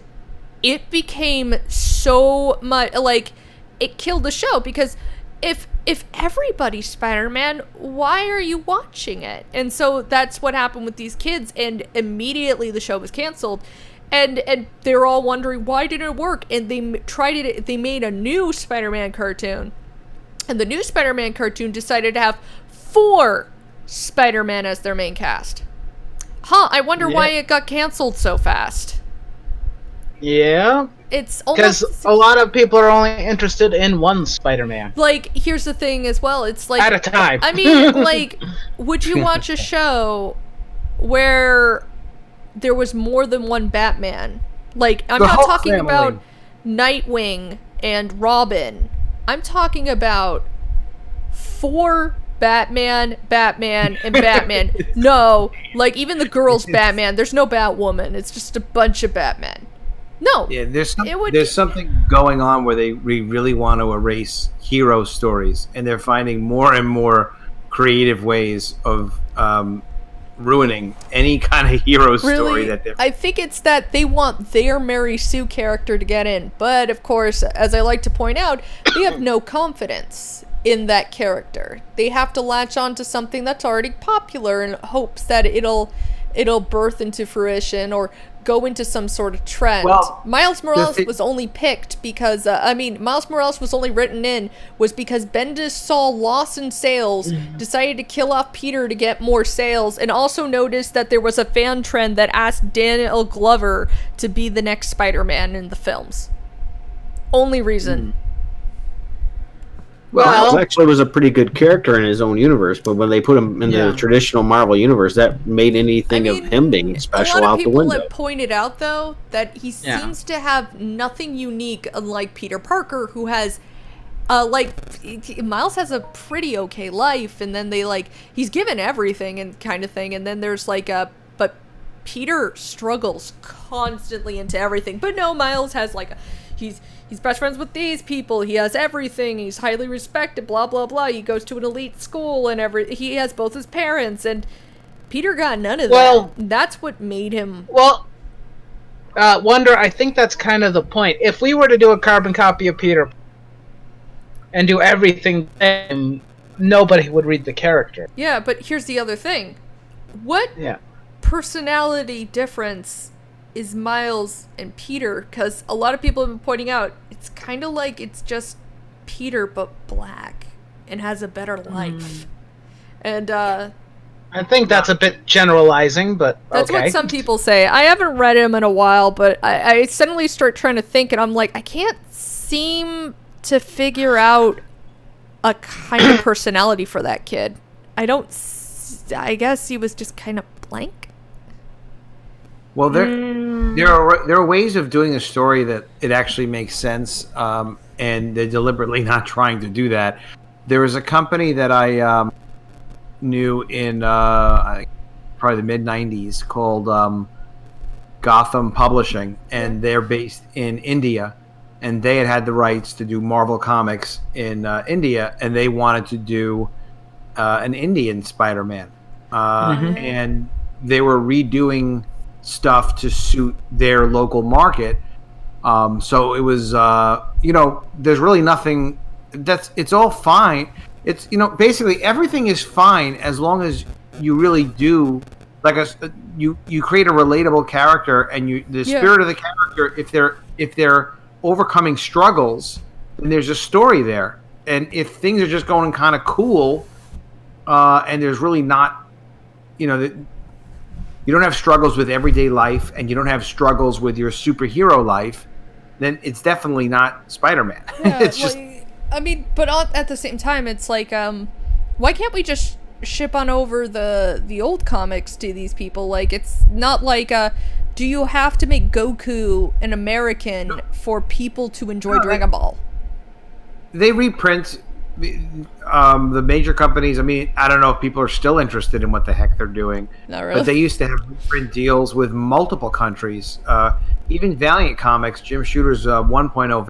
it became so much, like, it killed the show, because if everybody's Spider-Man, why are you watching it? And so that's what happened with these kids, and immediately the show was canceled, and they're all wondering, why didn't it work? And they made a new Spider-Man cartoon, and the new Spider-Man cartoon decided to have 4 Spider-Man as their main cast. I wonder why it got canceled so fast. Yeah. It's because almost... a lot of people are only interested in one Spider-Man. Like, here's the thing as well. It's like... At a time. I mean, like, would you watch a show where there was more than one Batman? Like, I'm not talking about Nightwing and Robin. I'm talking about 4 Batman, and Batman. No, like, even the girls Batman. There's no Batwoman. It's just a bunch of Batman. No. Yeah, there's something going on where they really want to erase hero stories, and they're finding more and more creative ways of ruining any kind of hero story that they're... I think it's that they want their Mary Sue character to get in, but of course, as I like to point out, they have no confidence in that character. They have to latch on to something that's already popular in hopes that it'll birth into fruition or go into some sort of trend. Well, Miles Morales was only picked because, Miles Morales was only written in was because Bendis saw loss in sales, decided to kill off Peter to get more sales, and also noticed that there was a fan trend that asked Daniel Glover to be the next Spider-Man in the films. Only reason. Miles actually was a pretty good character in his own universe, but when they put him in the traditional Marvel universe, that made anything of him being special out the window. A lot of people have pointed out, though, that he seems to have nothing unique, unlike Peter Parker, who has, Miles has a pretty okay life, and then he's given everything and kind of thing, and then there's but Peter struggles constantly into everything. But no, Miles has he's best friends with these people. He has everything. He's highly respected. Blah blah blah. He goes to an elite school and he has both his parents. And Peter got none of that. That's what made him. Wonder. I think that's kind of the point. If we were to do a carbon copy of Peter and do everything, nobody would read the character. Yeah, but here's the other thing. What personality difference is Miles and Peter? Because a lot of people have been pointing out it's kind of like it's just Peter but black and has a better life. And I think that's a bit generalizing, but that's what some people say. I haven't read him in a while, but I suddenly start trying to think, and I'm like, I can't seem to figure out a kind of personality for that kid. I guess he was just kind of blank. Well, there are ways of doing a story that it actually makes sense, and they're deliberately not trying to do that. There was a company that I knew in probably the mid-'90s called Gotham Publishing, and they're based in India, and they had the rights to do Marvel Comics in India, and they wanted to do an Indian Spider-Man, and they were redoing stuff to suit their local market. So it was, there's really nothing it's all fine. It's, basically everything is fine as long as you really do you create a relatable character, and the spirit of the character, if they're overcoming struggles, then there's a story there. And if things are just going kind of cool, and there's really not, you don't have struggles with everyday life, and you don't have struggles with your superhero life, then it's definitely not Spider-Man. Yeah, It's just. But at the same time, it's like, why can't we just ship on over the old comics to these people? Like, it's not like, do you have to make Goku an American for people to enjoy Dragon Ball? They reprint the major companies. I don't know if people are still interested in what the heck they're doing. Not really. But they used to have reprint deals with multiple countries. Even Valiant Comics, Jim Shooter's 1.0